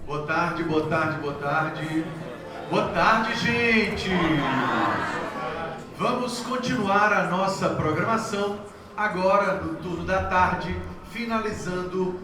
Boa tarde, boa tarde, boa tarde. Boa tarde, gente! Vamos continuar a nossa programação agora no turno da tarde, finalizando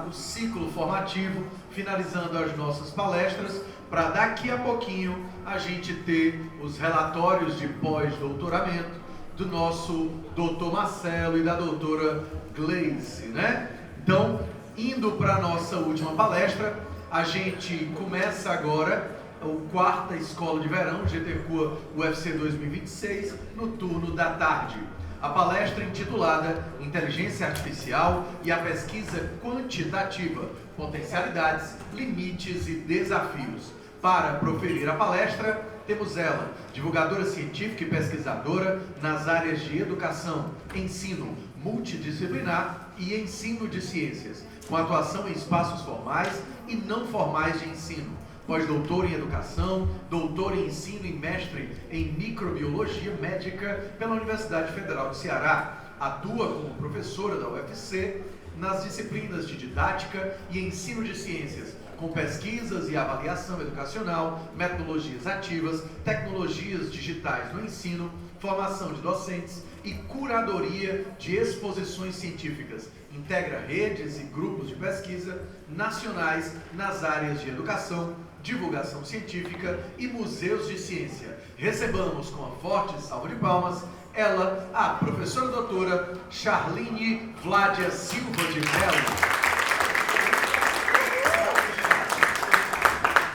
o ciclo formativo, finalizando as nossas palestras, para daqui a pouquinho a gente ter os relatórios de pós-doutoramento do nosso doutor Marcelo e da doutora Gleice, né? Então, indo para a nossa última palestra, a gente começa agora a quarta escola de verão, GTCUA UFC 2026, no turno da tarde. A palestra intitulada Inteligência Artificial e a Pesquisa Quantitativa, Potencialidades, Limites e Desafios. Para proferir a palestra, temos ela, divulgadora científica e pesquisadora nas áreas de educação, ensino multidisciplinar e ensino de ciências, com atuação em espaços formais e não formais de ensino. Pós-doutor em educação, doutor em ensino e mestre em microbiologia médica pela Universidade Federal do Ceará. Atua como professora da UFC nas disciplinas de didática e ensino de ciências, com pesquisas e avaliação educacional, metodologias ativas, tecnologias digitais no ensino, formação de docentes e curadoria de exposições científicas. Integra redes e grupos de pesquisa nacionais nas áreas de educação, divulgação científica e museus de ciência. Recebamos com uma forte salva de palmas ela, a professora doutora Charline Vládia Silva de Mello.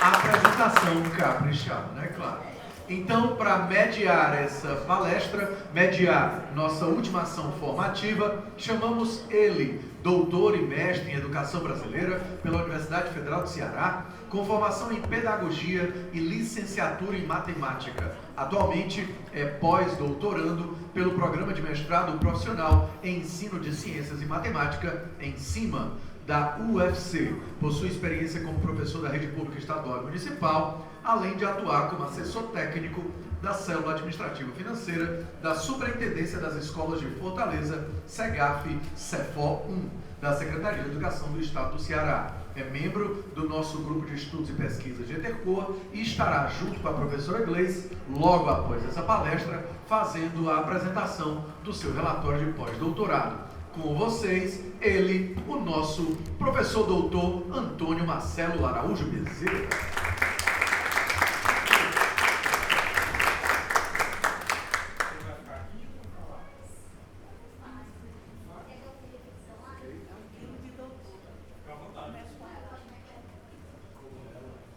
Apresentação caprichada, né? Claro. Então, para mediar essa palestra, mediar nossa última ação formativa, chamamos ele, doutor e mestre em Educação Brasileira pela Universidade Federal do Ceará, com formação em Pedagogia e licenciatura em Matemática. Atualmente é pós-doutorando pelo Programa de Mestrado Profissional em Ensino de Ciências e Matemática, ENSIMA, da UFC. Possui experiência como professor da Rede Pública Estadual e Municipal, além de atuar como assessor técnico da Célula Administrativa Financeira da Superintendência das Escolas de Fortaleza, SEGAF-CEFO 1, da Secretaria de Educação do Estado do Ceará. É membro do nosso grupo de estudos e pesquisas de GTCUA e estará junto com a professora Gleice, logo após essa palestra, fazendo a apresentação do seu relatório de pós-doutorado. Com vocês, ele, o nosso professor doutor Antônio Marcelo Araújo Bezerra.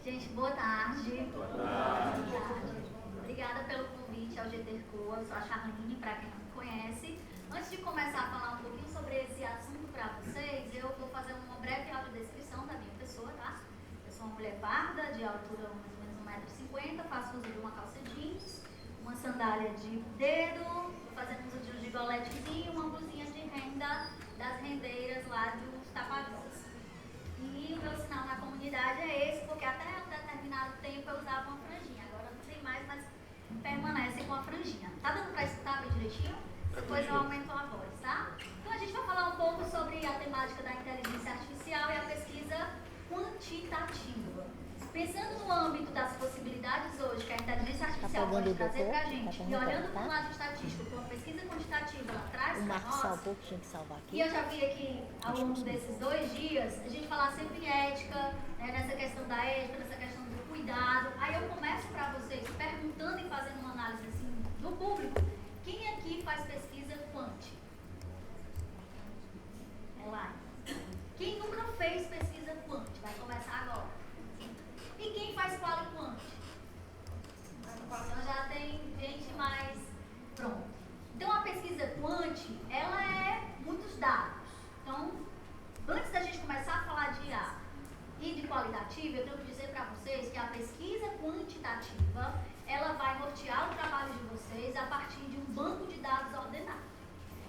Gente, boa tarde. Boa tarde. Obrigada pelo convite ao GTCUA. Eu sou a Charline, para quem não me conhece. Antes de começar a falar um pouquinho sobre esse assunto para vocês, eu vou fazer uma breve autodescrição da minha pessoa, tá? Eu sou uma mulher parda, de altura mais ou menos 1,50 m, faço uso de uma calça jeans, uma sandália de dedo, vou fazendo uso de um gigoletezinho e uma blusinha de renda das rendeiras lá dos tapadões. E o meu sinal na comunidade é esse, porque até um determinado tempo eu usava uma franjinha. Agora não tem mais, mas permanece com a franjinha. Tá dando para escutar bem direitinho? Depois eu aumento a voz, tá? Então a gente vai falar um pouco sobre a temática da inteligência artificial e a pesquisa quantitativa. Pensando no âmbito das possibilidades hoje que a inteligência artificial pode trazer para a gente, e olhando para o lado estatístico, que uma pesquisa quantitativa ela traz para nós, e eu já vi aqui ao longo desses 2 dias, a gente falar sempre em ética, né, nessa questão da ética, nessa questão do cuidado. Aí eu começo para vocês perguntando e fazendo uma análise assim, no público. Quem aqui faz pesquisa quant? É lá. Quem nunca fez pesquisa quant? Vai começar agora. E quem faz quali quant? Então já tem gente mais pronto. Então a pesquisa quant, ela é muitos dados. Então, antes da gente começar a falar de IA e de qualitativa, eu tenho que dizer para vocês que a pesquisa quantitativa ela vai nortear o trabalho de vocês a partir de um banco de dados ordenado.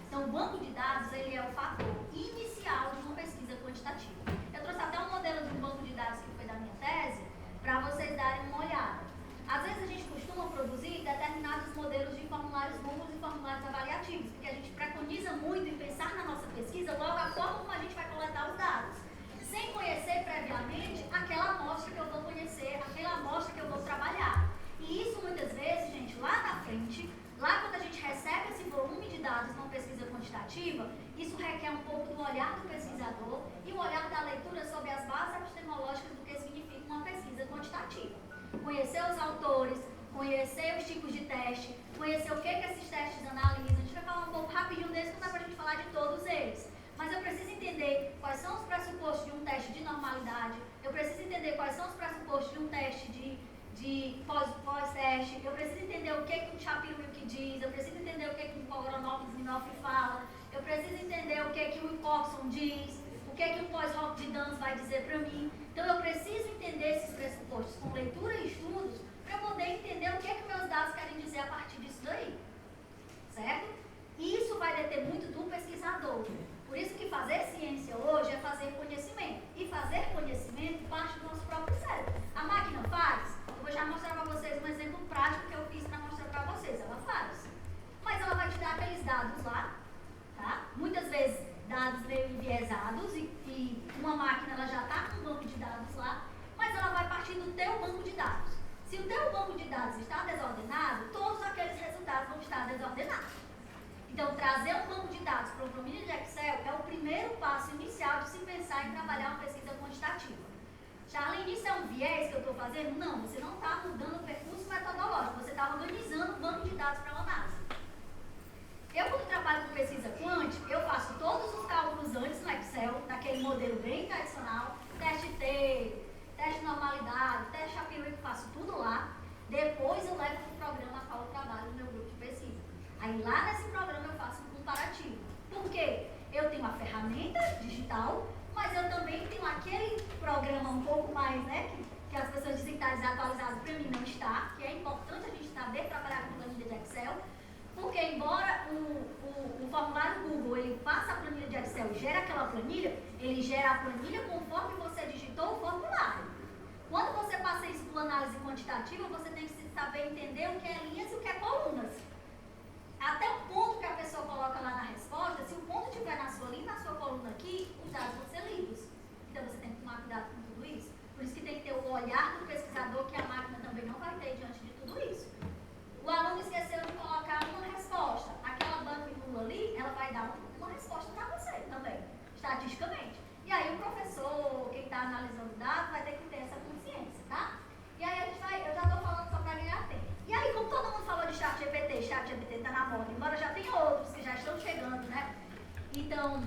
Então, o banco de dados ele é o fator inicial de uma pesquisa quantitativa. Eu trouxe até um modelo de um banco de dados que foi da minha tese, para vocês darem uma olhada. Às vezes a gente costuma produzir determinados modelos de formulários Google e formulários avaliativos, porque a gente preconiza muito em pensar na nossa pesquisa logo a forma como a gente vai coletar os dados, sem conhecer previamente aquela amostra quantitativa, isso requer um pouco do olhar do pesquisador e o olhar da leitura sobre as bases epistemológicas do que significa uma pesquisa quantitativa. Conhecer os autores, conhecer os tipos de teste, conhecer o que esses testes analisam. A gente vai falar um pouco rapidinho desse, não dá pra gente falar de todos eles. Mas eu preciso entender quais são os pressupostos de um teste de normalidade, eu preciso entender quais são os pressupostos de um teste de pós-teste, eu preciso entender o que o Shapiro-Wilk diz, eu preciso entender o que o Voronov fala, eu preciso entender o que o Wilcoxon diz, o que o pós-hoc de Dans vai dizer para mim. Então eu preciso entender esses pressupostos com leitura e estudos para poder entender o que meus dados querem dizer a partir disso daí. Certo? E isso vai deter muito do pesquisador. Por isso que fazer ciência hoje é fazer conhecimento. E fazer conhecimento parte do nosso próprio cérebro. A máquina faz. Eu vou já mostrar para vocês um exemplo prático que eu fiz para mostrar para vocês. Ela faz. Mas ela vai te dar aqueles dados lá, tá? Muitas vezes dados meio enviesados e uma máquina ela já está com um banco de dados lá, mas ela vai partir do teu banco de dados. Se o teu banco de dados está desordenado, todos aqueles resultados vão estar desordenados. Então, trazer um banco de dados para uma planilha de Excel é o primeiro passo inicial de se pensar em trabalhar uma pesquisa quantitativa. Charlene, isso é um viés que eu estou fazendo? Não, você não está mudando o percurso metodológico, você está organizando um banco de dados para uma análise. Eu, quando trabalho com pesquisa quant, eu faço todos os cálculos antes no Excel, naquele modelo bem tradicional, teste T, teste de normalidade, teste Shapiro-Wilk, faço tudo lá. Depois eu levo para o programa a qual eu trabalho no meu grupo de pesquisa. Aí lá nesse programa eu faço um comparativo. Por quê? Eu tenho a ferramenta digital, mas eu também tenho aquele programa um pouco mais, né, que as pessoas dizem que está desatualizado, para mim não está, que é importante a gente saber trabalhar com planilha de Excel, porque embora o formulário Google ele faça a planilha de Excel e gera aquela planilha, ele gera a planilha conforme você digitou o formulário. Quando você passa isso por análise quantitativa, você tem que saber entender o que é linhas e o que é colunas. Até o ponto que a pessoa coloca lá na resposta, se o ponto estiver na sua linha, na sua coluna aqui, os dados vão ser lidos. Então você tem que tomar cuidado com tudo isso. Por isso que tem que ter o olhar do pesquisador, que a máquina também não vai ter diante de tudo isso. O aluno esqueceu de colocar uma resposta. Aquela banca nula ali, ela vai dar uma resposta para você também, estatisticamente. E aí o professor, quem está analisando o dado, vai ter que ter essa consciência, tá? E aí a gente vai, eu já estou falando só para ganhar tempo. E aí, como todo mundo falou de ChatGPT está na moda, embora já tenha outros que já estão chegando, né? Então,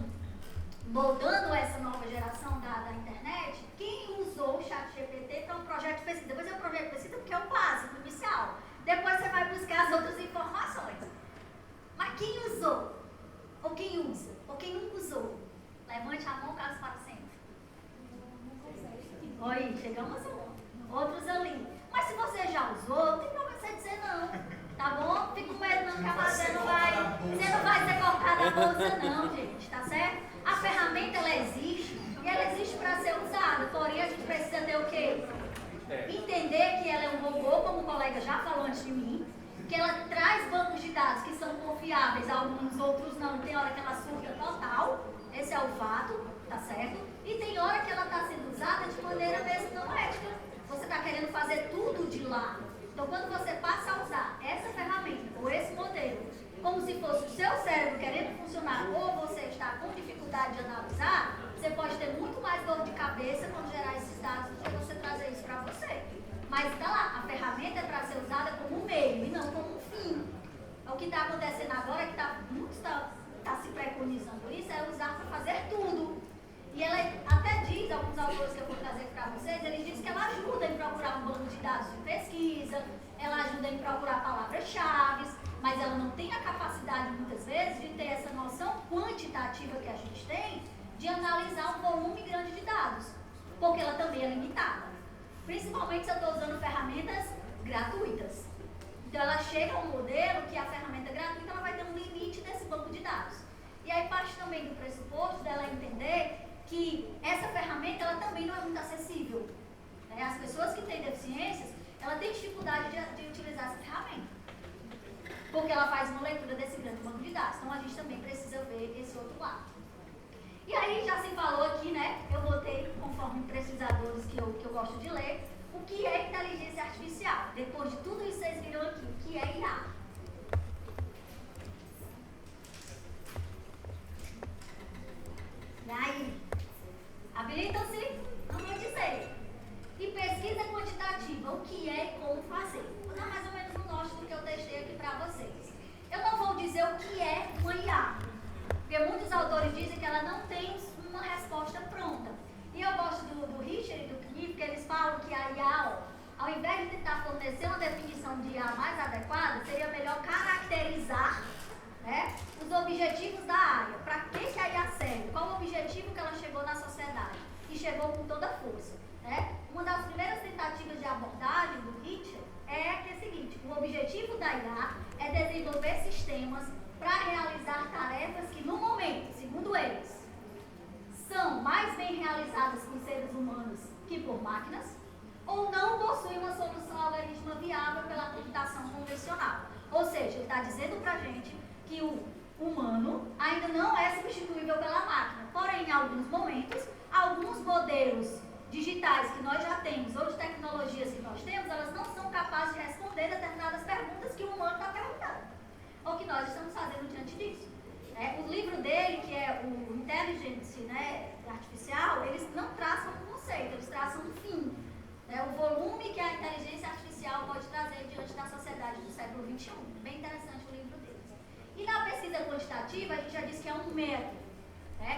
moldando essa nova geração da internet, quem usou o ChatGPT para um projeto de pesquisa? Depois é um projeto de pesquisa porque é o básico, inicial. Depois você vai buscar as outras informações. Mas quem usou? Ou quem usa? Ou quem nunca usou? Levante a mão, caso para sempre. Oi, chegamos a outros ali. Mas se você já usou, não tem problema você dizer não. Tá bom? Fica com medo não, que você não vai ser cortada a bolsa não, gente. Tá certo? A ferramenta, ela existe. E ela existe para ser usada. Porém, a gente precisa ter o quê? Entender que ela é um robô, como o colega já falou antes de mim. Que ela traz bancos de dados que são confiáveis, alguns, outros não. Tem hora que ela surta total. Esse é o fato, tá certo? E tem hora que ela está sendo usada de maneira mesmo não ética. Você está querendo fazer tudo de lá. Então, quando você passa a usar essa ferramenta ou esse modelo, como se fosse o seu cérebro querendo funcionar, ou você está com dificuldade de analisar, você pode ter muito mais dor de cabeça quando gerar esses dados do que você trazer isso para você. Mas está lá, a ferramenta é para ser usada como um meio e não como um fim. O que está acontecendo agora, que está se preconizando isso, é usar para fazer tudo. E ela até diz, alguns autores que eu vou trazer para vocês, eles dizem que ela ajuda em procurar um banco de dados de pesquisa, ela ajuda em procurar palavras-chave, mas ela não tem a capacidade, muitas vezes, de ter essa noção quantitativa que a gente tem, de analisar um volume grande de dados, porque ela também é limitada. Principalmente se eu estou usando ferramentas gratuitas. Então ela chega a um modelo que a ferramenta gratuita ela vai ter um limite desse banco de dados. E aí parte também do pressuposto dela entender que essa ferramenta ela também não é muito acessível. Né? As pessoas que têm deficiências, ela tem dificuldade de utilizar essa ferramenta. Porque ela faz uma leitura desse grande banco de dados. Então a gente também precisa ver esse outro lado. E aí já se falou aqui, né? Eu botei, conforme pesquisadores que eu gosto de ler, o que é inteligência artificial. Depois de tudo isso vocês viram aqui, o que é IA. ao invés de tentar fornecer uma definição de IA mais adequada, seria melhor caracterizar, né, os objetivos da área. Para que a IA serve? Qual o objetivo que ela chegou na sociedade? E chegou com toda força. Né? Uma das primeiras tentativas de abordagem do Nietzsche é o seguinte: o objetivo da IA é desenvolver sistemas para realizar tarefas que, no momento, segundo eles, são mais bem realizadas por seres humanos que por máquinas, ou não possuem uma solução algorítmica viável pela computação convencional. Ou seja, ele está dizendo para a gente que o humano ainda não é substituível pela máquina. Porém, em alguns momentos, alguns modelos digitais que nós já temos, ou de tecnologias que nós temos, elas não são capazes de responder determinadas perguntas que o humano está perguntando, ou que nós estamos fazendo diante disso. O livro dele, que é o Intelligence, né, Artificial, eles não traçam um conceito, eles traçam um fim. O volume que a inteligência artificial pode trazer diante da sociedade do século XXI. Bem interessante o livro deles. E na pesquisa quantitativa, a gente já disse que é um método.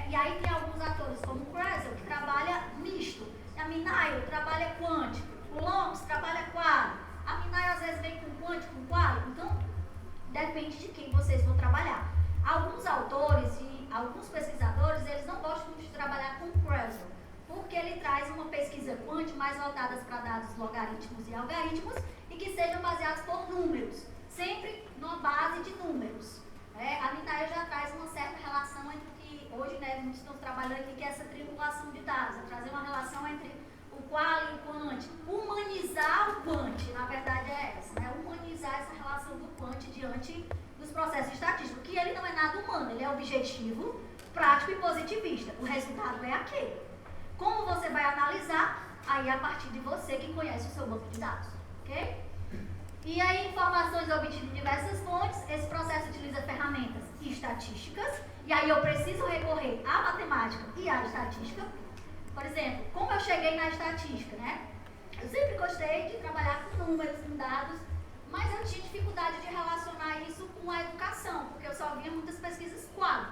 E aí tem alguns atores como o Krasel, que trabalha misto. A Minayo trabalha quântico. O Lomps trabalha quali. A Minayo às vezes vem com quântico, com quali. Então, depende de quem vocês vão trabalhar. Alguns autores e alguns pesquisadores, eles não gostam muito de trabalhar com o Krasel, porque ele traz uma pesquisa quântica mais voltada para dados logarítmos e algaritmos e que sejam baseados por números, sempre numa base de números. A Minayo já traz uma certa relação entre o que hoje, né, muitos estão trabalhando aqui, que é essa triangulação de dados, trazer uma relação entre o quali e o quant, humanizar o quant, na verdade é essa, né? Humanizar essa relação do quant diante dos processos estatísticos, que ele não é nada humano, ele é objetivo, prático e positivista. O resultado é aquele. Como você vai analisar? Aí a partir de você que conhece o seu banco de dados, ok? E aí, informações obtidas de diversas fontes, esse processo utiliza ferramentas estatísticas, e aí eu preciso recorrer à matemática e à estatística. Por exemplo, como eu cheguei na estatística, né? Eu sempre gostei de trabalhar com números, com dados, mas eu tinha dificuldade de relacionar isso com a educação, porque eu só via muitas pesquisas quali.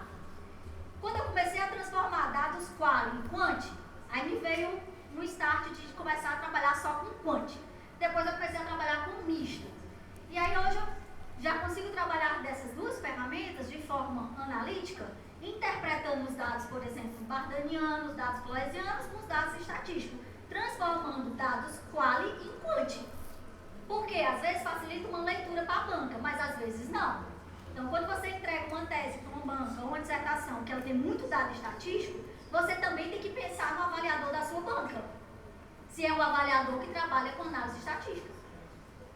Quando eu comecei a transformar dados quali em quant, aí me veio no start de começar a trabalhar só com quant. Depois eu comecei a trabalhar com misto. E aí hoje eu já consigo trabalhar dessas duas ferramentas de forma analítica, interpretando os dados, por exemplo, bardanianos, dados clayesianos, com os dados estatísticos, transformando dados quali em quant. Porque às vezes facilita uma leitura para a banca, mas às vezes não. Então, quando você entrega uma tese para uma banca ou uma dissertação que ela tem muito dado estatístico, você também tem que pensar no avaliador da sua banca. Se é um avaliador que trabalha com análise estatística.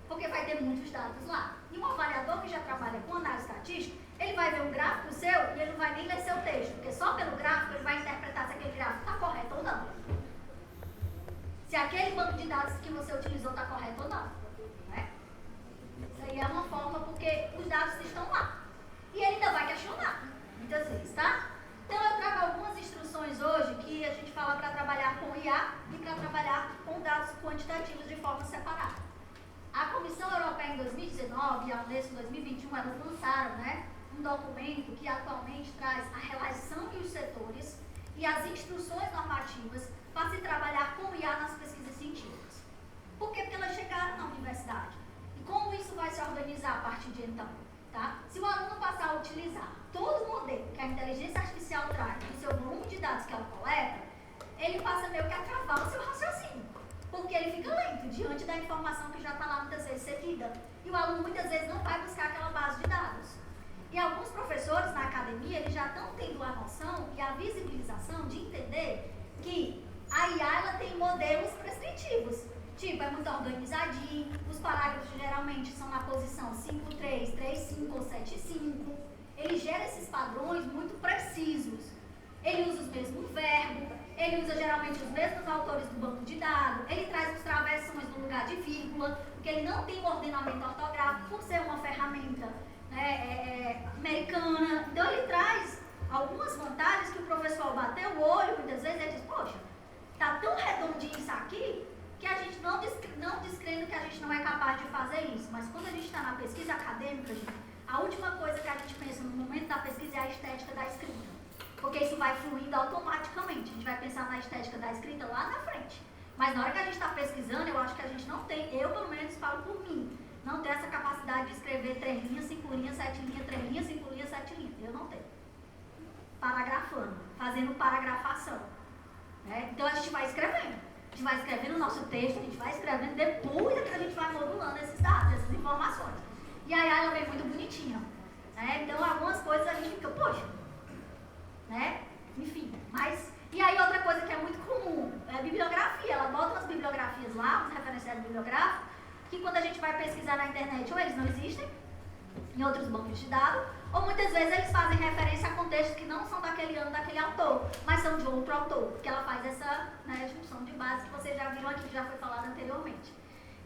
Porque vai ter muitos dados lá. E um avaliador que já trabalha com análise estatística, ele vai ver um gráfico seu e ele não vai nem ler seu texto. Porque só pelo gráfico ele vai interpretar se aquele gráfico está correto ou não. Se aquele banco de dados que você utilizou está correto ou não. Né? Isso aí é uma forma porque os dados estão lá. E ele ainda vai questionar, muitas vezes, tá? Então eu trago algumas instruções hoje que a gente fala para trabalhar com IA e para trabalhar com dados quantitativos de forma separada. A Comissão Europeia em 2019 e a Unesco em 2021, elas lançaram, né, um documento que atualmente traz a relação e os setores e as instruções normativas para se trabalhar com IA nas pesquisas científicas. Por quê? Porque elas chegaram na universidade. E como isso vai se organizar a partir de então? Tá? Se o aluno passar a utilizar todo o modelo que a inteligência artificial traz e seu volume de dados que ela coleta, ele passa meio que a travar o seu raciocínio. Porque ele fica lento diante da informação que já está lá muitas vezes cedida. E o aluno muitas vezes não vai buscar aquela base de dados. E alguns professores na academia, eles já estão tendo a noção e a visibilização de entender que a IA ela tem modelos prescritivos. Tipo, é muito organizadinho, os parágrafos geralmente são na posição 5.3, 3.5 ou 7.5. Ele gera esses padrões muito precisos. Ele usa os mesmos verbos, ele usa geralmente os mesmos autores do banco de dados, ele traz os travessões no lugar de vírgula, porque ele não tem um ordenamento ortográfico por ser uma ferramenta, né, americana. Então ele traz algumas vantagens que o professor bateu o olho muitas vezes e diz, poxa, tá tão redondinho isso aqui, que a gente não descrendo que a gente não é capaz de fazer isso. Mas quando a gente está na pesquisa acadêmica, gente, a última coisa que a gente pensa no momento da pesquisa é a estética da escrita. Porque isso vai fluindo automaticamente. A gente vai pensar na estética da escrita lá na frente. Mas Mas na hora que a gente está pesquisando, eu acho que a gente não tem, eu pelo menos falo por mim, não tenho essa capacidade de escrever 3 linhas, 5 linhas, 7 linhas, 3 linhas, 5 linhas, 7 linhas. Eu não tenho. Paragrafando, fazendo paragrafação. Né? Então a gente vai escrevendo. A gente vai escrevendo o nosso texto, a gente vai escrevendo, depois é que a gente vai modulando esses dados, essas informações. E aí ela vem muito bonitinha. Né? Então algumas coisas a gente fica, poxa, né? Enfim, mas... E aí outra coisa que é muito comum, é a bibliografia. Ela bota umas bibliografias lá, uns referenciais bibliográficos, que quando a gente vai pesquisar na internet, ou eles não existem, em outros bancos de dados, ou muitas vezes eles fazem referência a contextos que não são daquele ano, daquele autor, mas são de outro autor, porque ela faz essa, né, junção de bases que vocês já viram aqui, que já foi falado anteriormente.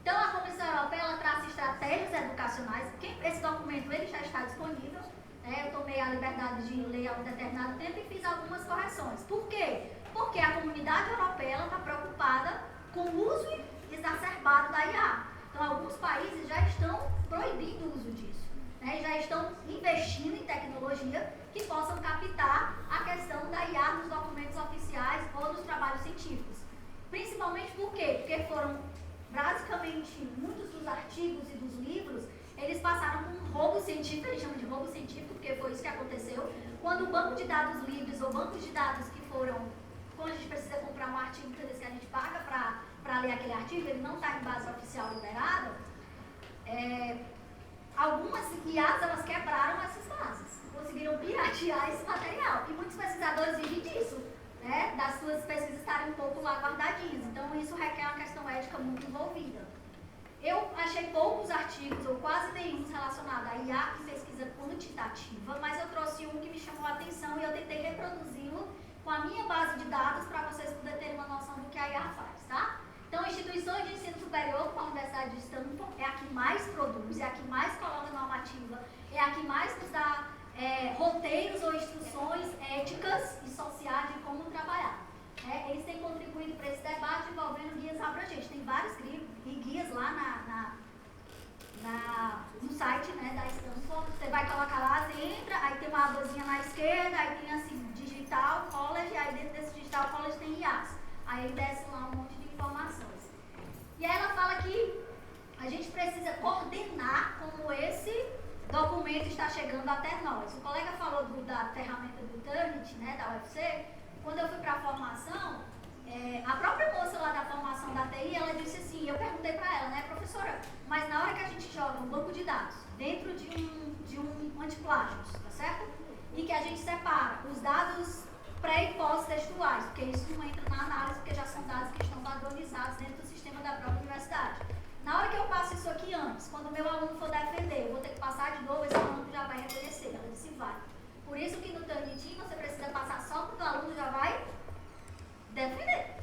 Então a Comissão Europeia, ela traça estratégias educacionais, esse documento ele já está disponível, né, eu tomei a liberdade de ler há um determinado tempo e fiz algumas correções. Por quê? Porque a comunidade europeia está preocupada com o uso exacerbado da IA. Então alguns países já estão proibindo o uso disso. Né, já estão investindo em tecnologia que possam captar a questão da IA nos documentos oficiais ou nos trabalhos científicos. Principalmente por quê? Porque foram, basicamente, muitos dos artigos e dos livros, eles passaram por um roubo científico, eles chamam de roubo científico, porque foi isso que aconteceu. Quando o banco de dados livres ou bancos de dados que foram, quando a gente precisa comprar um artigo, muitas vezes que a gente paga para ler aquele artigo, ele não está em base oficial liberada, algumas IAs, elas quebraram essas bases, conseguiram piratear esse material. E muitos pesquisadores vivem disso, né, das suas pesquisas estarem um pouco lá guardadinhas. Então, isso requer uma questão ética muito envolvida. Eu achei poucos artigos, ou quase nenhum, relacionados a IA e pesquisa quantitativa, mas eu trouxe um que me chamou a atenção e eu tentei reproduzi-lo com a minha base de dados para vocês poderem ter uma noção do que a IA faz, tá? Então, instituições de ensino superior, como a Universidade de Stanford, é a que mais produz, é a que mais coloca normativa, é a que mais nos dá roteiros ou instruções éticas e sociais de como trabalhar. Eles têm contribuído para esse debate envolvendo guias abrangentes. Tem vários guias lá no site, né, da Stanford. Você vai colocar lá, você entra, aí tem uma abazinha na esquerda, aí tem assim, Digital College, aí dentro desse Digital College tem IAs. Aí ele desce lá um monte de informações. E aí ela fala que a gente precisa coordenar como esse documento está chegando até nós. O colega falou da ferramenta do Turnitin, né, da UFC. Quando eu fui para a formação, a própria moça lá da formação da TI, ela disse assim, eu perguntei para ela, né, professora, mas na hora que a gente joga um banco de dados dentro de um antiplágios, tá certo? E que a gente separa os dados pré e pós-textuais, porque isso não entra na análise, porque já são dados que estão padronizados dentro do sistema da própria universidade. Na hora que eu passo isso aqui antes, quando o meu aluno for defender, eu vou ter que passar de novo, esse aluno já vai reconhecer. Ela disse, vai. Por isso que no Turnitin você precisa passar só quando o aluno já vai defender.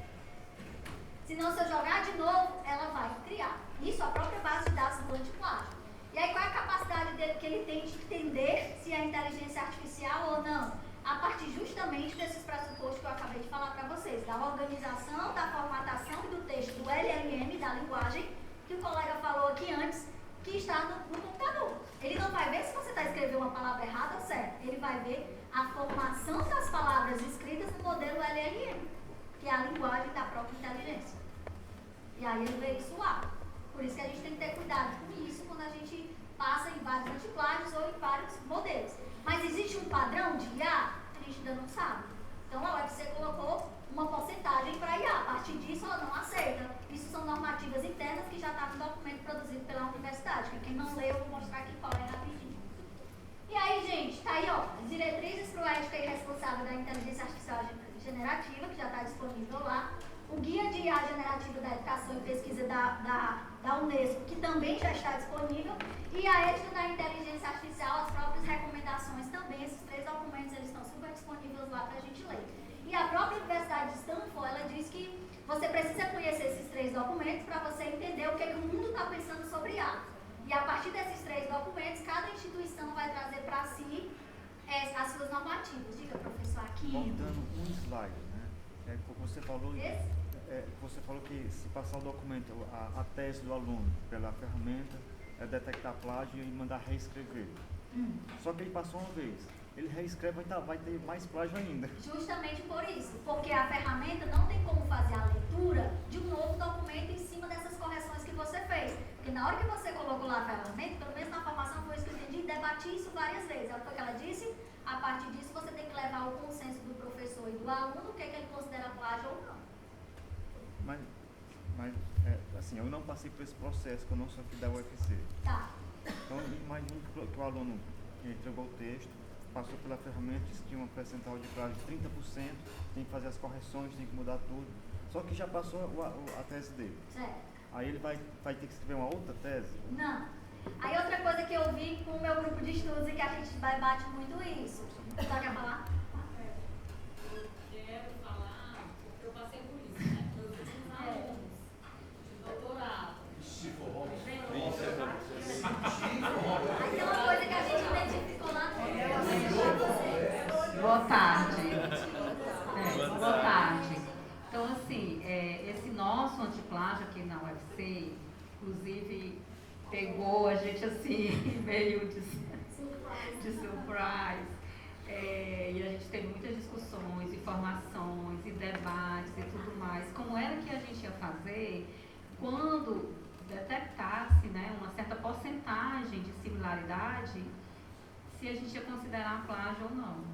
Senão, se eu jogar de novo, ela vai criar. Isso a própria base de dados do antiplágio. E aí, qual é a capacidade dele que ele tem de entender se é inteligência artificial ou não? A partir justamente desses pressupostos que eu acabei de falar para vocês, da organização, da formatação e do texto do LLM, da linguagem, que o colega falou aqui antes, que está no computador. Ele não vai ver se você está escrevendo uma palavra errada ou certa. Ele vai ver a formação das palavras escritas no modelo LLM, que é a linguagem da própria inteligência. E aí ele vê isso lá. Por isso que a gente tem que ter cuidado com isso quando a gente passa em vários antiplágios ou em vários modelos. Mas existe um padrão de IA? A gente ainda não sabe. Então a UFC colocou uma porcentagem para IA. A partir disso ela não aceita. Isso são normativas internas que já está no documento produzido pela universidade. Quem não leu, eu vou mostrar aqui qual é rapidinho. E aí, gente, tá aí, ó, as diretrizes para o ética e responsável da inteligência artificial generativa, que já está disponível lá. O guia de IA generativa da educação e pesquisa da Unesco, que também já está disponível. E a ética da inteligência artificial, as próprias recomendações também. Esses 3 documentos, eles estão super disponíveis lá para a gente ler. E a própria Universidade de Stanford, ela diz que você precisa conhecer esses 3 documentos para você entender o que o mundo está pensando sobre IA. E a partir desses 3 documentos, cada instituição vai trazer para si as suas normativas. Diga, professor, aqui. Voltando um slide, né? Como você falou, você falou que se passar o documento, a tese do aluno pela ferramenta, é detectar plágio e mandar reescrever. Só que ele passou uma vez. Ele reescreve, vai ter mais plágio ainda. Justamente por isso, porque a ferramenta não tem como fazer a leitura de um novo A partir disso, você tem que levar o consenso do professor e do aluno, o que ele considera plágio ou não. Mas assim, eu não passei por esse processo, que eu não sou aqui da UFC. Tá. Então, imagino que o aluno entregou o texto, passou pela ferramenta, disse que tinha um percentual de plágio de 30%, tem que fazer as correções, tem que mudar tudo. Só que já passou a tese dele. Certo. Aí ele vai ter que escrever uma outra tese? Não. Aí outra coisa que eu vi com o meu grupo de estudos e que a gente debate muito isso. Só quer falar? Quero falar, porque eu passei por isso, né? Meus últimos alunos de doutorado. Aí tem uma coisa que a gente identificou lá no Boa tarde. Boa tarde. Então, assim, esse nosso antiplágio aqui na UFC, inclusive, pegou a gente assim, meio de surprise. E a gente teve muitas discussões, informações e debates e tudo mais. Como era que a gente ia fazer quando detectasse, né, uma certa porcentagem de similaridade, se a gente ia considerar plágio ou não.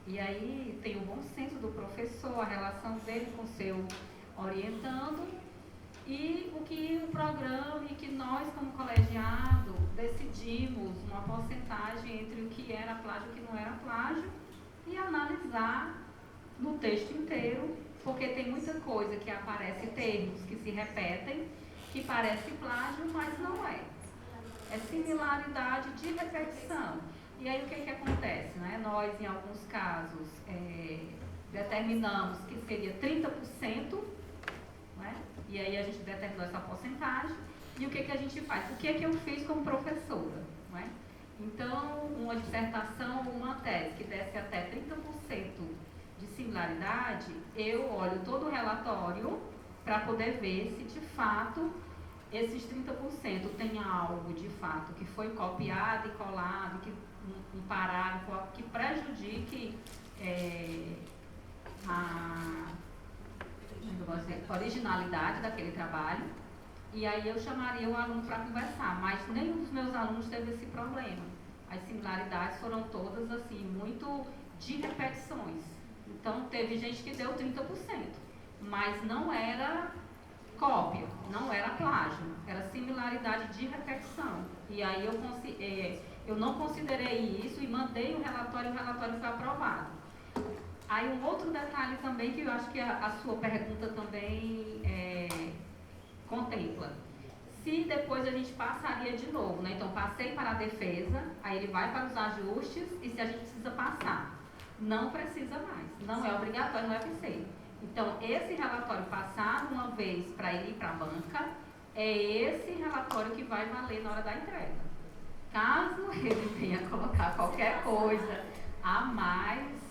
E aí tem o bom senso do professor, a relação dele com o seu orientando e o que o programa e que nós como colegiado decidimos uma porcentagem entre o que era plágio e o que não era plágio e analisar no texto inteiro, porque tem muita coisa que aparece, termos que se repetem, que parece plágio, mas não é. É similaridade de repetição. E aí o que acontece, né? Nós, em alguns casos, determinamos que seria 30%, né? E aí a gente determinou essa porcentagem. E o que a gente faz? O que eu fiz como professora, né? Então, uma dissertação ou uma tese que desse até 30% de similaridade, eu olho todo o relatório para poder ver se de fato esses 30% tem algo de fato que foi copiado e colado, que um parágrafo que prejudique a originalidade daquele trabalho, e aí eu chamaria o aluno para conversar, mas nenhum dos meus alunos teve esse problema. As similaridades foram todas assim, muito de repetições. Então teve gente que deu 30%, mas não era cópia, não era plágio, era similaridade de repetição. E aí eu não considerei isso e mandei o relatório foi aprovado. Aí um outro detalhe também que eu acho que a sua pergunta também contempla. Se depois a gente passaria de novo, né? Então passei para a defesa, aí ele vai para os ajustes e se a gente precisa passar. Não precisa mais, não é obrigatório no UFC. Então, esse relatório passado uma vez para ele ir para a banca, é esse relatório que vai valer na hora da entrega. Caso ele venha colocar qualquer coisa a mais,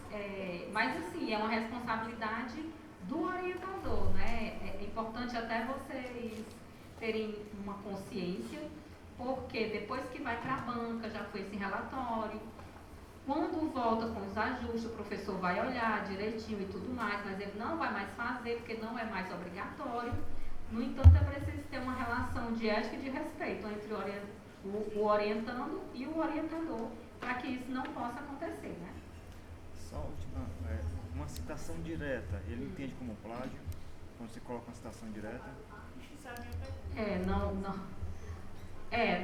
mas assim, é uma responsabilidade do orientador, né? É importante até vocês terem uma consciência, porque depois que vai para a banca, já foi esse relatório. Quando volta com os ajustes, o professor vai olhar direitinho e tudo mais, mas ele não vai mais fazer, porque não é mais obrigatório. No entanto, é preciso ter uma relação de ética e de respeito entre o orientando e o orientador, para que isso não possa acontecer, né? Só uma citação direta, ele entende como plágio, quando você coloca uma citação direta?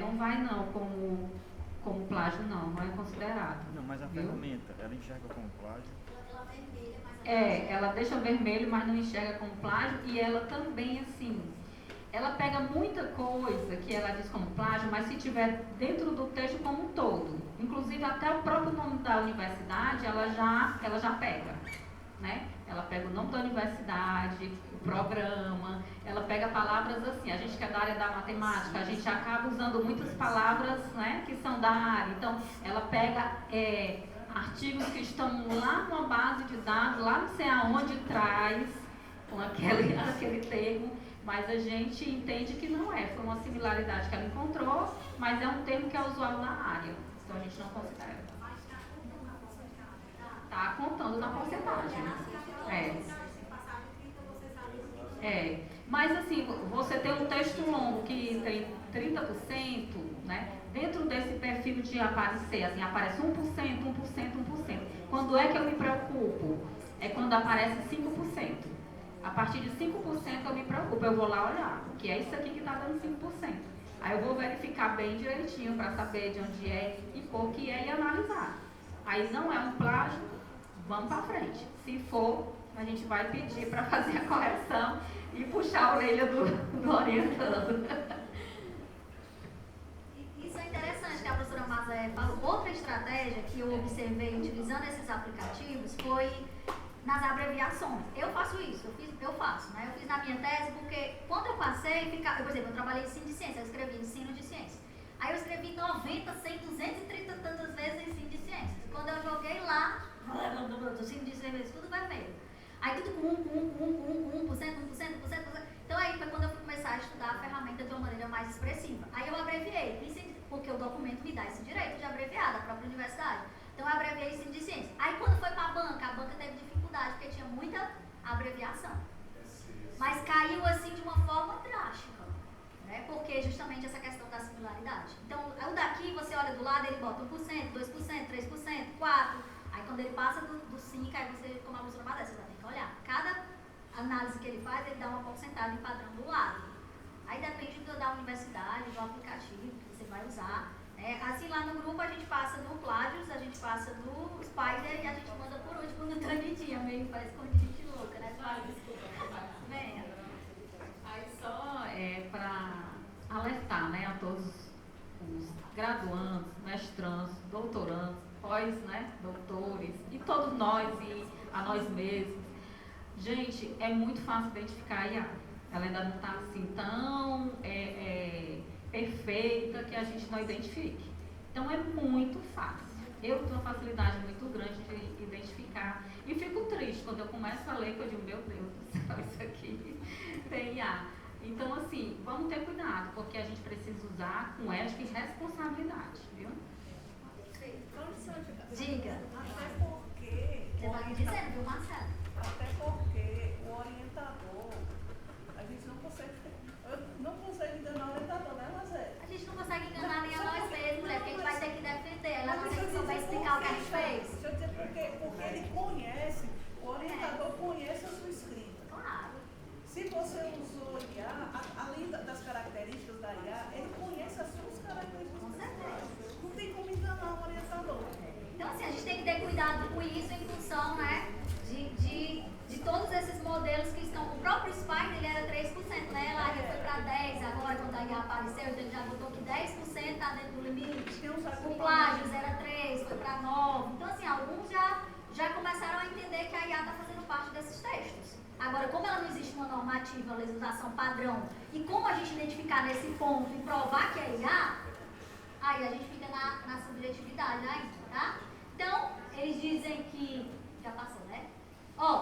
Não vai não como plágio não é considerado. Não, mas a ferramenta, ela enxerga como plágio? Ela deixa vermelho, mas não enxerga como plágio, e ela também, assim, ela pega muita coisa que ela diz como plágio, mas se tiver dentro do texto como um todo, inclusive até o próprio nome da universidade, ela já pega, né? Ela pega o nome da universidade, o programa, ela pega palavras assim, a gente que é da área da matemática, a gente acaba usando muitas palavras, né, que são da área, então ela pega artigos que estão lá numa base de dados, lá não sei aonde traz, com aquele termo, mas a gente entende que não foi uma similaridade que ela encontrou, mas é um termo que é usual na área, então a gente não considera. Está contando na porcentagem. Mas assim, você tem um texto longo que tem 30%, né? Dentro desse perfil de aparecer, assim, aparece 1%, 1%. Quando é que eu me preocupo? É quando aparece 5%. A partir de 5% eu me preocupo, eu vou lá olhar, que é isso aqui que está dando 5%. Aí eu vou verificar bem direitinho para saber de onde é e por que é e analisar. Aí não é um plágio, vamos para frente. Se for, a gente vai pedir para fazer a correção e puxar a orelha do orientando. Isso é interessante que a professora Mazé falou. Outra estratégia que eu observei utilizando esses aplicativos foi nas abreviações. Eu faço isso, eu faço, né? Eu fiz na minha tese porque quando eu passei, por exemplo, eu trabalhei em ensino de ciência, eu escrevi ensino de ciência. Aí eu escrevi 90, 100, 230 tantas vezes em ensino de ciências. Quando eu joguei lá, do ensino de ciências, tudo vermelho. Aí tudo com 1%. Então aí foi quando eu fui começar a estudar a ferramenta de uma maneira mais expressiva. Aí eu abreviei, porque o documento me dá esse direito de abreviar da própria universidade. Então eu abreviei ensino de ciências. Aí quando foi para a banca teve dificuldade, porque tinha muita abreviação. Mas caiu assim de uma forma drástica, né? Porque justamente essa questão da similaridade. Então o daqui, você olha do lado, ele bota 1%, 2%, 3%, 4%. Aí quando ele passa do 5%, aí você, como a professora Madé, você vai ter que olhar. Cada análise que ele faz, ele dá uma porcentagem padrão do lado. Aí depende da universidade, do aplicativo que você vai usar. Assim, lá no grupo a gente passa do Plágios, a gente passa do Spider e a gente manda por último no Tranitinha, meio parece com gente louca, né? Venha. Aí só para alertar, né, a todos os graduandos, mestrandos, doutorandos, né, doutores e todos nós e a nós mesmos. Gente, é muito fácil identificar a IA. Ela ainda não está assim tão perfeita que a gente não identifique. Então é muito fácil. Eu tenho uma facilidade muito grande de identificar. E fico triste quando eu começo a ler, que eu digo, meu Deus do céu, isso aqui tem IA. Então, assim, vamos ter cuidado, porque a gente precisa usar com ética e responsabilidade, viu? Diga. Até porque... Você está me dizendo, viu, Marcelo? Até porque o orientador, a gente não consegue... Eu não consigo enganar o orientador, né, Mazé? A gente não consegue enganar nem a nós mesmos, mulher, porque a gente vai ter que defender. Ela não tem que souber explicar o que a gente fez. Deixa eu dizer porque ele conhece, o orientador conhece a sua escrita. Claro. Se você usou IA, além das características da IA, ele conhece as suas características. Com certeza. Não tem como enganar o orientador. Então, assim, a gente tem que ter cuidado com isso em função, né, de todos esses modelos que estão... O próprio Spider, ele era 3%, né? Lá ele foi para 10%, agora quando a IA apareceu, então ele já botou que 10% está dentro do limite. O Plágios era 3%, foi para 9%. Então, assim, alguns já começaram a entender que a IA está fazendo parte desses textos. Agora, como ela não existe uma normativa, uma legislação padrão, e como a gente identificar nesse ponto e provar que é IA, aí a gente fica na subjetividade ainda, tá? Então, eles dizem que... Já passou, né?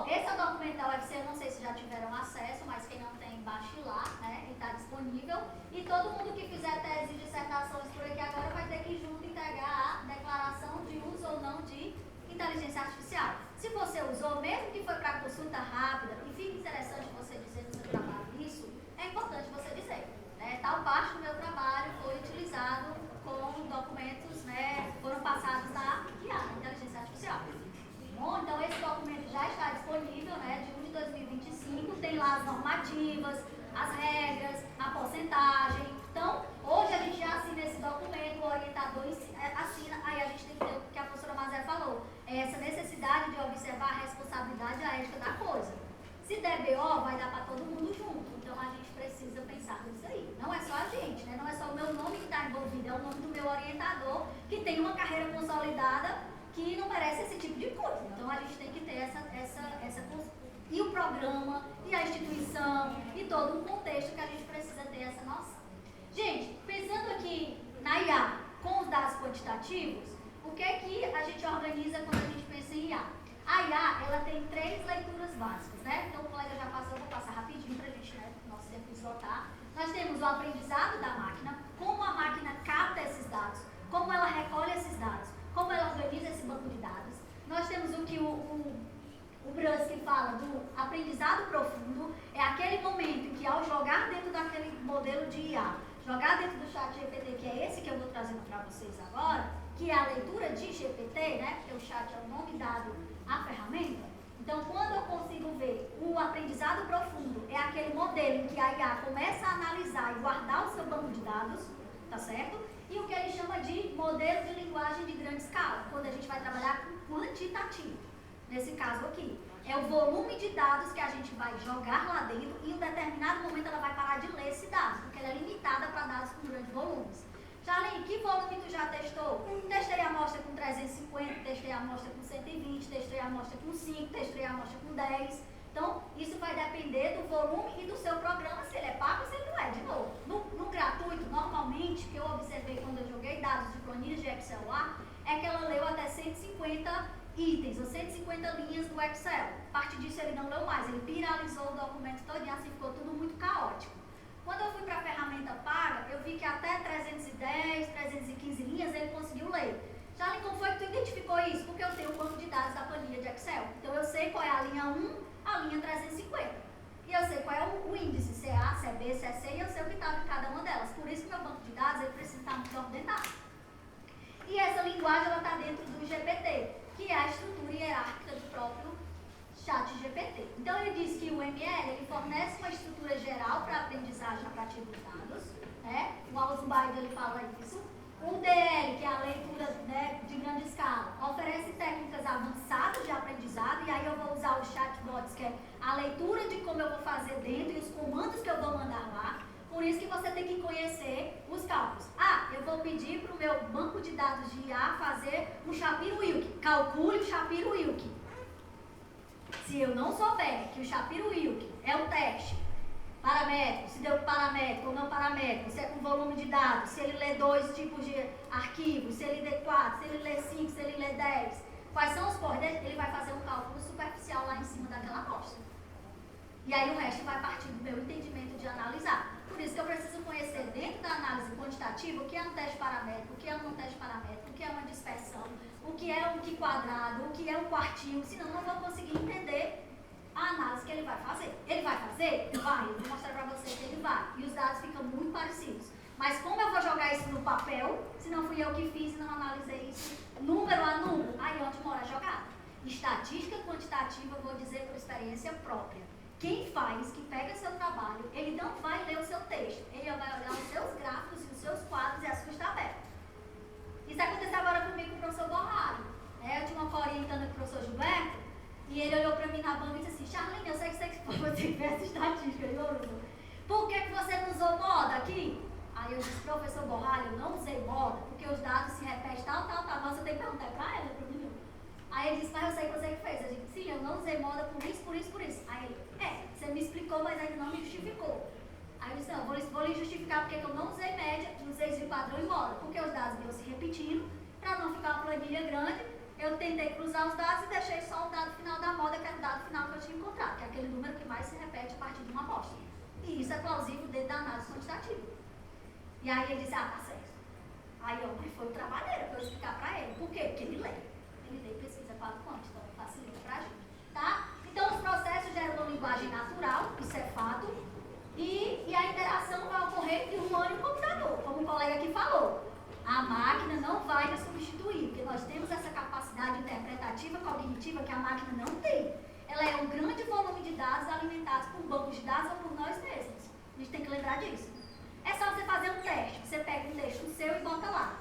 Esse é o documento da UFC, eu não sei se já tiveram acesso, mas quem não tem, baixe lá, né? Ele está disponível. E todo mundo que fizer tese de dissertações por aqui agora vai ter que junto entregar a declaração de uso ou não de inteligência artificial. Se você usou, mesmo que foi para consulta rápida, e fica interessante você dizer no seu trabalho isso, é importante você dizer, né? Tal parte do meu trabalho foi utilizado com documentos, né, foram passados na IA, na inteligência artificial. Bom, então esse documento já está disponível, né, de 1 de 2025, tem lá as normativas, as regras, a porcentagem. Então, hoje a gente já assina esse documento, o orientador assina, aí a gente tem que ter o que a professora Mazé falou, essa necessidade de observar a responsabilidade e a ética da coisa. Se der BO, vai dar para todo mundo junto, então a gente precisa pensar nisso aí. Não é só a gente, né? Não é só o meu nome que está envolvido, é o nome do meu orientador, que tem uma carreira consolidada, que não merece esse tipo de coisa. Então a gente tem que ter essa e o programa, e a instituição, e todo um contexto que a gente precisa ter essa noção. Gente, pensando aqui na IA com os dados quantitativos, o que é que a gente organiza quando a gente pensa em IA? A IA, ela tem 3 leituras básicas, né? Então o colega já passou, eu vou passar rapidinho para a gente, né, nosso tempo esgotar. Nós temos o aprendizado da máquina, como a máquina capta esses dados, como ela recolhe esses dados, como ela organiza esse banco de dados. Nós temos o que o Brusky fala do aprendizado profundo, é aquele momento em que que ao jogar dentro daquele modelo de IA, jogar dentro do chat GPT, que é esse que eu vou trazendo para vocês agora, que é a leitura de GPT, né? Porque o chat é o nome dado à ferramenta. Então, quando eu consigo ver o aprendizado profundo, é aquele modelo em que a IA começa a analisar e guardar o seu banco de dados, tá certo? E o que ele chama de modelo de linguagem de grande escala, quando a gente vai trabalhar com quantitativo. Nesse caso aqui, é o volume de dados que a gente vai jogar lá dentro e em um determinado momento ela vai parar de ler esse dado, porque ela é limitada para dados com grandes volumes. Charlene, que volume tu já testou? Testei a amostra com 350, testei a amostra com 120, testei a amostra com 5, testei a amostra com 10. Então, isso vai depender do volume e do seu programa, se ele é pago ou se ele não é. De novo, no gratuito, normalmente, que eu observei quando eu joguei dados de planilhas de Excel lá, é que ela leu até 150 itens, ou 150 linhas do Excel. A partir disso ele não leu mais, ele piralizou o documento todo e assim ficou tudo muito caótico. Quando eu fui para a ferramenta paga, eu vi que até 310, 315 linhas ele conseguiu ler. Charlie, como foi que tu identificou isso? Porque eu tenho o banco de dados da planilha de Excel. Então eu sei qual é a linha 1, a linha 350. E eu sei qual é o índice, se é A, se é B, se é C, e eu sei o que estava em cada uma delas. Por isso que meu banco de dados ele precisa estar muito ordenado. E essa linguagem ela está dentro do GPT, que é a estrutura hierárquica do próprio chat GPT. Então ele diz que o ML ele fornece uma estrutura geral para aprendizagem atrativa dos dados, né? O Alzubaida ele fala isso. O DL, que é a leitura, né, de grande escala, oferece técnicas avançadas de aprendizado, e aí eu vou usar os chatbots, que é a leitura de como eu vou fazer dentro e os comandos que eu vou mandar lá. Por isso que você tem que conhecer os cálculos. Ah, eu vou pedir para o meu banco de dados de IA fazer um Shapiro-Wilk. Calcule o Shapiro-Wilk. Se eu não souber que o Shapiro-Wilk é o teste, paramétrico, se deu paramétrico ou não paramétrico, se é com volume de dados, se ele lê 2 tipos de arquivos, se ele lê 4, se ele lê 5, se ele lê 10, quais são os coordenadas, ele vai fazer um cálculo superficial lá em cima daquela amostra. E aí o resto vai partir do meu entendimento de analisar. Por isso que eu preciso conhecer dentro da análise quantitativa o que é um teste paramétrico, o que é um não teste paramétrico, o que é uma dispersão, o que é um que quadrado, o que é um quartil, senão eu não vou conseguir entender a análise que ele vai fazer. Ele vai fazer? Vai, eu vou mostrar para você que ele vai. E os dados ficam muito parecidos. Mas como eu vou jogar isso no papel, se não fui eu que fiz e não analisei isso número a número, aí onde mora a jogada. Estatística quantitativa, eu vou dizer por experiência própria. Quem faz, que pega seu trabalho, ele não vai ler o seu texto, ele vai olhar os seus gráficos e os seus quadros e as suas tabelas. Isso aconteceu agora comigo com o professor Borralho. Eu tinha uma corinha com o professor Gilberto, e ele olhou para mim na banca e disse assim: Charlene, eu sei que você fez estatística, por que você não usou moda aqui? Aí eu disse: professor Borralho, eu não usei moda, porque os dados se repetem tal, você tem que perguntar para ela, para mim não. Aí ele disse: mas eu sei que você que fez. Eu disse: sim, eu não usei moda por isso, por isso, por isso. Aí ele: você me explicou, mas ainda não me justificou. Aí eu disse: não, vou lhe justificar porque eu não usei média, usei de padrão e moda, porque os dados iam se repetindo, para não ficar uma planilha grande. Eu tentei cruzar os dados e deixei só o dado final da moda, que era o dado final que eu tinha encontrado, que é aquele número que mais se repete a partir de uma amostra. E isso é plausível dentro da análise quantitativa. E aí ele disse: tá certo. Aí foi o trabalheiro para eu explicar para ele. Por quê? Porque ele lê. Ele lê e pesquisa para o quanto, então facilita para a gente. Tá? Então os processos geram uma linguagem natural, isso é fato. E a interação vai ocorrer entre o humano e o computador, como o colega aqui falou. A máquina não vai nos substituir, porque nós temos essa capacidade interpretativa, cognitiva, que a máquina não tem. Ela é um grande volume de dados alimentados por bancos de dados ou por nós mesmos. A gente tem que lembrar disso. É só você fazer um teste. Você pega um texto seu e bota lá.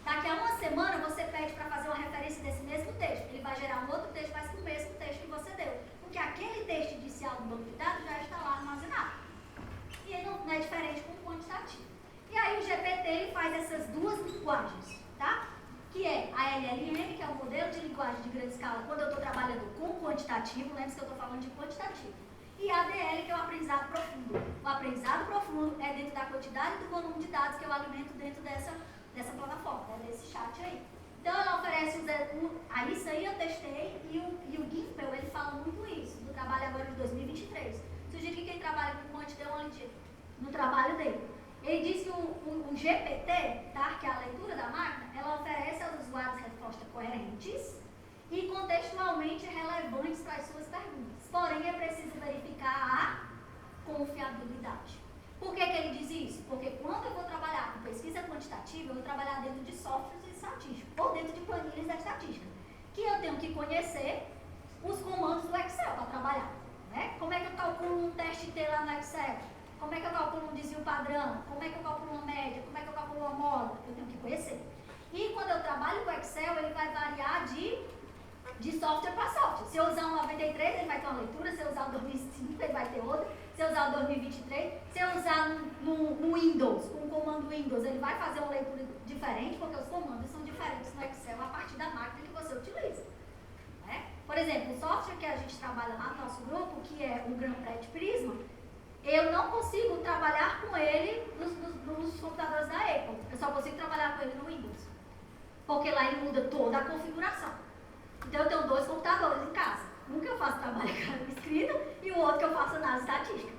Daqui a uma semana você pede para fazer uma referência desse mesmo texto. Ele vai gerar um outro texto, mas com o mesmo texto que você deu. Porque aquele texto inicial do banco de dados já está lá armazenado. E ele não é diferente com o quantitativo. E aí o GPT ele faz essas duas linguagens, tá? Que é a LLM, que é o modelo de linguagem de grande escala, quando eu estou trabalhando com quantitativo, lembre-se que eu estou falando de quantitativo. E a ADL, que é o aprendizado profundo. O aprendizado profundo é dentro da quantidade do volume de dados que eu alimento dentro dessa plataforma, né, desse chat aí. Então ela oferece isso aí eu testei, e o Gimpel, ele fala muito isso, do trabalho agora de 2023. Sugiro que quem trabalha com quant dê uma lidinha no trabalho dele. Ele diz que o GPT, tá, que é a leitura da máquina, ela oferece aos usuários respostas coerentes e contextualmente relevantes para as suas perguntas. Porém, é preciso verificar a confiabilidade. Por que ele diz isso? Porque quando eu vou trabalhar com pesquisa quantitativa, eu vou trabalhar dentro de softwares de estatística, ou dentro de planilhas da estatística, que eu tenho que conhecer os comandos do Excel para trabalhar. Né? Como é que eu calculo um teste T lá no Excel? Como é que eu calculo um desvio padrão? Como é que eu calculo uma média? Como é que eu calculo uma moda? Eu tenho que conhecer. E quando eu trabalho com o Excel, ele vai variar de software para software. Se eu usar um 93, ele vai ter uma leitura. Se eu usar o 2005, ele vai ter outra. Se eu usar o 2023, se eu usar no Windows, com o comando Windows, ele vai fazer uma leitura diferente, porque os comandos são diferentes no Excel a partir da máquina que você utiliza. Né? Por exemplo, o software que a gente trabalha lá no nosso grupo, que é o Grand Prisma, eu não consigo trabalhar com ele nos computadores da Apple. Eu só consigo trabalhar com ele no Windows. Porque lá ele muda toda a configuração. Então eu tenho 2 computadores em casa. Um que eu faço trabalho com escrita e o outro que eu faço análise estatística.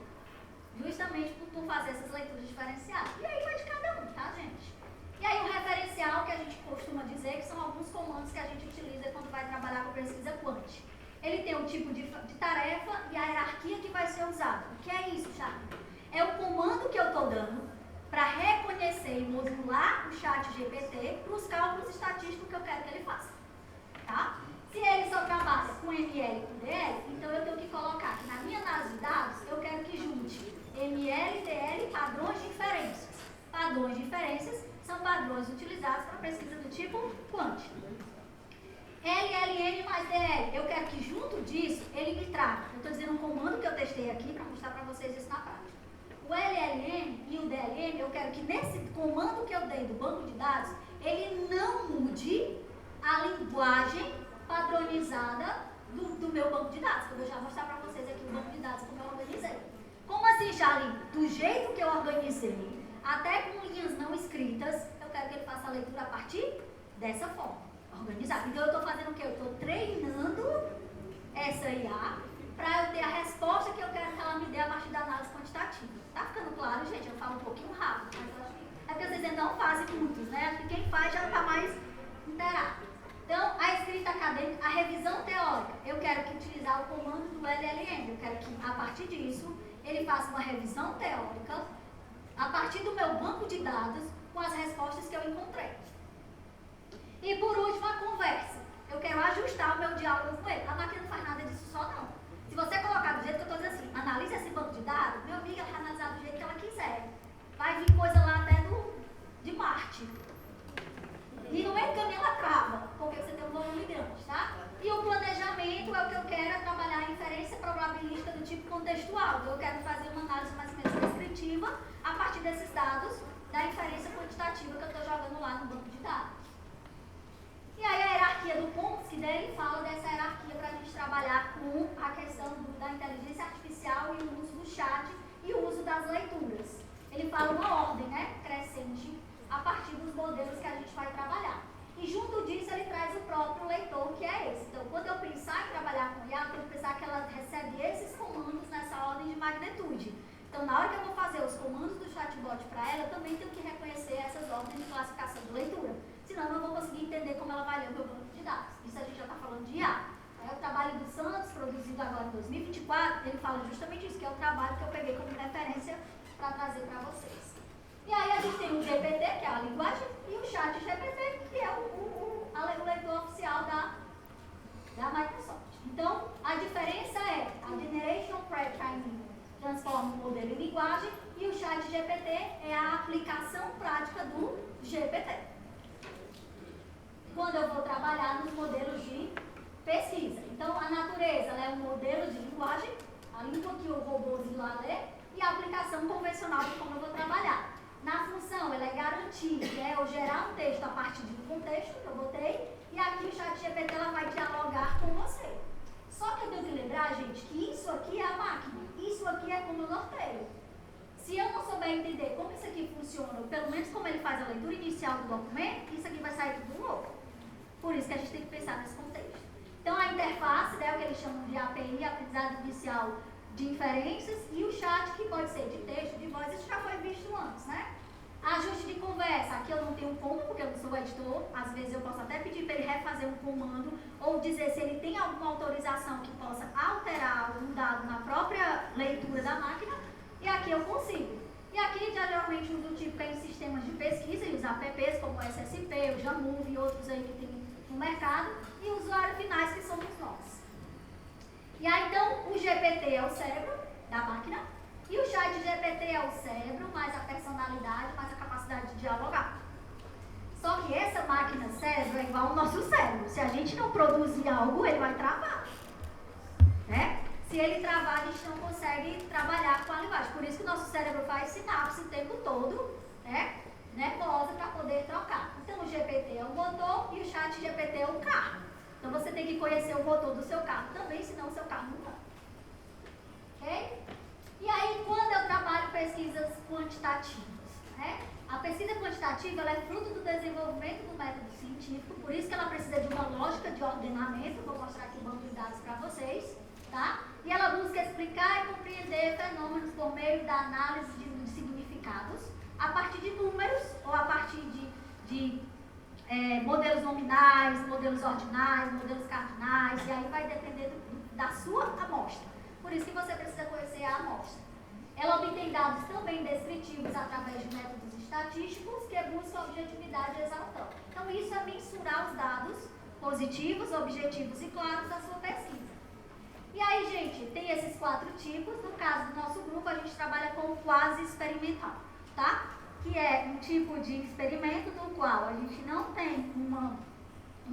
Justamente por fazer essas leituras diferenciadas. E aí vai de cada um, tá, gente? E aí o referencial que a gente costuma dizer que são alguns comandos que a gente utiliza quando vai trabalhar com pesquisa quant. Ele tem um tipo de tarefa e a hierarquia que vai ser usada. O que é isso, Charlie? É o comando que eu estou dando para reconhecer e modular o chat GPT para os cálculos estatísticos que eu quero que ele faça. Tá? Se ele só trabalha com ML e com DL, então eu tenho que colocar que na minha análise de dados, eu quero que junte ML, DL e padrões de inferências. Padrões de inferências são padrões utilizados para pesquisa do tipo quant. LLM mais DL, eu quero que junto disso ele me traga. Eu estou dizendo um comando que eu testei aqui para mostrar para vocês isso na prática. O LLM e o DLM, eu quero que nesse comando que eu dei do banco de dados, ele não mude a linguagem padronizada do meu banco de dados. Eu vou já mostrar para vocês aqui o banco de dados como eu organizei. Como assim, Charlie? Do jeito que eu organizei, até com linhas não escritas, eu quero que ele faça a leitura a partir dessa forma. Organizado. Então eu estou fazendo o quê? Eu estou treinando essa IA para eu ter a resposta que eu quero que ela me dê a partir da análise quantitativa. Tá ficando claro, gente? Eu falo um pouquinho rápido, mas eu acho que é porque vocês ainda não fazem muitos, né? Acho que quem faz já está mais inteirado. Então, a escrita acadêmica, a revisão teórica, eu quero que utilizar o comando do LLM. Eu quero que, a partir disso, ele faça uma revisão teórica a partir do meu banco de dados com as respostas que eu encontrei. E por último, a conversa. Eu quero ajustar o meu diálogo com ele. A máquina não faz nada disso só, não. Se você colocar do jeito que eu estou dizendo assim, analise esse banco de dados, meu amigo, ela vai analisar do jeito que ela quiser. Vai vir coisa lá até de Marte. E no meio do caminho ela trava, porque você tem um volume grande, tá? E o planejamento é o que eu quero, é trabalhar a inferência probabilística do tipo contextual. Então eu quero fazer uma análise mais ou menos descritiva a partir desses dados da inferência quantitativa que eu estou jogando lá no banco de dados. E aí a hierarquia do Pomsky, ele fala dessa hierarquia para a gente trabalhar com a questão da inteligência artificial e o uso do chat e o uso das leituras. Ele fala uma ordem, né, crescente a partir dos modelos que a gente vai trabalhar. E junto disso ele traz o próprio leitor, que é esse. Então quando eu pensar em trabalhar com IA, eu tenho que pensar que ela recebe esses comandos nessa ordem de magnitude. Então na hora que eu vou fazer os comandos do chatbot para ela, eu também tenho que reconhecer essas ordens de classificação de leitura. Senão eu não vou conseguir entender como ela vai ler o meu banco de dados. Isso a gente já está falando de IA. O trabalho do Santos, produzido agora em 2024, ele fala justamente isso, que é o trabalho que eu peguei como referência para trazer para vocês. E aí a gente tem o GPT, que é a linguagem, e o chat GPT, que é o leitor oficial da Microsoft. Então, a diferença é a Generation Pre-Training transforma o modelo em linguagem e o chat GPT é a aplicação prática do GPT. Quando eu vou trabalhar nos modelos de pesquisa. Então, a natureza ela é um modelo de linguagem, a língua que o robôzinho lá lê, e a aplicação convencional de como eu vou trabalhar. Na função, ela é garantir, que é eu gerar um texto a partir de um contexto que eu botei, e aqui o chat GPT ela vai dialogar com você. Só que eu tenho que lembrar, gente, que isso aqui é a máquina, isso aqui é como eu norteio. Se eu não souber entender como isso aqui funciona, ou pelo menos como ele faz a leitura inicial do documento, isso aqui vai sair tudo louco. Por isso que a gente tem que pensar nesse contexto. Então a interface, né, o que eles chamam de API, aprendizado inicial de inferências, e o chat, que pode ser de texto, de voz, isso já foi visto antes, né? Ajuste de conversa, aqui eu não tenho como, porque eu não sou editor, às vezes eu posso até pedir para ele refazer um comando, ou dizer se ele tem alguma autorização que possa alterar algum dado na própria leitura da máquina, E aqui eu consigo. E aqui geralmente uso o tipo em sistemas de pesquisa e os apps como o SSP, o Jamove e outros aí que tem no mercado, e usuários finais que somos nós. E aí então o GPT é o cérebro da máquina e o chat GPT é o cérebro, mais a personalidade, mais a capacidade de dialogar. Só que essa máquina cérebro é igual ao nosso cérebro. Se a gente não produzir algo, ele vai travar. Né? Se ele travar, a gente não consegue trabalhar com a linguagem. Por isso que o nosso cérebro faz sinapse o tempo todo, né? Nervosa para poder trocar. Então o GPT é o motor e o chat GPT é o carro. Então você tem que conhecer o motor do seu carro também, senão o seu carro não anda. Ok? E aí, quando eu trabalho pesquisas quantitativas, né? A pesquisa quantitativa ela é fruto do desenvolvimento do método científico, por isso que ela precisa de uma lógica de ordenamento. Vou mostrar aqui um banco de dados para vocês, tá? E ela busca explicar e compreender fenômenos por meio da análise de significados a partir de números ou a partir de modelos nominais, modelos ordinais, modelos cardinais, e aí vai depender da sua amostra. Por isso que você precisa conhecer a amostra. Ela obtém dados também descritivos através de métodos estatísticos que buscam objetividade e exaustão. Então, isso é mensurar os dados positivos, objetivos e claros da sua pesquisa. E aí, gente, tem esses 4 tipos. No caso do nosso grupo, a gente trabalha com o quase experimental, tá? Que é um tipo de experimento no qual a gente não tem uma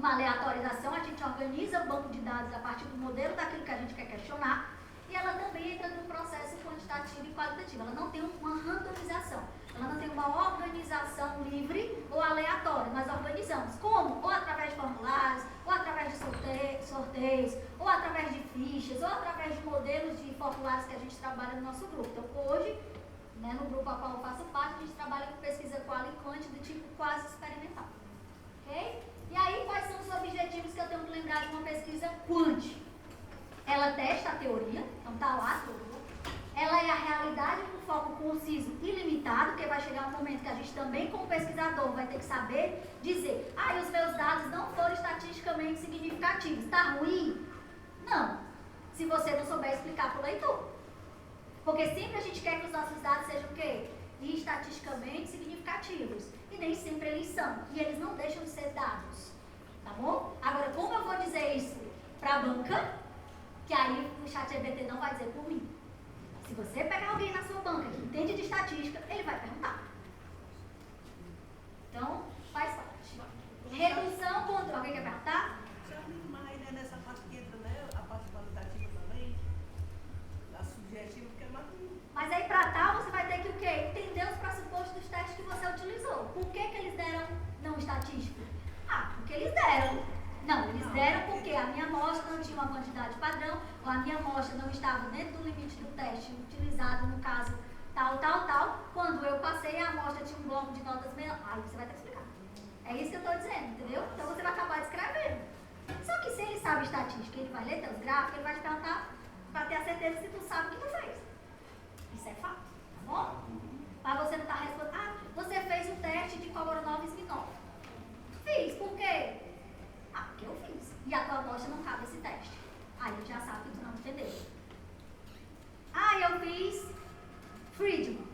aleatorização, a gente organiza o banco de dados a partir do modelo daquilo que a gente quer questionar. E ela também entra no processo quantitativo e qualitativo. Ela não tem uma randomização, ela não tem uma organização livre ou aleatória. Nós organizamos como? Ou através de formulários, ou através de sorteios, ou através de fichas, ou através de modelos de formulários que a gente trabalha no nosso grupo. Então, hoje, né, no grupo ao qual eu faço parte, a gente trabalha com pesquisa quali e quanti do tipo quase experimental. Ok? E aí, quais são os objetivos que eu tenho que lembrar de uma pesquisa quanti? Ela testa a teoria, então está lá a teoria. Ela é a realidade com foco conciso e limitado, porque vai chegar um momento que a gente também, como pesquisador, vai ter que saber dizer: os meus dados não foram estatisticamente significativos. Está ruim? Não. Se você não souber explicar para o leitor. Porque sempre a gente quer que os nossos dados sejam o quê? Estatisticamente significativos. E nem sempre eles são. E eles não deixam de ser dados. Tá bom? Agora, como eu vou dizer isso para a banca? Que aí o chat GPT não vai dizer por mim. Se você pegar alguém na sua banca que entende de estatística, ele vai perguntar. Então, faz parte. Redução, controle. Alguém quer perguntar? Mais, né, nessa parte que entra, né, a parte qualitativa também, a subjetiva, porque é mais... Mas aí, para tal, você vai ter que o quê? Entender os pressupostos dos testes que você utilizou. Por que eles deram não estatístico? Porque eles deram. Não, eles deram porque a minha amostra não tinha uma quantidade padrão, ou a minha amostra não estava dentro do limite do teste utilizado no caso tal. Quando eu passei, a amostra tinha um bloco de notas menor. Aí você vai ter que explicar. É isso que eu estou dizendo, entendeu? Então você vai acabar descrevendo. Só que se ele sabe estatística, ele vai ler teus gráficos, ele vai te perguntar para ter a certeza se tu sabe o que tu fez. Isso é fato, tá bom? Para você não estar respondendo: você fez o teste de Kogoronov e Smirnov. Fiz, por quê? Porque eu fiz. E a tua amostra não cabe esse teste. Aí ele já sabe que tu não entendeu. Eu fiz Friedman.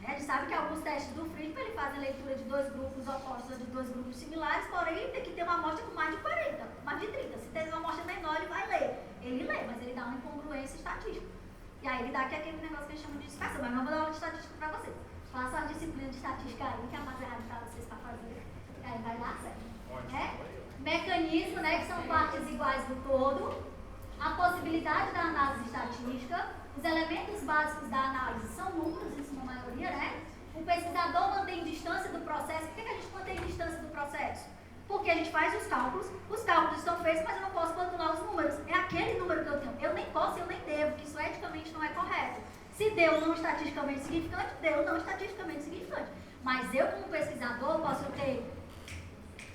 A gente sabe que alguns testes do Friedman, ele faz a leitura de 2 grupos opostos ou de 2 grupos similares, porém ele tem que ter uma amostra com mais de 40, mais de 30. Se tem uma amostra menor, ele vai ler. Ele lê, mas ele dá uma incongruência estatística. E aí ele dá aqui aquele negócio que a gente chama de dispersão. Mas não vou dar aula de estatística para vocês. Faça uma disciplina de estatística aí, que é mais errado para vocês para fazer. E aí vai dar certo. Mecanismo, né, que são partes iguais do todo, a possibilidade da análise estatística, os elementos básicos da análise são números, em sua maioria, né? O pesquisador mantém distância do processo. Por que a gente mantém distância do processo? Porque a gente faz os cálculos estão feitos, mas eu não posso calcular os números. É aquele número que eu tenho. Eu nem posso, eu nem devo, que isso eticamente não é correto. Se deu não estatisticamente significante, deu não estatisticamente significante. Mas eu, como pesquisador, posso ter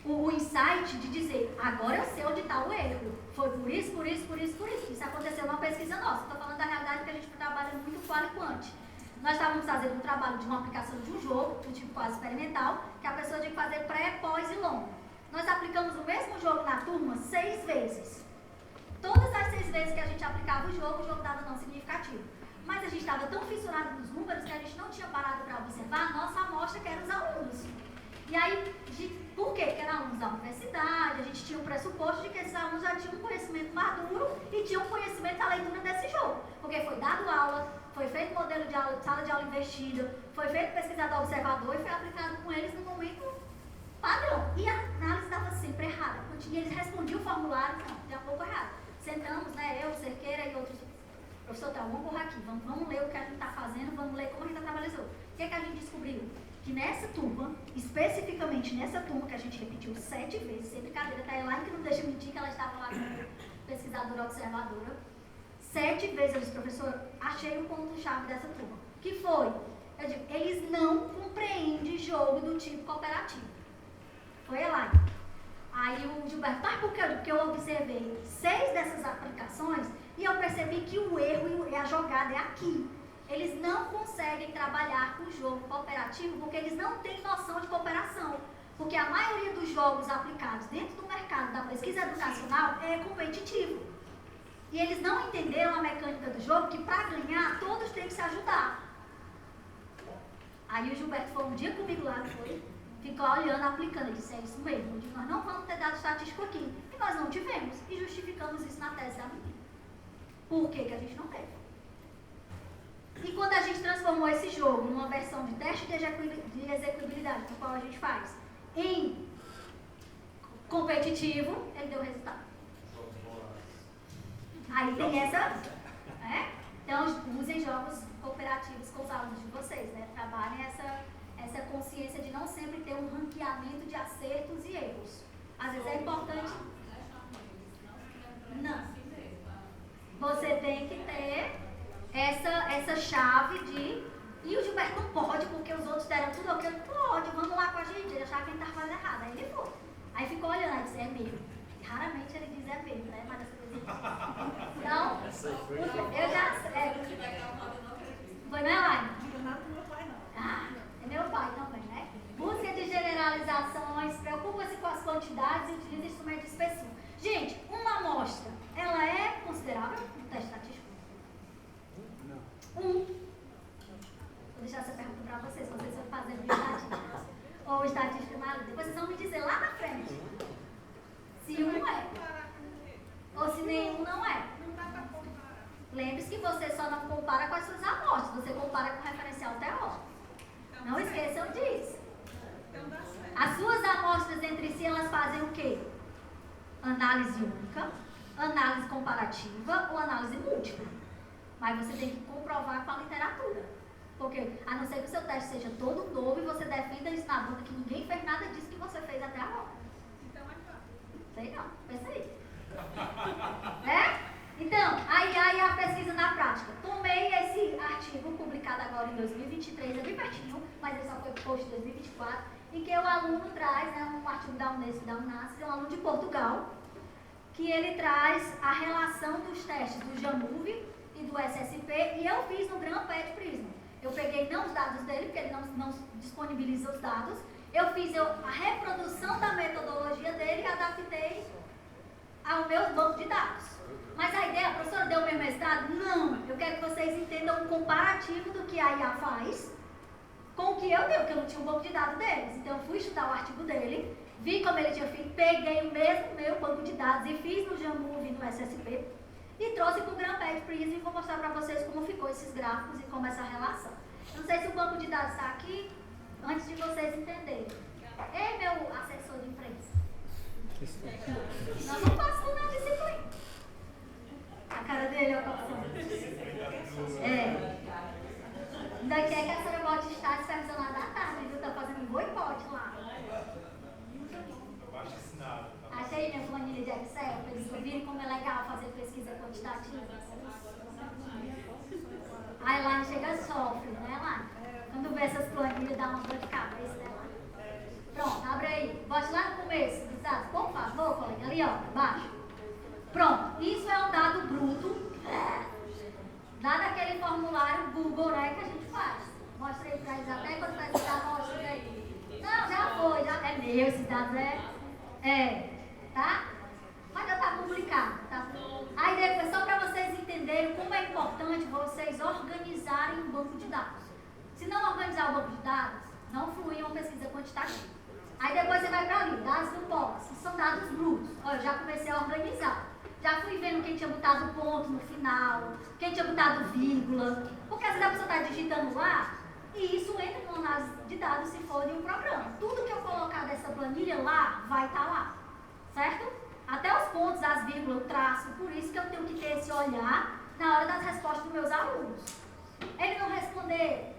o insight de dizer: agora eu sei onde está o erro. Foi por isso. Isso aconteceu numa pesquisa nossa. Estou falando da realidade que a gente trabalha muito qual e quanti. Nós estávamos fazendo um trabalho de uma aplicação de um jogo, do tipo quase experimental, que a pessoa tinha que fazer pré, pós e longo. Nós aplicamos o mesmo jogo na turma 6 vezes. Todas as 6 vezes que a gente aplicava o jogo dava não significativo. Mas a gente estava tão fissurado nos números que a gente não tinha parado para observar a nossa amostra, que eram os alunos. E aí, por quê? Porque eram alunos da universidade, a gente tinha um pressuposto de que esses alunos já tinham um conhecimento maduro e tinham um conhecimento da leitura desse jogo. Porque foi dado aula, foi feito modelo de aula, sala de aula investida, foi feito pesquisador observador e foi aplicado com eles no momento padrão. E a análise estava sempre errada. E eles respondiam o formulário, não, de pouco errado. Sentamos, né, eu, Cerqueira e outros. Professor, tá, vamos correr aqui, vamos ler o que a gente está fazendo, vamos ler como a gente está trabalhando. O que é que a gente descobriu? Que nessa turma, especificamente nessa turma, que a gente repetiu 7 vezes, sem brincadeira, tá aí lá que não deixa mentir, que ela estava lá como pesquisadora observadora, 7 vezes eu disse, professor, achei o ponto-chave dessa turma. Que foi? Eu digo, eles não compreendem jogo do tipo cooperativo. Foi lá. Aí o Gilberto, mas por quê? Porque eu observei 6 dessas aplicações e eu percebi que o erro e a jogada é aqui. Eles não conseguem trabalhar com o jogo cooperativo porque eles não têm noção de cooperação. Porque a maioria dos jogos aplicados dentro do mercado da pesquisa educacional é competitivo. E eles não entenderam a mecânica do jogo, que para ganhar, todos têm que se ajudar. Aí o Gilberto foi um dia comigo lá, ficou olhando, aplicando, ele disse, é isso mesmo. Eu disse, nós não vamos ter dado estatístico aqui. E nós não tivemos. E justificamos isso na tese da menina. Por que que a gente não teve? E quando a gente transformou esse jogo numa versão de teste de execuibilidade, no qual a gente faz, em competitivo, ele deu resultado. Aí tem essa, né? Então usem jogos cooperativos com os alunos de vocês, né? Trabalhem essa consciência de não sempre ter um ranqueamento de acertos e erros. Às vezes é importante. Não. Você tem que ter essa chave de... E o Gilberto não pode, porque os outros deram tudo ok. Pode, vamos lá com a gente. Ele achava que ele estava fazendo errado. Aí ele foi. Aí ficou olhando, aí disse, é mesmo. Raramente ele diz é mesmo, né? Mas essa coisa... Então, eu já... Foi, não é, Laine? Não nada do meu pai, não. Ah, é meu pai também, né? Busca de generalizações, preocupa-se com as quantidades e utiliza instrumentos específicos. Gente, uma amostra, ela é considerável no teste estatístico? Não. Vou deixar essa pergunta para vocês vão fazer estatística. Ou estatística na depois vocês vão me dizer lá na frente se um é ou se nenhum não é. Lembre-se que você só não compara com as suas amostras, você compara com o referencial teórico. Não esqueçam disso. As suas amostras entre si, elas fazem o quê? Análise única, análise comparativa ou análise múltipla. Mas você tem que comprovar com a literatura. Porque, a não ser que o seu teste seja todo novo e você defenda isso na bunda que ninguém fez nada disso que você fez até agora. Então é claro. Sei não, pensa aí. Então, aí a pesquisa na prática. Tomei esse artigo publicado agora em 2023, é bem pertinho, mas ele só foi posto em 2024, em que o aluno traz, né, um artigo da Unesco e da Unace, um aluno de Portugal, que ele traz a relação dos testes do Jamove e do SSP, e eu fiz no GramPad Prisma. Eu peguei não os dados dele, porque ele não disponibiliza os dados, eu fiz a reprodução da metodologia dele e adaptei ao meu banco de dados. Mas a ideia, a professora deu o meu mestrado? Não, eu quero que vocês entendam um comparativo do que a IA faz com o que eu dei, porque eu não tinha um banco de dados deles. Então eu fui estudar o artigo dele, vi como ele tinha feito, peguei o mesmo meu banco de dados e fiz no Jamove e no SSP e trouxe para o GramPad Prism e vou mostrar para vocês como ficou esses gráficos e como essa relação. Não sei se o banco de dados está aqui, antes de vocês entenderem. Ei, meu assessor de imprensa. Nós não passamos na disciplina. A cara dele é o coração. Ainda quer que a senhora bote estar supervisionada à tarde, viu? Tá fazendo um boicote lá. Achei minha planilha de Excel, para eles virem como é legal fazer pesquisa quantitativa. Aí lá chega sofre, né, lá? Quando vê essas planilhas, dá uma dor de cabeça, né, lá? Pronto, abre aí. Bote lá no começo, exato. Por favor, colega, ali, ó, embaixo. Pronto, isso é um dado bruto, dado aquele formulário Google, né, que a gente faz. Mostra aí pra eles até quando vai citar, mostra aí. Não, já foi, já é meu, esses dados tá? Mas já tá publicado, tá? Aí depois, só para vocês entenderem como é importante vocês organizarem banco de dados. Se não organizar o banco de dados, não flui uma pesquisa quantitativa. Aí depois você vai para ali, dados do POS, que são dados brutos. Olha, eu já comecei a organizar. Já fui vendo quem tinha botado ponto no final, quem tinha botado vírgula. Porque às vezes a pessoa está digitando lá, e isso entra numa análise de dados se for de um programa. Tudo que eu colocar dessa planilha lá, vai estar lá. Certo? Até os pontos, as vírgulas, o traço. Por isso que eu tenho que ter esse olhar na hora das respostas dos meus alunos. Ele não respondeu,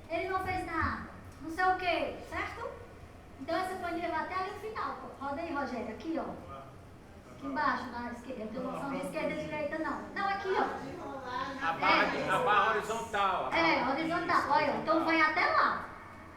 ele não fez nada, não sei o quê, certo? Então essa planilha vai até ali no final. Roda aí, Rogério, aqui, ó. Aqui embaixo, na esquerda. Eu tenho noção de esquerda e direita, não. Não, aqui, ó. A barra horizontal. Horizontal. Olha, então vai até lá.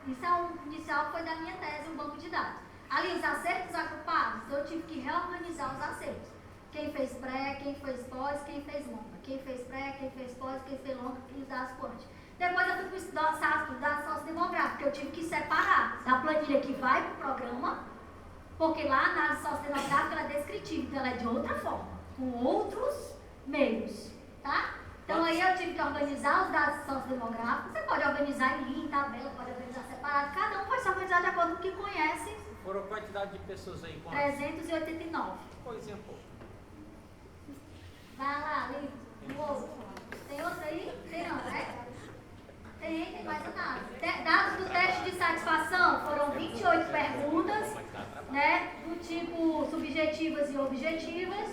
Isso é um inicial que foi da minha tese, um banco de dados. Ali, os acertos agrupados, eu tive que reorganizar os acertos. Quem fez pré, quem fez pós, quem fez longa. Quem fez pré, quem fez pós, quem fez longa e os dados quantos. Depois eu fui para os dados sociodemográficos, eu tive que separar da planilha que vai para o programa, porque lá a análise sociodemográfica ela é descritiva, então ela é de outra forma, com outros meios, tá? Então aí eu tive que organizar os dados sociodemográficos, você pode organizar em linha, em tabela, pode organizar separado, cada um vai se organizar de acordo com o que conhece. Foram a quantidade de pessoas aí? Quantas? 389. Coisinha pouco. Vai lá, ali, no outro. Tem outro aí? Tem não, né? Tem mais nada. Dados do teste de satisfação, foram 28 perguntas, né? Do tipo subjetivas e objetivas.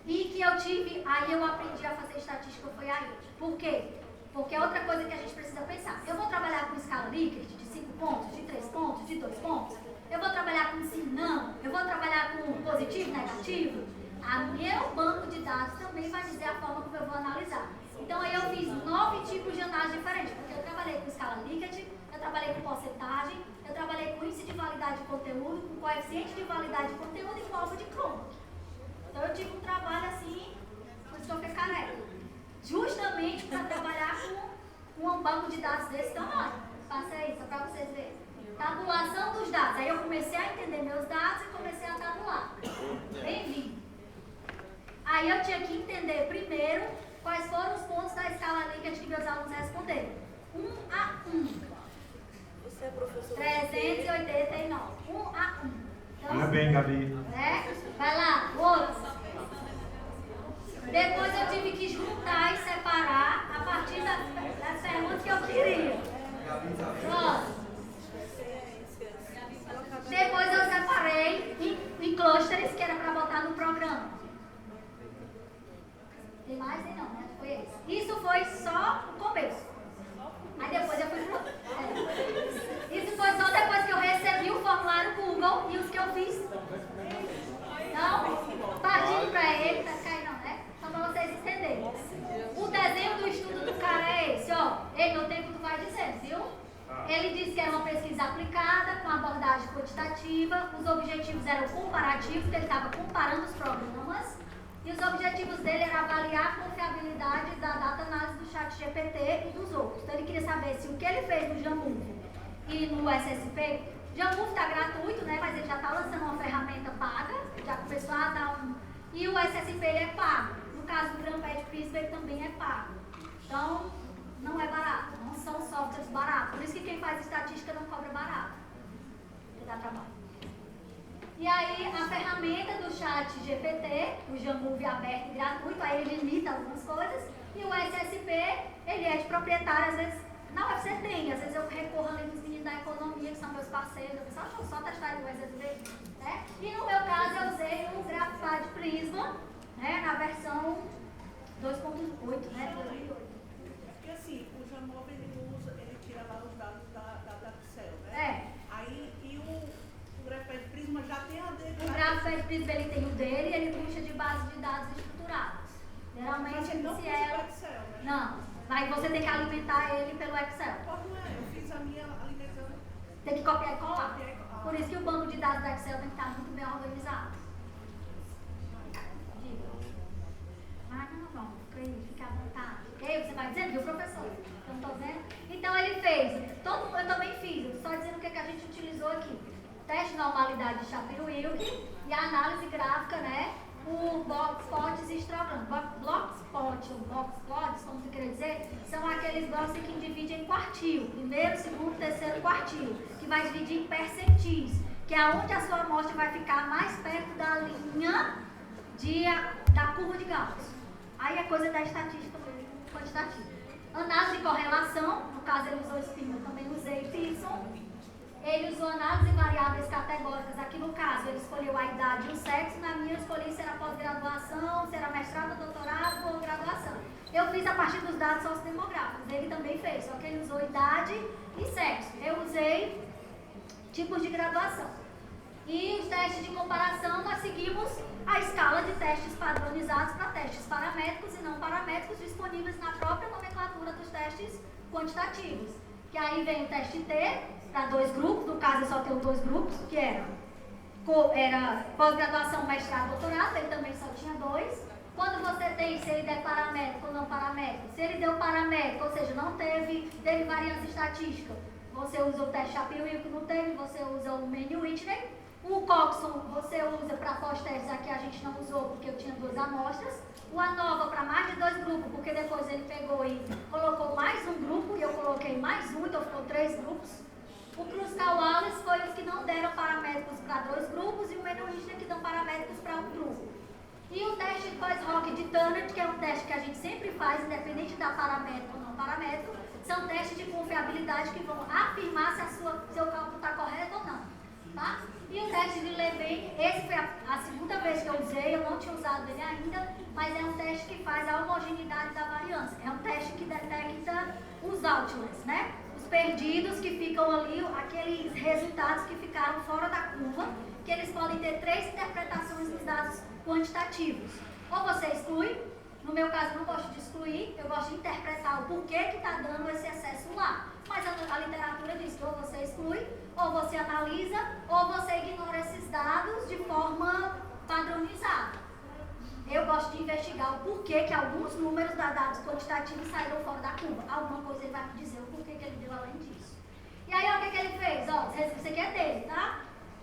E que eu tive, aí eu aprendi a fazer estatística, foi aí. Por quê? Porque é outra coisa que a gente precisa pensar. Eu vou trabalhar com escala Likert de 5 pontos, de 3 pontos, de 2 pontos. Eu vou trabalhar com sim, não. Eu vou trabalhar com positivo, negativo. Meu banco de dados também vai dizer a forma como eu vou analisar. Então aí eu fiz 9 tipos de análise diferentes, porque eu trabalhei com escala Likert, eu trabalhei com porcentagem, eu trabalhei com índice de validade de conteúdo, com coeficiente de validade de conteúdo e com alvo de Chroma. Então eu tive um trabalho assim, por isso que eu fiquei careca. Justamente para trabalhar com um banco de dados desse tamanho. Faça aí, só para vocês verem. Tabulação dos dados. Aí eu comecei a entender meus dados e comecei a tabular. Bem-vindo. Aí eu tinha que entender primeiro quais foram os pontos da escala Likert que meus alunos responderam. 1 a 1. Você é professor? 389. 1 a 1. Então, Olha bem, Gabi. né? Vai lá, outro. Depois eu tive que juntar e separar a partir das perguntas que eu queria. Pronto. Depois eu separei em clusters que era para botar no programa. Tem mais? Tem não, né? Foi esse. Isso foi só o começo. Aí depois eu fui pro... Isso foi só depois que eu recebi o formulário Google e os que eu fiz. Então, partindo para ele, tá caindo não, né? Só para vocês entenderem. O desenho do estudo do cara é esse, ó. Ei, meu tempo tu vai dizendo, viu? Ele disse que era uma pesquisa aplicada, com abordagem quantitativa. Os objetivos eram comparativos, porque ele estava comparando os programas. E os objetivos dele eram avaliar a confiabilidade da data análise do ChatGPT e dos outros. Então ele queria saber se o que ele fez no Jamove e no SSP, Jamove está gratuito, né? Mas ele já está lançando uma ferramenta paga, já começou a dar um... E o SSP ele é pago. No caso do GramPad Prisma ele também é pago. Então, não é barato, não são softwares baratos. Por isso que quem faz estatística não cobra barato. Porque dá trabalho. E aí, a ferramenta do ChatGPT, o Jamove aberto e gratuito, aí ele limita algumas coisas. E o SSP, ele é de proprietário, às vezes, na UFC tem, às vezes eu recorro ali nos meninos da economia, que são meus parceiros, eu penso, deixa eu só testar o SSP, né? E no meu caso, eu usei o GraphPad Prisma, né, na versão 2.8, né, 2008. Porque assim, o Jamove ele tira lá os dados da Excel, né? É. Aí, e o GraphPad Prisma já tem a dele. O GraphPad Prisma ele tem o dele e ele puxa de base de dados estruturados. Geralmente, Mas ele não se puxa é... do Excel, né? Não, mas você tem que alimentar ele pelo Excel. Não é, eu fiz a minha alimentação. Tem que copiar e colar. Por isso que o banco de dados do Excel tem que estar muito bem organizado. Diga. Ah, não, fica à vontade. E aí você vai dizendo, viu, professor? Eu não tô vendo? Então ele fez, eu também fiz, só dizendo o que a gente utilizou aqui. Teste de normalidade de Shapiro-Wilk e a análise gráfica, né, o Blogspot e Instagram. Blogspot ou Blogsplots, como você quer dizer, são aqueles blogs que dividem em quartil. Primeiro, segundo, terceiro quartil. Que vai dividir em percentis. Que é onde a sua amostra vai ficar mais perto da linha da curva de Gauss. Aí é coisa da estatística quantitativa. Análise de correlação, no caso ele usou Spin, eu também usei Pearson. Ele usou análise de variáveis categóricas, aqui no caso ele escolheu a idade e o sexo, na minha eu escolhi se era pós-graduação, se era mestrado, doutorado ou graduação. Eu fiz a partir dos dados sociodemográficos, ele também fez, só que ele usou idade e sexo. Eu usei tipos de graduação. E os testes de comparação, nós seguimos a escala de testes padronizados para testes paramétricos e não paramétricos disponíveis na própria nomenclatura dos testes quantitativos. Que aí vem o teste T, para 2 grupos, no caso eu só tenho 2 grupos, que era pós-graduação, mestrado, doutorado, ele também só tinha 2. Quando você tem, se ele der paramétrico ou não paramétrico, se ele deu paramétrico, ou seja, não teve variância estatística, você usa o teste Shapiro, que não teve, você usa o Mann-Whitney. O Coxon você usa para pós-testes, aqui a gente não usou porque eu tinha 2 amostras. O ANOVA para mais de 2 grupos, porque depois ele pegou e colocou mais um grupo, e eu coloquei mais um, então ficou 3 grupos. O Kruskal-Wallis foi os que não deram paramétricos para 2 grupos, e o Mann-Whitney que dão paramétricos para um grupo. E o teste pós-hoc de Turner, que é um teste que a gente sempre faz, independente da paramétrico ou não paramétrico, são testes de confiabilidade que vão afirmar se seu cálculo está correto ou não. Tá? E o teste de Levene, esse foi a segunda vez que eu usei, eu não tinha usado ele ainda, mas é um teste que faz a homogeneidade da variância. É um teste que detecta os outliers, né? Os perdidos que ficam ali, aqueles resultados que ficaram fora da curva, que eles podem ter 3 interpretações dos dados quantitativos. Ou você exclui, no meu caso eu não gosto de excluir, eu gosto de interpretar o porquê que está dando esse excesso lá. Mas a literatura diz que ou você exclui, ou você analisa, ou você ignora esses dados de forma padronizada. Eu gosto de investigar o porquê que alguns números da dados quantitativos saíram fora da curva. Alguma coisa ele vai me dizer o porquê que ele deu além disso. E aí, ó, o que ele fez? Ó, isso aqui é dele, tá?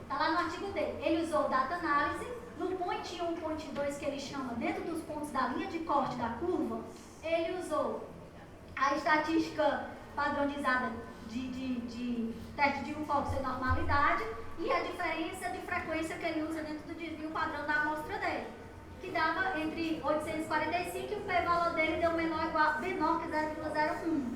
Tá lá no artigo dele. Ele usou data análise. No point 1, point 2, que ele chama, dentro dos pontos da linha de corte da curva, ele usou a estatística padronizada de teste de Fox e normalidade e a diferença de frequência que ele usa dentro do desvio padrão da amostra dele, que dava entre 845 e o p-valor dele deu menor que 0,01.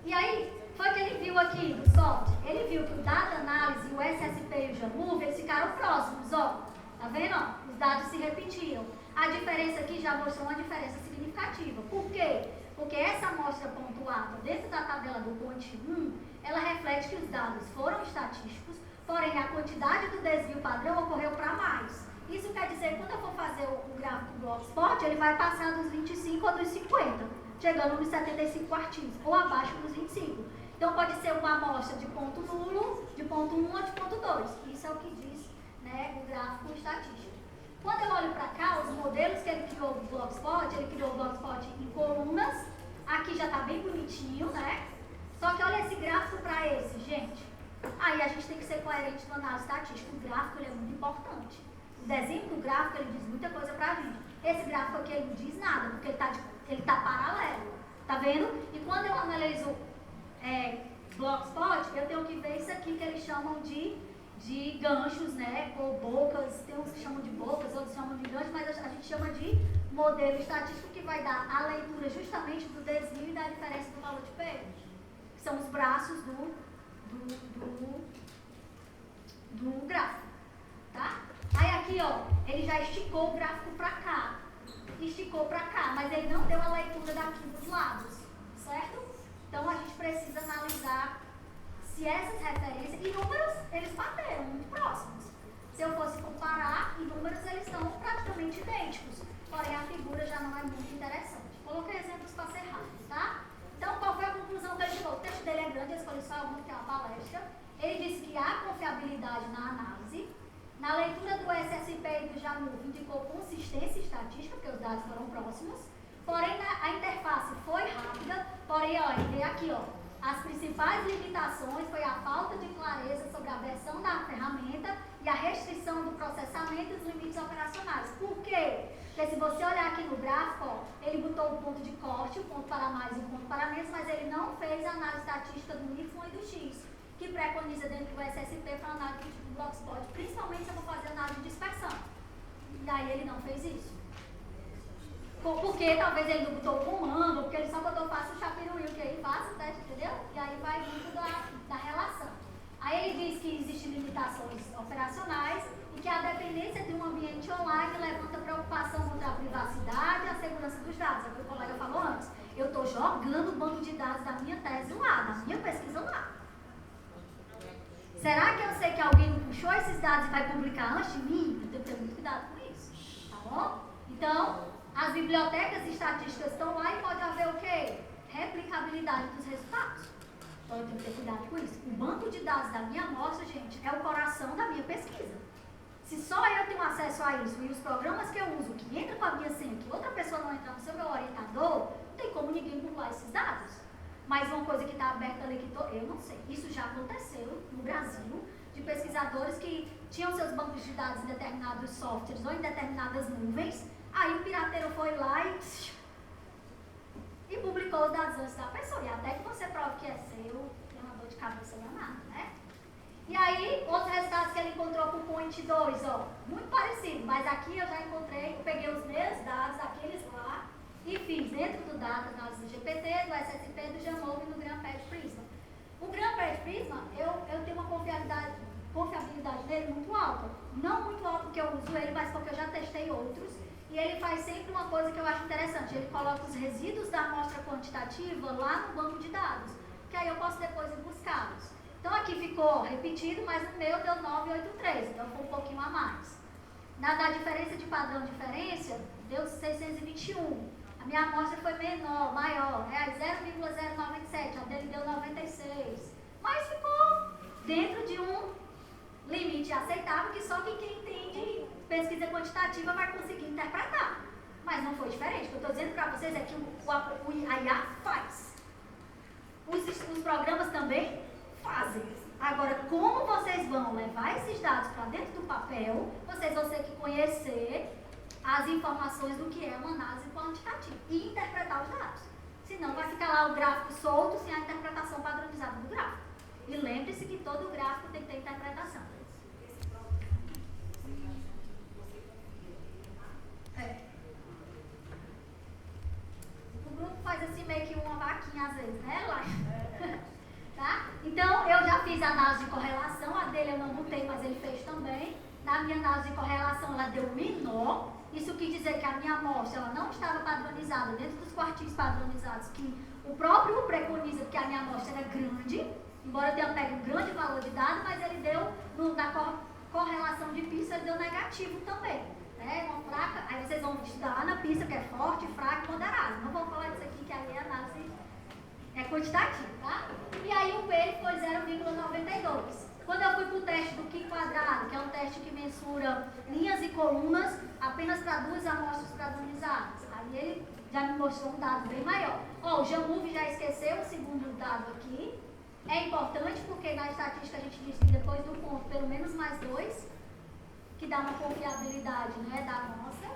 E aí, foi que ele viu aqui no software, ele viu que o data análise, o SSP e o JMove, eles ficaram próximos, ó. Tá vendo? Ó, os dados se repetiam. A diferença aqui já mostrou uma diferença significativa. Por quê? Porque essa amostra pontuada dentro da tabela do point 1, ela reflete que os dados foram estatísticos, porém a quantidade do desvio padrão ocorreu para mais. Isso quer dizer que quando eu for fazer o gráfico do Blogspot, ele vai passar dos 25 ou dos 50, chegando nos 75 quartis, ou abaixo dos 25. Então pode ser uma amostra de ponto nulo, de ponto 1 ou de ponto 2. Isso é o que diz, né, o gráfico estatístico. Quando eu olho para cá, os modelos que ele criou do Blogspot, ele criou o Blogspot em colunas. Aqui já está bem bonitinho, né? Só que olha esse gráfico para esse, gente. Aí a gente tem que ser coerente no análise estatística. O gráfico ele é muito importante. O desenho do gráfico ele diz muita coisa para a gente. Esse gráfico aqui ele não diz nada, porque ele tá paralelo. Tá vendo? E quando eu analiso Blogspot, eu tenho que ver isso aqui que eles chamam de ganchos, né, ou bocas, tem uns que chamam de bocas, outros chamam de ganchos, mas a gente chama de modelo estatístico que vai dar a leitura justamente do desvio e da diferença do valor de P, que são os braços do gráfico, tá? Aí aqui, ó, ele já esticou o gráfico para cá, mas ele não deu a leitura daqui dos lados, certo? Então a gente precisa analisar se essas referências, e números, eles bateram muito próximos. Se eu fosse comparar, em números eles são praticamente idênticos, porém a figura já não é muito interessante. Coloquei exemplos para ser rápido, tá? Então, qual foi a conclusão que ele tirou? O texto dele é grande, eu escolhi só algum que é uma palestra. Ele disse que há confiabilidade na análise. Na leitura do SSP e do JMove indicou consistência estatística, porque os dados foram próximos. Porém, a interface foi rápida, porém, olha, veio aqui, ó. As principais limitações foi a falta de clareza sobre a versão da ferramenta e a restrição do processamento e os limites operacionais. Por quê? Porque se você olhar aqui no gráfico, ó, ele botou o ponto de corte, o ponto para mais e o ponto para menos, mas ele não fez a análise estatística do Y e do X, que preconiza dentro do SSP para análise do tipo block spot, principalmente se eu vou fazer análise de dispersão. E aí ele não fez isso. Porque talvez ele não botou o comando, porque ele só botou faça o chapiruí, que aí faça o teste, entendeu? E aí vai muito da relação. Aí ele diz que existem limitações operacionais e que a dependência de um ambiente online levanta preocupação contra a privacidade e a segurança dos dados. É o que o colega falou antes. Eu estou jogando o banco de dados da minha tese lá, da minha pesquisa lá. Será que eu sei que alguém puxou esses dados e vai publicar antes de mim? Eu tenho que ter muito cuidado com isso. Tá bom? Então, as bibliotecas estatísticas estão lá e pode haver o quê? Replicabilidade dos resultados. Então eu tenho que ter cuidado com isso. O banco de dados da minha amostra, gente, é o coração da minha pesquisa. Se só eu tenho acesso a isso e os programas que eu uso, que entram com a minha senha, que outra pessoa não entra no seu meu orientador, não tem como ninguém burlar esses dados. Mas uma coisa que está aberta ali, eu não sei. Isso já aconteceu no Brasil, de pesquisadores que tinham seus bancos de dados em determinados softwares ou em determinadas nuvens. Aí o pirateiro foi lá e publicou os dados antes da pessoa. E até que você prove que é seu, tem uma dor de cabeça danada, né? E aí, outros resultados que ele encontrou com o Point 2, ó, muito parecido, mas aqui eu já encontrei, eu peguei os meus dados, aqueles lá, e fiz dentro do dado análise do GPT, do SSP, do Jamove e do GramPad Prisma. O GramPad Prisma, eu tenho uma confiabilidade nele muito alta. Não muito alta porque eu uso ele, mas porque eu já testei outros. E ele faz sempre uma coisa que eu acho interessante, ele coloca os resíduos da amostra quantitativa lá no banco de dados, que aí eu posso depois ir buscá-los. Então aqui ficou repetido, mas no meu deu 983, então foi um pouquinho a mais. Na diferença de padrão diferença, deu 621. A minha amostra foi maior, né? 0,097, a dele deu 96. Mas ficou dentro de um limite aceitável que só que quem entende pesquisa quantitativa vai conseguir interpretar. Mas não foi diferente. O que eu estou dizendo para vocês é que a IA faz. Os programas também fazem. Agora, como vocês vão levar esses dados para dentro do papel, vocês vão ter que conhecer as informações do que é uma análise quantitativa e interpretar os dados. Senão vai ficar lá o gráfico solto sem a interpretação padronizada do gráfico. E lembre-se que todo gráfico tem que ter interpretação. O grupo faz assim meio que uma vaquinha às vezes, né, Laila? Tá? Então, eu já fiz a análise de correlação, a dele eu não botei, mas ele fez também. Na minha análise de correlação, ela deu menor. Isso quer dizer que a minha amostra ela não estava padronizada dentro dos quartis padronizados, que o próprio preconiza, porque a minha amostra era grande, embora eu tenha pego um grande valor de dado, mas ele deu, na correlação de pista, ele deu negativo também. Né? Uma fraca, aí vocês vão estudar na pista, que é forte, fraca e moderada. Não vou falar disso aqui, que aí é análise quantitativa, tá? E aí o P foi 0,92. Quando eu fui para o teste do Q quadrado, que é um teste que mensura linhas e colunas apenas para duas amostras padronizadas, aí ele já me mostrou um dado bem maior. Ó, o Jamove já esqueceu o segundo dado aqui. É importante porque na estatística a gente diz que depois do ponto, pelo menos mais 2, que dá uma confiabilidade, né, da amostra.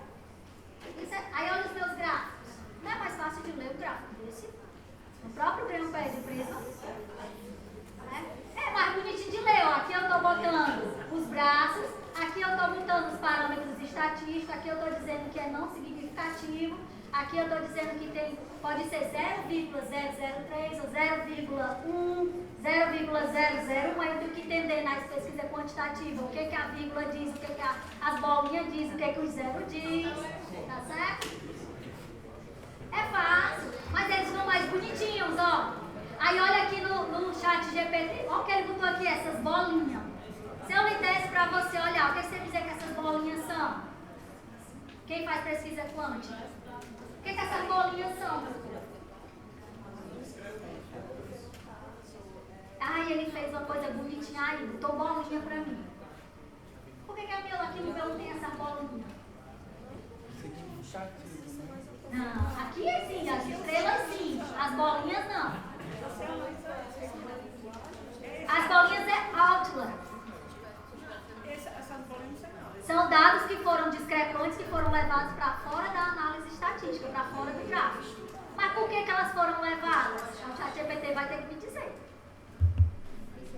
Aí olha os meus gráficos. Não é mais fácil de ler o gráfico desse? O próprio GramPad Prisma. É mais bonitinho de ler, ó. Aqui eu estou botando os braços, aqui eu estou botando os parâmetros estatísticos, aqui eu estou dizendo que é não significativo, aqui eu estou dizendo que pode ser 0,003 ou 0,1, 0,001, aí eu tenho que entender na pesquisa quantitativa o que a vírgula diz, o que as bolinhas diz, o que o zero diz, tá certo? É fácil, mas eles são mais bonitinhos, ó. Aí olha aqui no chat GPT, olha o que ele botou aqui, essas bolinhas. Se eu lhe desse para você olhar, o que você dizer que essas bolinhas são? Quem faz pesquisa quântica? O que essas bolinhas são? Ai, ele fez uma coisa bonitinha aí, botou bolinha para mim. Por que aqui no meu não tem essa bolinha? Não, aqui é sim, as estrelas sim, as bolinhas não. As bolinhas é outline. Essa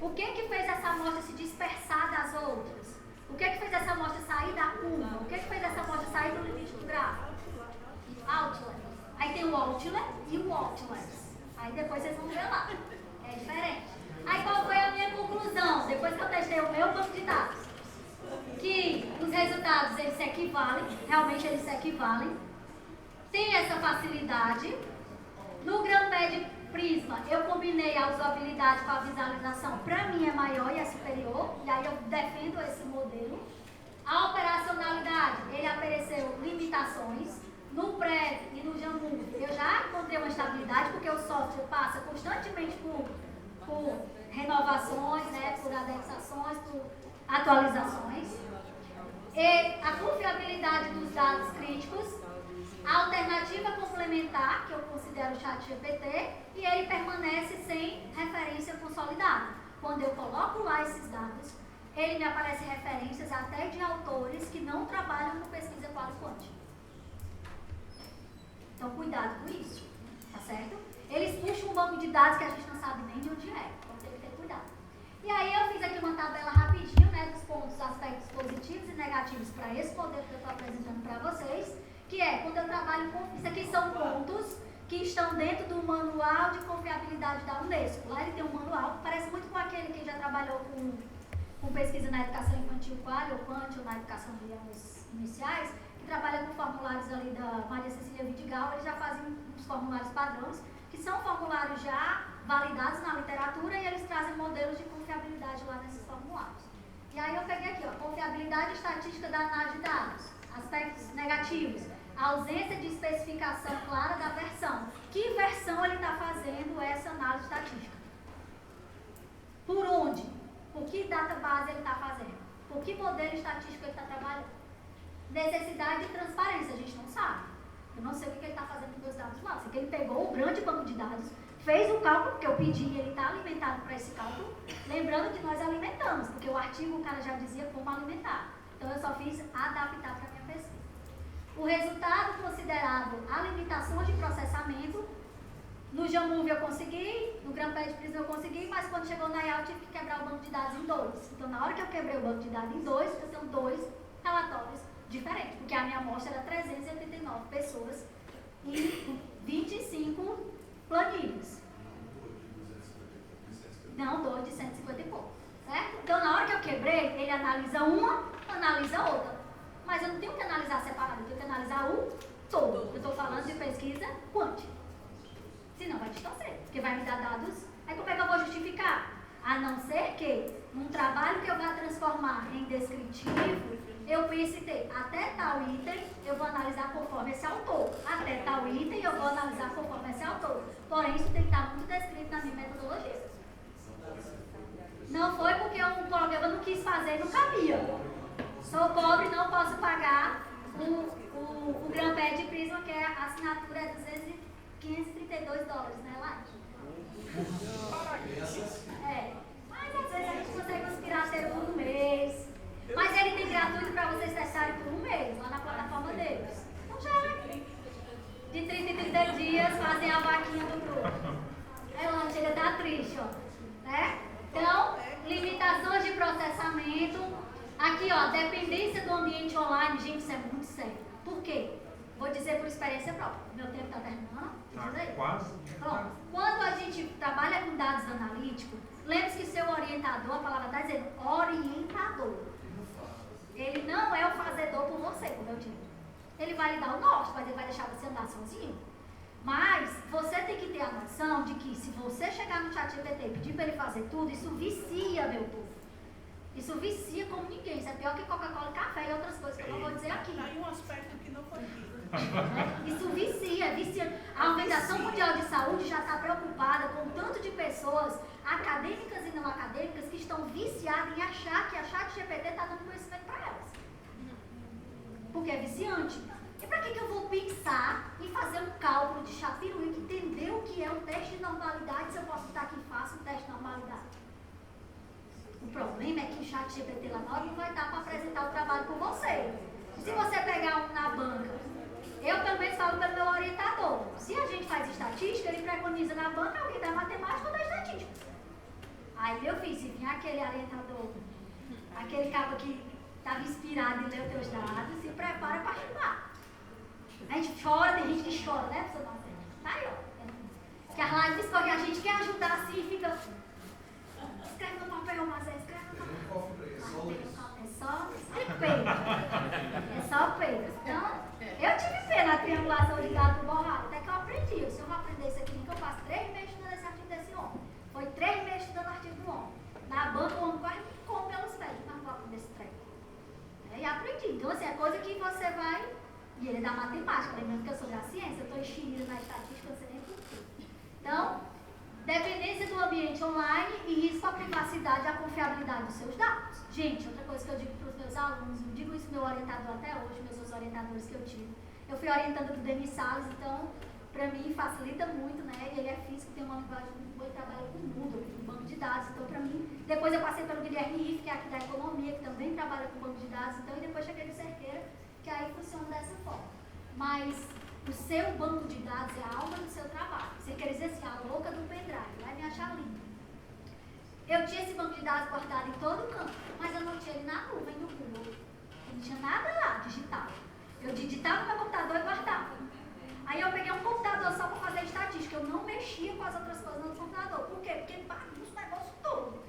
O que fez essa amostra se dispersar das outras? O que fez essa amostra sair da curva? O que fez essa amostra sair do limite do gráfico? Outlier. Aí tem o outlier e o outliers. Aí depois vocês vão ver lá. É diferente. Aí qual foi a minha conclusão? Depois que eu testei o meu banco de dados, que os resultados eles se equivalem, realmente eles se equivalem. Tem essa facilidade. No GramPad Prisma, eu combinei a usabilidade com a visualização, para mim é maior e é superior, e aí eu defendo esse modelo. A operacionalidade, ele apareceu limitações. No Prev e no Jamur, eu já encontrei uma estabilidade, porque o software passa constantemente por renovações, né, por adaptações, por atualizações. E a confiabilidade dos dados críticos, a alternativa complementar, que eu considero o ChatGPT, e ele permanece sem referência consolidada. Quando eu coloco lá esses dados, ele me aparece referências até de autores que não trabalham com pesquisa quali-quant. Então, cuidado com isso, tá certo? Eles puxam um banco de dados que a gente não sabe nem de onde é, então tem que ter cuidado. E aí eu fiz aqui uma tabela rapidinho, né, dos pontos, aspectos positivos e negativos para esse modelo que eu estou apresentando para vocês, que é quando eu trabalho com... Isso aqui são pontos que estão dentro do manual de confiabilidade da Unesco. Lá ele tem um manual, parece muito com aquele que já trabalhou com pesquisa na educação infantil quali ou quant, ou na educação de anos iniciais, que trabalha com formulários ali da Maria Cecília Vidigal. Eles já fazem uns formulários padrões, que são formulários já validados na literatura, e eles trazem modelos de confiabilidade lá nesses formulários. E aí eu peguei aqui, ó, confiabilidade estatística da análise de dados, aspectos negativos, a ausência de especificação clara da versão. Que versão ele está fazendo essa análise estatística? Por onde? Por que database ele está fazendo? Por que modelo estatístico ele está trabalhando? Necessidade de transparência, a gente não sabe. Eu não sei o que ele está fazendo com os dados lá. Sei que ele pegou o grande banco de dados, fez o cálculo, porque eu pedi e ele está alimentado para esse cálculo. Lembrando que nós alimentamos, porque o artigo o cara já dizia como alimentar. Então eu só fiz adaptar para a minha pesquisa. O resultado considerado a limitação de processamento. No Jamove eu consegui, no GramPad Prisma eu consegui, mas quando chegou na IAL eu tive que quebrar o banco de dados em dois. Então na hora que eu quebrei o banco de dados em dois, eu tenho dois relatórios diferentes, porque a minha amostra era 389 pessoas e 25 planilhas. Não, dois de 150 e pouco, certo? Então na hora que eu quebrei, ele analisa uma, analisa outra. Mas eu não tenho que analisar separado, eu tenho que analisar o todo. Eu estou falando de pesquisa quant. Senão vai distorcer, porque vai me dar dados. Aí como é que eu vou justificar? A não ser que, num trabalho que eu vá transformar em descritivo, eu pense ter até tal item, eu vou analisar conforme esse autor. Até tal item, eu vou analisar conforme esse autor. Porém, isso tem que estar muito descrito na minha metodologia. Não foi porque um programa não quis fazer e não cabia. Sou pobre, não posso pagar o GramPad Prisma, que a assinatura é $532, né, lá? É. Mas às vezes a gente consegue uns pirateiros por um mês. Mas ele tem gratuito para vocês testarem por um mês, lá na plataforma deles. Então já é. De 30 em 30 dias fazem a vaquinha do grupo. Aí lá chega a dar triste, ó. Né? Então, limitações de processamento. Aqui, ó, dependência do ambiente online. Gente, isso é muito sério. Por quê? Vou dizer por experiência própria. Meu tempo está terminando. Diz aí. Quase. Pronto. Quando a gente trabalha com dados analíticos, lembre-se que seu orientador, a palavra está dizendo orientador. Ele não é o fazedor por você, como eu digo. Ele vai lhe dar o norte, mas ele vai deixar você andar sozinho. Mas você tem que ter a noção de que se você chegar no ChatGPT e pedir para ele fazer tudo, isso vicia, meu povo. Isso vicia como ninguém. Isso é pior que Coca-Cola, café e outras coisas que eu não vou dizer aqui. Tem um aspecto que não foi dito. Isso vicia. A Organização Mundial de Saúde já está preocupada com o tanto de pessoas, acadêmicas e não acadêmicas, que estão viciadas em achar que a ChatGPT está dando conhecimento para elas. Porque é viciante. E para que eu vou pensar em fazer um cálculo de Chapiruí, que entender o que é um teste de normalidade, se eu posso estar aqui e faço um teste de normalidade? O problema é que o ChatGPT lá na hora não vai estar para apresentar o trabalho com você. Se você pegar um na banca, eu pelo menos falo pelo meu orientador. Se a gente faz estatística, ele preconiza na banca alguém da matemática ou da estatística. Aí eu fiz, se vir aquele orientador, aquele cara que estava inspirado em ler os teus dados, se prepara para chumbar. A gente chora, tem gente que chora, né, professor Marcelo? Tá aí, ó. Que as lives, porque a gente quer ajudar assim e fica. Escreve no papel, Marcelo, escreve no papel. É só peito. É só peito. Então, eu tive pena na triangulação de dados borrado, até que eu aprendi. Se eu não aprender isso aqui, que eu faço 3 meses estudando esse artigo desse homem. Foi 3 meses estudando o artigo do homem. Na banca, o homem quase me come pelos pés, mas não vou aprender esse treco. E aprendi. Então, assim, é coisa que você vai. E ele é da matemática, lembrando que eu sou da ciência, eu estou enxergando na estatística, eu sei nem por quê. Então, dependência do ambiente online e risco à privacidade e à confiabilidade dos seus dados. Gente, outra coisa que eu digo para os meus alunos, eu digo isso meu orientador até hoje, meus outros orientadores que eu tive. Eu fui orientando do Denis Salles, então, para mim, facilita muito, né? Ele é físico, tem uma linguagem muito boa e trabalha com Moodle, com banco de dados. Então, para mim, depois eu passei pelo Guilherme Riff, que é aqui da economia, que também trabalha com banco de dados. Então, e depois cheguei no Cerqueira, que aí funciona dessa forma. Mas o seu banco de dados é a alma do seu trabalho. Você quer dizer assim, a louca do pendrive, vai me achar lindo. Eu tinha esse banco de dados guardado em todo canto, mas eu não tinha ele na nuvem do Google. Não tinha nada lá, digital. Eu digitava no meu computador e guardava. Aí eu peguei um computador só para fazer estatística. Eu não mexia com as outras coisas no computador. Por quê? Porque bagunça o negócio todo.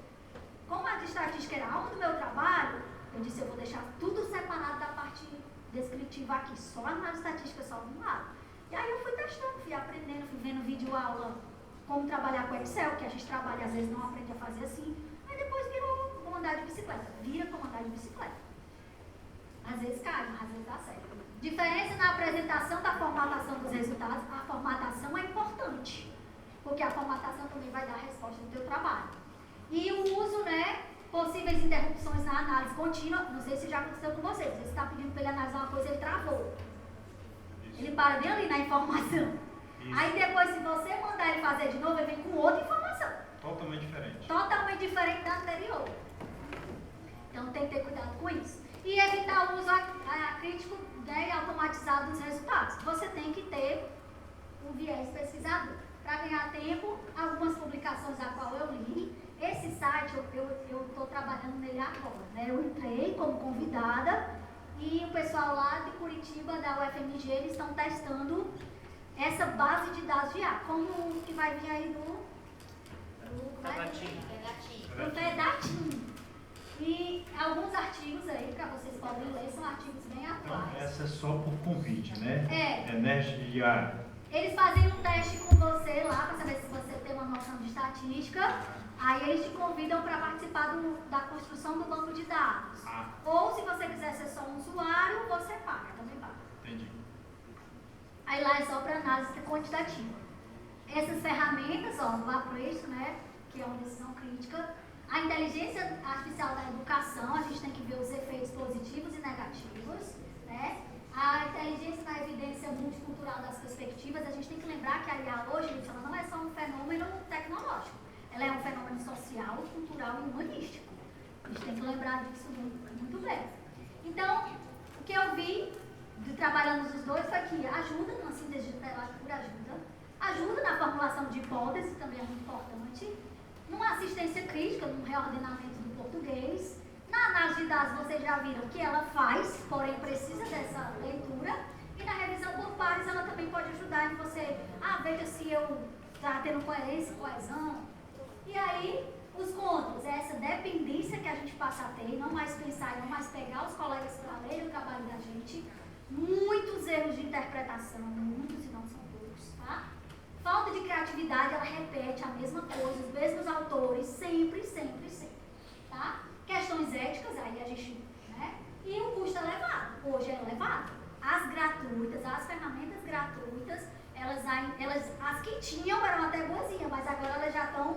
Como a de estatística era a alma do meu trabalho, eu disse, eu vou deixar tudo separado da parte descritiva aqui, só a análise estatística, só de um lado. E aí eu fui testando, fui aprendendo, fui vendo vídeo aula, como trabalhar com Excel, que a gente trabalha, às vezes não aprende a fazer assim. Aí depois virou como andar de bicicleta, vira como andar de bicicleta. Às vezes cai, mas às vezes dá certo. Diferença na apresentação da formatação dos resultados. A formatação é importante, porque a formatação também vai dar a resposta do teu trabalho. E o uso, né, possíveis interrupções na análise contínua, não sei se já aconteceu com você, você está pedindo para ele analisar uma coisa, ele travou. Isso. Ele para bem ali na informação. Isso. Aí depois, se você mandar ele fazer de novo, ele vem com outra informação. Totalmente diferente. Totalmente diferente da anterior. Então tem que ter cuidado com isso. E evitar o uso acrítico, né, e automatizado dos resultados. Você tem que ter um viés pesquisador. Para ganhar tempo, algumas publicações a qual eu li, esse site eu estou trabalhando nele agora, né? Eu entrei como convidada e o pessoal lá de Curitiba, da UFMG, eles estão testando essa base de dados de IA, como que vai vir aí no Pedatinho. E alguns artigos aí, para vocês podem ler, são artigos bem atuais. Então, essa é só por convite, né? É. Nerd diário. Eles fazem um teste com você lá, para saber se você tem uma noção de estatística. Aí eles te convidam para participar da construção do banco de dados. Ou se você quiser ser só um usuário, você paga, também paga. Entendi. Aí lá é só para análise quantitativa. Essas ferramentas, ó, no Apreço, né, que é uma decisão crítica. A inteligência artificial da educação, a gente tem que ver os efeitos positivos e negativos, né? A inteligência na evidência multicultural das perspectivas, a gente tem que lembrar que a IA hoje, gente, ela não é só um fenômeno tecnológico. Ela é um fenômeno social, cultural e humanístico. A gente tem que lembrar disso muito bem. Então, o que eu vi, trabalhando os dois, foi que ajuda na síntese de literatura, ajuda na formulação de hipóteses, também é muito importante, numa assistência crítica, num reordenamento do português. Na análise de dados, vocês já viram que ela faz, porém precisa dessa leitura. E na revisão por pares, ela também pode ajudar em você, veja se eu está tendo coerência, coesão. E aí, os contras, é essa dependência que a gente passa a ter, não mais pensar e não mais pegar os colegas para ler o trabalho da gente. Muitos erros de interpretação, muitos e não são poucos, tá? Falta de criatividade, ela repete a mesma coisa, os mesmos autores, sempre, tá? Questões éticas, aí a gente, né? E o custo elevado, hoje é elevado. As gratuitas, as ferramentas gratuitas, as que tinham eram até boazinhas, mas agora elas já estão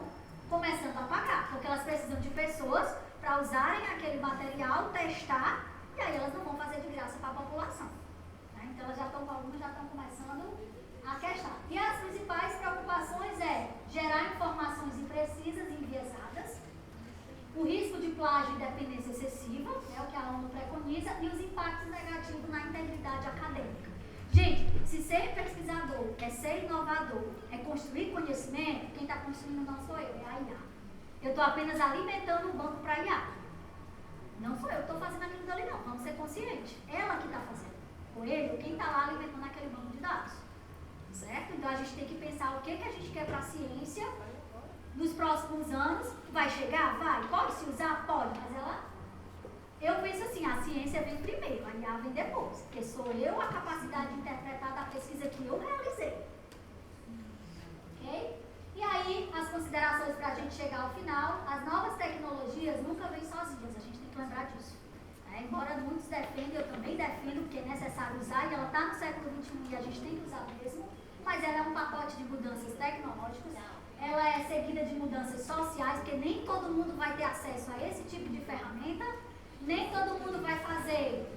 começando a pagar, porque elas precisam de pessoas para usarem aquele material, testar, e aí elas não vão fazer de graça para a população. Né? Então algumas já estão começando a testar. E as principais preocupações é gerar informações imprecisas e enviesadas, o risco de plágio e dependência excessiva, é o que a ONU preconiza, e os impactos negativos na integridade acadêmica. Gente, se ser pesquisador é ser inovador, é construir conhecimento, quem está construindo não sou eu, é a IA. Eu estou apenas alimentando o banco para IA. Não sou eu que estou fazendo aquilo dali, não. Vamos ser conscientes. Ela que está fazendo. Ou ele, ou quem está lá alimentando aquele banco de dados. Certo? Então a gente tem que pensar o que a gente quer para a ciência nos próximos anos. Vai chegar? Vai. Pode se usar? Pode. Mas eu penso assim, a ciência vem primeiro, a IA vem depois. Porque sou eu a capacidade de interpretar da pesquisa que eu realizei. Ok? E aí, as considerações para a gente chegar ao final. As novas tecnologias nunca vêm sozinhas, a gente tem que lembrar disso. Embora muitos defendem, eu também defendo que é necessário usar, e ela está no século XXI e a gente tem que usar mesmo, mas ela é um pacote de mudanças tecnológicas, ela é seguida de mudanças sociais, porque nem todo mundo vai ter acesso a esse tipo de ferramenta, nem todo mundo vai fazer.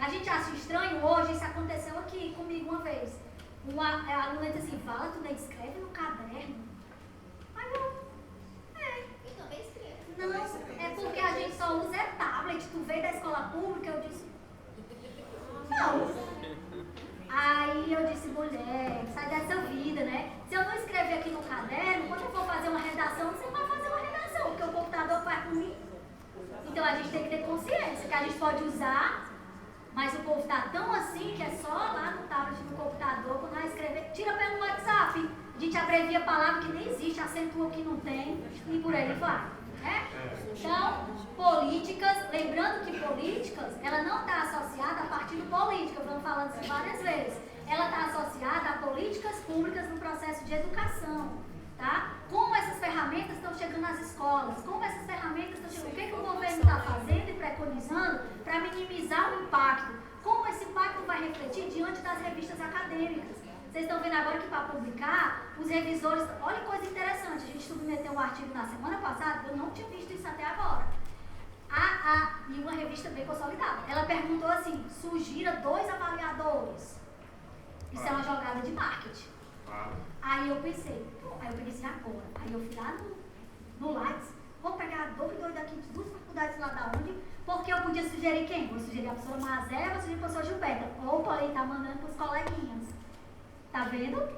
A gente acha estranho hoje, isso aconteceu aqui comigo uma vez. Uma aluna disse assim, fala, tu nem escreve no caderno? Aí eu também escrevo. Não, é porque a gente só usa tablet, tu veio da escola pública, eu disse, não. Aí eu disse, mulher, sai dessa vida, né? Se eu não escrever aqui no caderno, quando eu for fazer uma redação, você vai fazer uma redação, porque o computador faz por mim. Então a gente tem que ter consciência que a gente pode usar, mas o povo está tão assim que é só lá no tablet do computador, quando vai escrever, tira pelo WhatsApp. A gente abrevia a palavra que nem existe, acentua o que não tem e por aí vai. Então, políticas, lembrando que políticas, ela não está associada a partido político, vamos falando isso várias vezes. Ela está associada a políticas públicas no processo de educação. Tá? Como essas ferramentas estão chegando nas escolas, como essas ferramentas estão chegando, o que o governo está fazendo e preconizando para minimizar o impacto, como esse impacto vai refletir diante das revistas acadêmicas. Vocês estão vendo agora que para publicar, os revisores, olha que coisa interessante, a gente submeteu um artigo na semana passada, eu não tinha visto isso até agora, e uma revista bem consolidada, ela perguntou assim, sugira 2 avaliadores, isso é uma jogada de marketing. Aí eu pensei, aí eu peguei assim agora. Aí eu fui lá no Lights, vou pegar doido aqui de 2 faculdades lá da onde, porque eu podia sugerir quem? Vou sugerir a professora Mazé, vou sugerir a professora Gilberta. Opa, ele tá mandando pros coleguinhas. Tá vendo?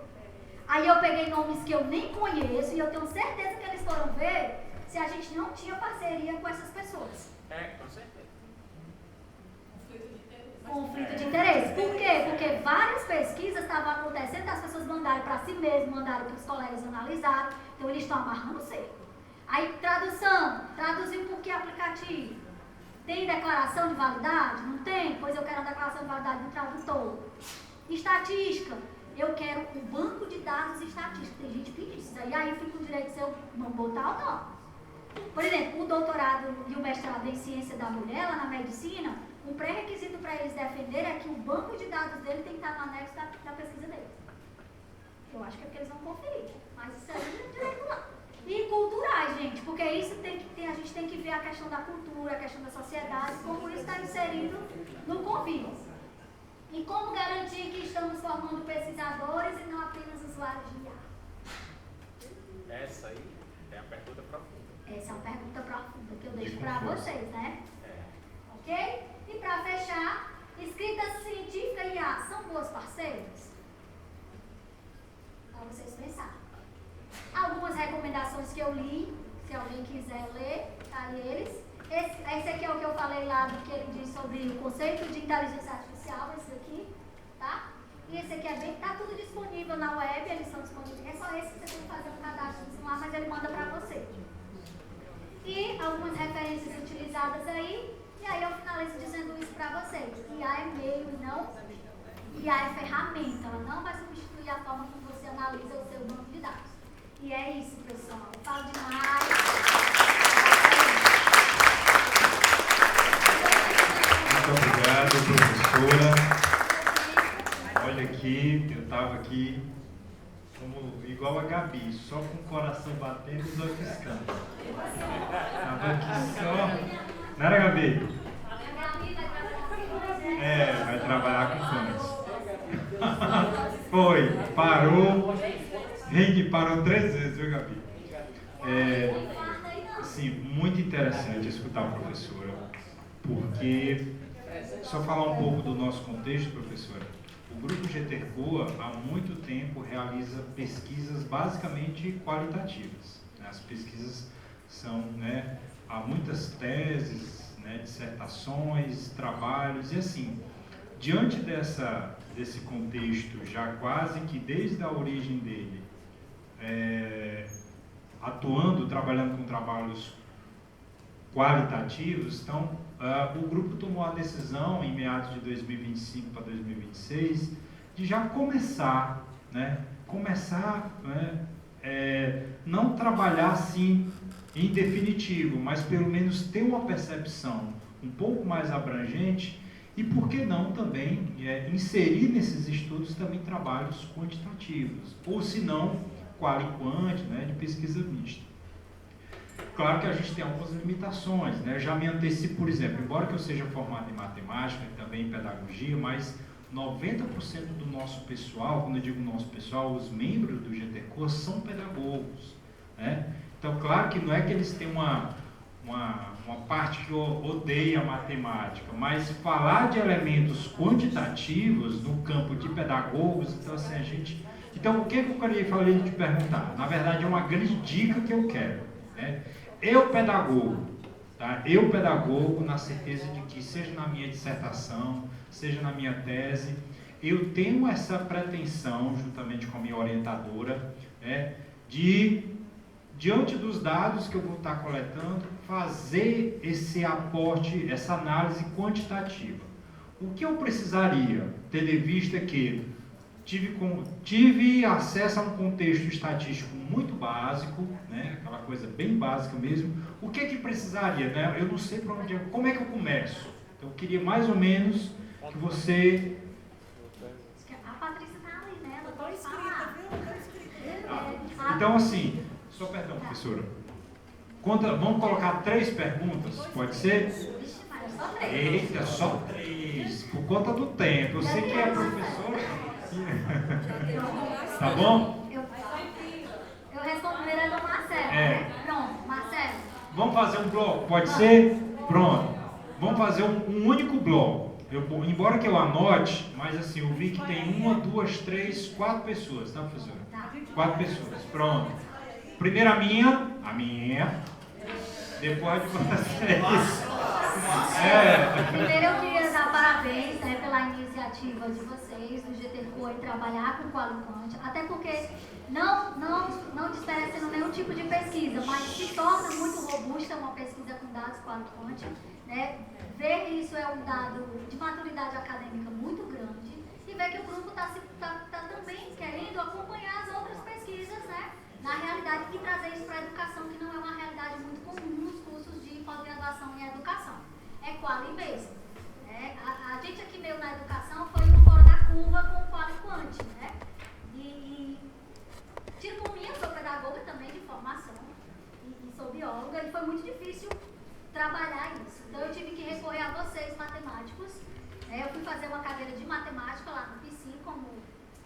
Aí eu peguei nomes que eu nem conheço e eu tenho certeza que eles foram ver se a gente não tinha parceria com essas pessoas. Com certeza. Conflito de interesse. Por quê? Porque várias pesquisas estavam acontecendo, as pessoas mandaram para si mesmas, mandaram para os colegas analisarem, então eles estão amarrando o cerco. Aí, traduziu por que aplicativo? Tem declaração de validade? Não tem? Pois eu quero a declaração de validade do tradutor. Estatística. Eu quero um banco de dados estatísticos. Tem gente que pediu isso. Aí eu fico com o direito de se eu não botar ou não. Por exemplo, o doutorado e o mestrado em ciência da mulher, lá na medicina, um pré-requisito para eles defenderem é que o banco de dados dele tem que estar no anexo da pesquisa deles. Eu acho que é porque eles vão conferir, mas isso aí é direito lá. E culturais, gente, porque isso a gente tem que ver a questão da cultura, a questão da sociedade, como isso está inserido no convívio. E como garantir que estamos formando pesquisadores e não apenas usuários de IA? Essa aí é a pergunta profunda. Essa é uma pergunta profunda que eu deixo para vocês, né? Ok? E para fechar, escrita científica e IA são boas parceiras? Para vocês pensarem. Algumas recomendações que eu li, se alguém quiser ler, tá aí eles. Esse aqui é o que eu falei lá do que ele diz sobre o conceito de inteligência artificial, esse aqui, tá? E esse aqui tá tudo disponível na web, eles são disponíveis. É só esse que você tem que fazer um cadastro lá, mas ele manda para você. E algumas referências utilizadas aí, e aí eu finalizo dizendo isso para vocês. IA é meio e não IA é ferramenta, ela não vai substituir a forma como você analisa o seu banco de dados. E é isso, pessoal. Eu falo demais. Muito obrigado, professora. Olha aqui, eu estava aqui igual a Gabi, só com o coração batendo e os olhos piscando. Estava aqui só... Não era, Gabi? Vai trabalhar com fãs. Foi, parou. Rende parou 3 vezes, viu, Gabi? Assim, muito interessante escutar a professora, porque, só falar um pouco do nosso contexto, professora, o Grupo GTCOA há muito tempo realiza pesquisas basicamente qualitativas. As pesquisas são, né, há muitas teses, né, dissertações, trabalhos, e assim, diante desse contexto, já quase que desde a origem dele, atuando, trabalhando com trabalhos qualitativos, então, o grupo tomou a decisão, em meados de 2025 para 2026, de já começar, né, não trabalhar assim em definitivo, mas pelo menos ter uma percepção um pouco mais abrangente e, por que não, também inserir nesses estudos também trabalhos quantitativos, ou se não, qual e quant, né, de pesquisa mista. Claro que a gente tem algumas limitações, né? Eu já me antecipo, por exemplo, embora que eu seja formado em matemática e também em pedagogia, mas 90% do nosso pessoal, quando eu digo nosso pessoal, os membros do GTCO são pedagogos, né? Então, claro que não é que eles têm uma parte que odeia matemática, mas falar de elementos quantitativos no campo de pedagogos, então assim, Então, o que eu queria te perguntar? Na verdade, é uma grande dica que eu quero, né? Eu pedagogo, tá? Eu pedagogo na certeza de que, seja na minha dissertação, seja na minha tese, eu tenho essa pretensão, juntamente com a minha orientadora, né, de, diante dos dados que eu vou estar coletando, fazer esse aporte, essa análise quantitativa. O que eu precisaria, tendo em vista que tive acesso a um contexto estatístico muito básico, né, aquela coisa bem básica mesmo, o que é que precisaria, né? Eu não sei para onde, como é que eu começo? Então, eu queria mais ou menos que você... A Patrícia está ali, né? Ela pode falar. Então, assim, só perdão, professora. Vamos colocar 3 perguntas, pode ser? Eita, só 3, por conta do tempo. Eu sei que é professora... Tá bom? Eu respondo primeiro do Marcelo. Né? Pronto, Marcelo. Vamos fazer um bloco, pode ser? Pronto. Vamos fazer um único bloco. Embora que eu anote, mas assim, eu vi que tem 1, 2, 3, 4 pessoas, tá, professora? 4 pessoas, pronto. Primeiro a minha, depois de vocês. Primeiro eu queria dar parabéns, né, pela iniciativa de vocês, do GTCO, em trabalhar com qual e quant, até porque não desmerecendo nenhum tipo de pesquisa, mas se torna muito robusta uma pesquisa com dados qual e quant, né? Ver que isso é um dado de maturidade acadêmica muito grande e ver que o grupo está também querendo acompanhar as outras pesquisas, né, na realidade, e trazer isso para a educação, que não é uma realidade muito comum nos cursos de pós-graduação em educação. É quali mesmo. Né? A gente aqui meio na educação foi um fora da curva com o qual e quant, né? E tiro por mim, eu sou pedagoga também de formação e sou bióloga, e foi muito difícil trabalhar isso. Então eu tive que recorrer a vocês, matemáticos. Eu fui fazer uma cadeira de matemática lá no PC,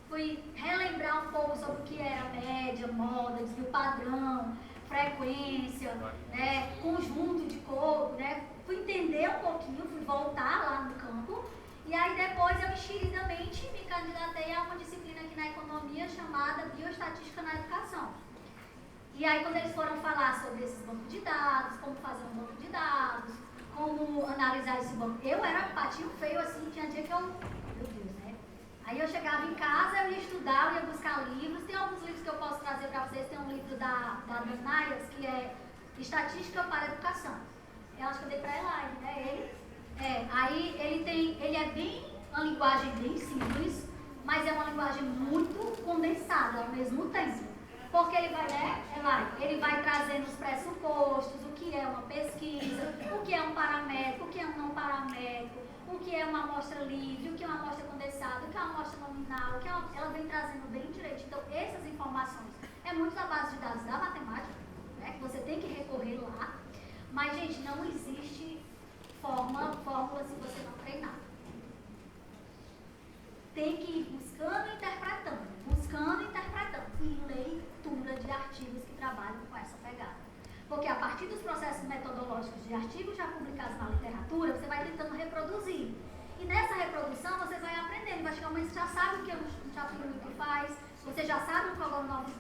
fui relembrar um pouco sobre o que era média, moda, desvio padrão, frequência, né, conjunto de corpo, né? Fui entender um pouquinho, fui voltar lá no campo, e aí depois eu enxeridamente me candidatei a uma disciplina aqui na economia chamada Bioestatística na Educação. E aí quando eles foram falar sobre esses bancos de dados, como fazer um banco de dados, como analisar esse banco, eu era patinho feio assim, tinha dia que eu... Meu Deus, né? Aí eu chegava em casa, eu ia estudar, eu ia buscar livros, tem alguns livros que eu posso trazer para vocês, tem um livro da Danaias, que é Estatística para a Educação. Eu acho que eu dei para ela, né? Aí ele é bem, uma linguagem bem simples, mas é uma linguagem muito condensada ao mesmo tempo. Porque ele vai trazendo os pressupostos, o que é uma pesquisa, o que é um paramétrico, o que é um não paramétrico, o que é uma amostra livre, o que é uma amostra condensada, o que é uma amostra nominal, ela vem trazendo bem direito. Então, essas informações é muito da base de dados da matemática, né, que você tem que recorrer lá. Mas, gente, não existe fórmula se você não treinar. Tem que ir buscando e interpretando, e leitura de artigos que trabalham com essa pegada. Porque a partir dos processos metodológicos de artigos já publicados na literatura, você vai tentando reproduzir. E nessa reprodução você vai aprendendo, vai chegar um momento que você já sabe o que um Chaplin faz, você já sabe o que o Gogonoff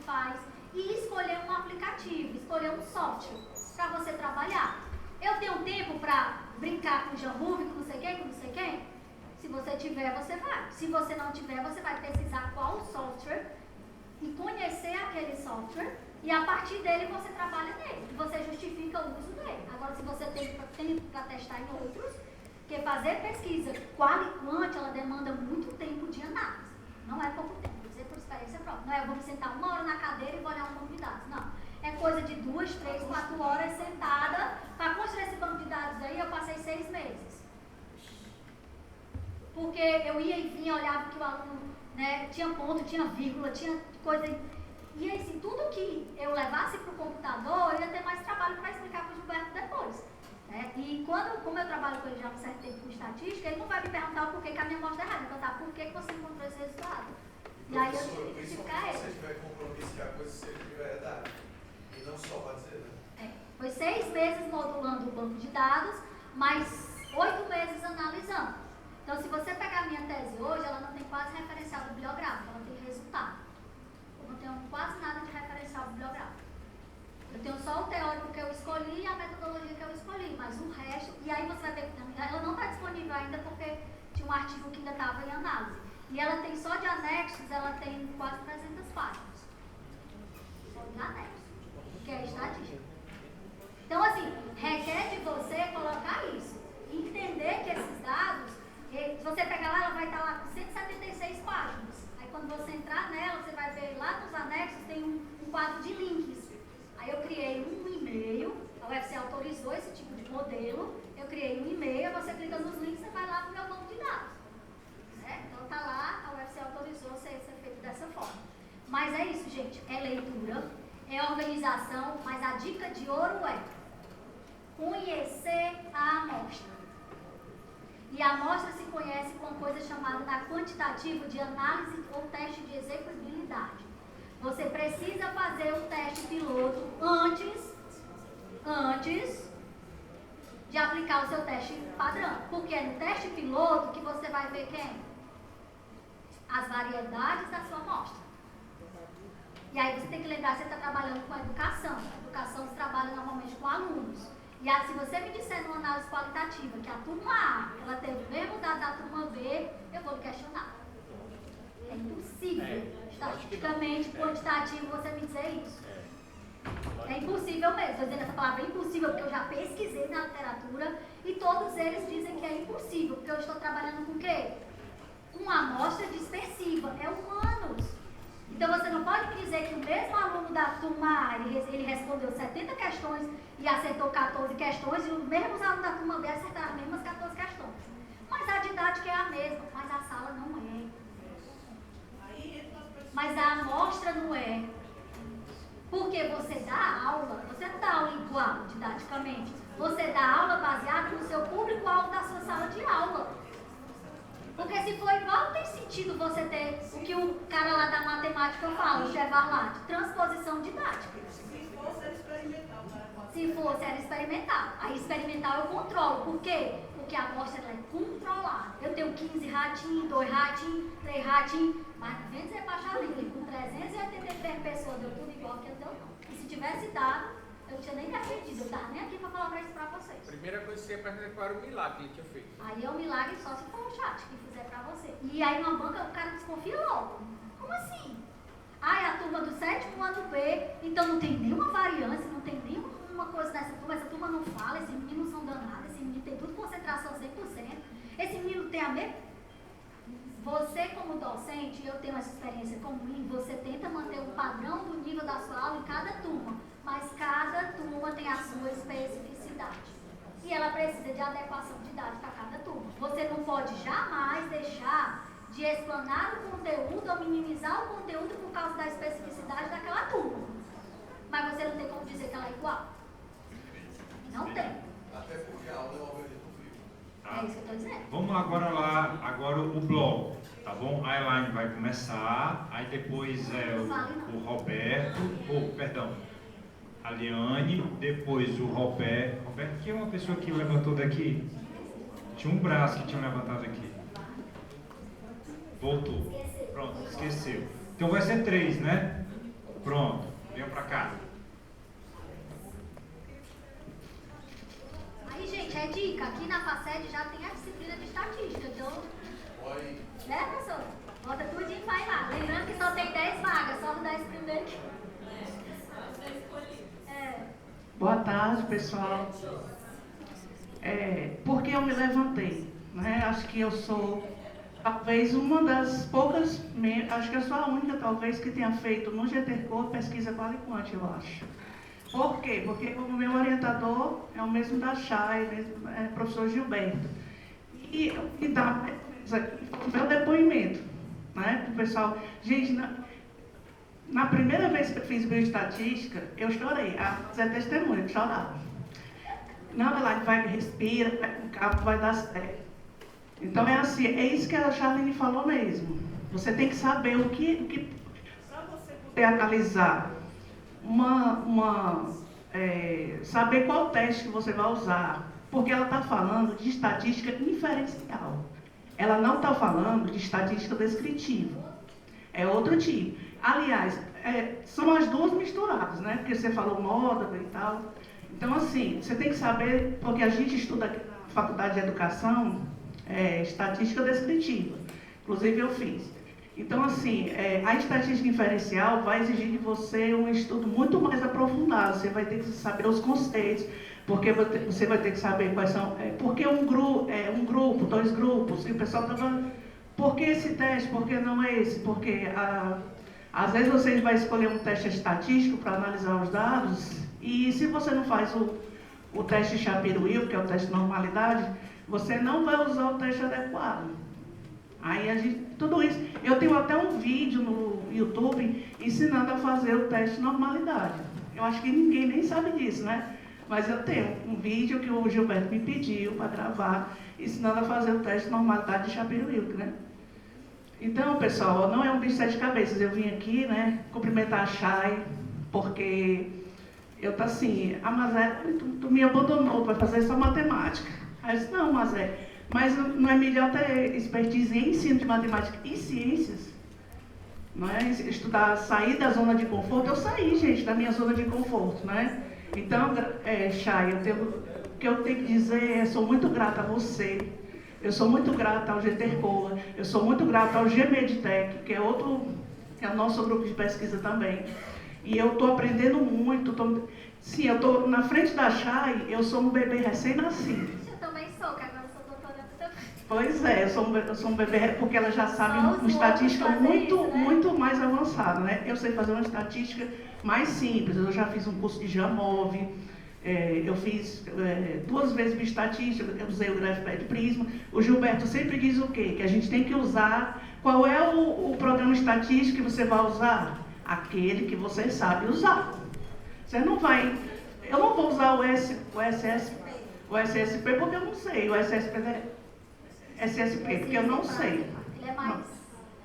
faz, e escolher um aplicativo, escolher um software para você trabalhar. Eu tenho tempo para brincar com o Jamove, com não sei quem, com não sei quem? Se você tiver, você vai. Se você não tiver, você vai pesquisar qual software e conhecer aquele software e a partir dele você trabalha nele. E você justifica o uso dele. Agora, se você tem tempo para testar em outros, porque fazer pesquisa qual e quant, ela demanda muito tempo de análise. Não é pouco tempo, vou dizer por experiência própria. Não é eu vou me sentar 1 hora na cadeira e vou olhar um banco de dados. Não. É coisa de 2, 3, 4 horas sentada. Para construir esse banco de dados aí, eu passei 6 meses. Porque eu ia e vinha, olhava que o aluno, né, tinha ponto, tinha vírgula, tinha coisa. E assim, tudo que eu levasse para o computador, eu ia ter mais trabalho para explicar para o Gilberto depois. Né? E como eu trabalho com ele já há um certo tempo com estatística, ele não vai me perguntar o porquê que a minha amostra é errada, ele vai perguntar por que você encontrou esse resultado. E aí eu tive que explicar ele. Se você tiver compromisso que a coisa seja de verdade, e não só para dizer, né? Foi 6 meses modulando o banco de dados, mais 8 meses analisando. Então, se você pegar a minha tese hoje, ela não tem quase referencial bibliográfico, ela tem resultado. Eu não tenho quase nada de referencial bibliográfico. Eu tenho só o teórico que eu escolhi e a metodologia que eu escolhi, mas o resto, e aí você vai ver que ela não está disponível ainda porque tinha um artigo que ainda estava em análise. E ela tem só de anexos, ela tem quase 300 páginas. Só de anexos, que é estatística. Então, assim, requer de você colocar isso. Entender que esses dados, se você pegar lá, ela vai estar lá com 176 páginas. Aí quando você entrar nela, você vai ver lá nos anexos, tem um quadro de links. Aí eu criei um e-mail, a UFC autorizou esse tipo de modelo, eu criei um e-mail, você clica nos links, você vai lá para o meu banco de dados. Então tá lá, a UFC autorizou ser feito dessa forma. Mas é isso, gente, é leitura, é organização, mas a dica de ouro é conhecer a amostra. E a amostra se conhece com uma coisa chamada na quantitativa de análise ou teste de execuibilidade. Você precisa fazer um teste piloto antes de aplicar o seu teste padrão. Porque é no teste piloto que você vai ver quem? As variedades da sua amostra. E aí você tem que lembrar que você está trabalhando com a educação. A educação se trabalha normalmente com alunos. E aí, se você me disser numa análise qualitativa que a turma A ela teve o mesmo dado da turma B, eu vou lhe questionar. É impossível, estatisticamente, quantitativo, você me dizer isso. É impossível mesmo. Estou dizendo essa palavra é impossível porque eu já pesquisei na literatura e todos eles dizem que é impossível, porque eu estou trabalhando com o quê? Com amostra dispersiva, é humanos. Então você não pode me dizer que o mesmo aluno da turma A, ele respondeu 70 questões e acertou 14 questões, e os mesmos alunos da turma B acertaram as mesmas 14 questões. Mas a didática é a mesma, mas a sala não é. Mas a amostra não é. Porque você dá aula, você não dá aula igual didaticamente. Você dá aula baseada no seu público-alvo da sua sala de aula. Porque se for igual, não tem sentido você ter o que o cara lá da matemática fala, o Chevarlat, transposição didática. Se fosse, era experimental. Se fosse, era experimental. Aí experimental eu controlo. Por quê? Porque a amostra é controlada. Eu tenho 15 ratinhos, 2 ratinhos, 3 ratinhos, mas não vem dizer baixar a língua. Com 383 pessoas deu tudo igual que eu deu, não. E se tivesse dado, eu não tinha nem defendido. Eu não estava nem aqui para falar isso para vocês. Primeira coisa que você ia perguntar qual era o milagre que ele tinha feito. Aí é um milagre só se for o chat que fizer para você. E aí uma banca, o cara desconfia logo. Como assim? Ah, é a turma do 7º ano B, então não tem nenhuma variância, não tem nenhuma coisa nessa turma, essa turma não fala, esses meninos são danados, esse menino tem tudo concentração 100%, esse menino tem a mesma... Você como docente, eu tenho essa experiência comigo, você tenta manter o padrão do nível da sua aula em cada turma, mas cada turma tem a sua especificidade. E ela precisa de adequação didática a cada turma. Você não pode jamais deixar de explanar o conteúdo ou minimizar o conteúdo por causa da especificidade daquela turma. Mas você não tem como dizer que ela é igual. Não tem. Até porque a aula é um algoritmo vivo. É isso que eu estou dizendo. Vamos agora lá, agora o bloco, tá bom? A Elaine vai começar, aí depois o Roberto, perdão, a Liane, depois o Roberto. Roberto, que é uma pessoa que levantou daqui? Tinha um braço que tinha levantado aqui. Voltou. Pronto, esqueceu. Então vai ser 3, né? Pronto. Venha para cá. Aí, gente, é dica. Aqui na FACED já tem a disciplina de estatística. Então, né, professor? Bota tudo e vai lá. Lembrando que só tem 10 vagas, só os 10 primeiros. Boa tarde, pessoal. Por que eu me levantei? Né? Acho que eu sou, talvez, uma das poucas, acho que eu sou a única, talvez, que tenha feito no GTCO pesquisa qual e quant, eu acho. Por quê? Porque o meu orientador é o mesmo da Chay, é o professor Gilberto. E dá o meu depoimento, né, para o pessoal. Gente, na primeira vez que eu fiz bioestatística, eu chorei. A Zé testemunha, eu chorava. Não, ela vai, respira, vai com calma, vai dar certo. Então é assim, é isso que a Charlene falou mesmo. Você tem que saber o que para você poder analisar, saber qual teste que você vai usar. Porque ela está falando de estatística inferencial. Ela não está falando de estatística descritiva. É outro tipo. Aliás, são as duas misturadas, né? Porque você falou moda e tal. Então, assim, você tem que saber, porque a gente estuda aqui na Faculdade de Educação, estatística descritiva. Inclusive, eu fiz. Então, assim, a estatística inferencial vai exigir de você um estudo muito mais aprofundado. Você vai ter que saber os conceitos, porque você vai ter que saber quais são... por que um grupo, 2 grupos, e o pessoal estava... Por que esse teste? Por que não esse? Porque, às vezes, você vai escolher um teste estatístico para analisar os dados, e se você não faz o teste Shapiro-Wilk, que é o teste de normalidade, você não vai usar o teste adequado. Aí, tudo isso... Eu tenho até um vídeo no YouTube ensinando a fazer o teste de normalidade. Eu acho que ninguém nem sabe disso, né? Mas eu tenho um vídeo que o Gilberto me pediu para gravar, ensinando a fazer o teste de normalidade de Shapiro-Wilk, né? Então, pessoal, não é um bicho de 7 cabeças. Eu vim aqui, né, cumprimentar a Chay, porque eu tô assim, Mazé, tu me abandonou para fazer só matemática. Aí eu disse, não, Mazé, mas não é melhor ter expertise em ensino de matemática e ciências? Não é? Estudar, sair da zona de conforto. Eu saí, gente, da minha zona de conforto, né? Então, Chay, o que eu tenho que dizer é, sou muito grata a você, eu sou muito grata ao GTCOA, eu sou muito grata ao GMedTech, que é o nosso grupo de pesquisa também. E eu estou aprendendo muito. Sim, eu estou na frente da Chay, eu sou um bebê recém-nascido. Eu também sou, que agora eu sou doutora também. Pois é, eu sou um bebê, porque ela já sabe uma estatística muito mais avançada, né? Eu sei fazer uma estatística mais simples. Eu já fiz um curso de Jamov, eu fiz 2 vezes bioestatística, eu usei o GraphPad Prisma. O Gilberto sempre diz o quê? Que a gente tem que usar... Qual é o programa estatístico que você vai usar? Aquele que você sabe usar. Você não vai... Eu não vou usar o SSP porque eu não sei. O SSP porque eu não sei. Ele é mais...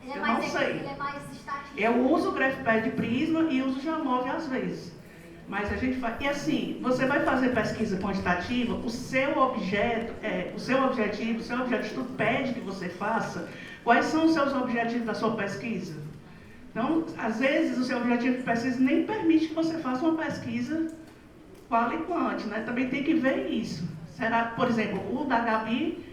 Eu não sei. Ele é mais estatístico. Eu uso o GraphPad Prisma e uso o Jamov às vezes. Mas a gente faz... E assim, você vai fazer pesquisa quantitativa, o seu objetivo, o seu objeto de estudo pede que você faça. Quais são os seus objetivos da sua pesquisa? Então, às vezes, o seu objetivo de pesquisa nem permite que você faça uma pesquisa qual e quant, né? Também tem que ver isso. Será, por exemplo, o da Gabi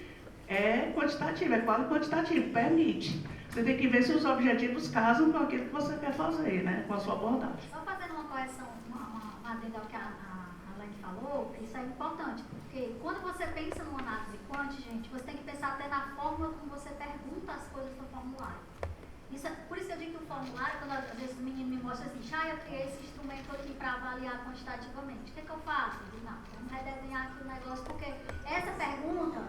é quantitativo, é qual e quantitativo, permite. Você tem que ver se os objetivos casam com aquilo que você quer fazer, né? Com a sua abordagem. Só fazendo uma correção, uma adenda ao que a Laine falou, isso é importante, porque quando você pensa numa análise quant, gente, você tem que pensar até na forma como você pergunta as coisas no formulário. Por isso eu digo que o formulário, quando às vezes o menino me mostra assim, eu criei esse instrumento aqui para avaliar quantitativamente. O que eu faço? Eu digo, não, vamos redesenhar aqui o negócio, porque essa pergunta,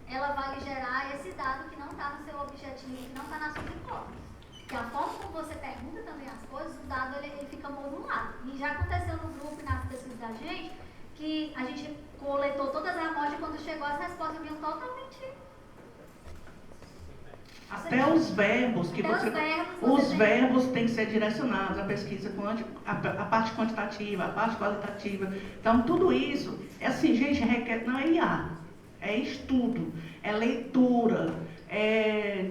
ela vai gerar esse dado que não está no seu objetivo, que não está na sua hipótese. Porque a forma como você pergunta também as coisas, o dado ele fica modulado. E já aconteceu no grupo e nas pesquisas da gente, que a gente coletou todas as amostras e quando chegou as respostas vinham totalmente... Até os verbos que os verbos têm que ser direcionados à pesquisa, a parte quantitativa, a parte qualitativa. Então, tudo isso, assim, gente, requer, não é IA, é estudo, é leitura,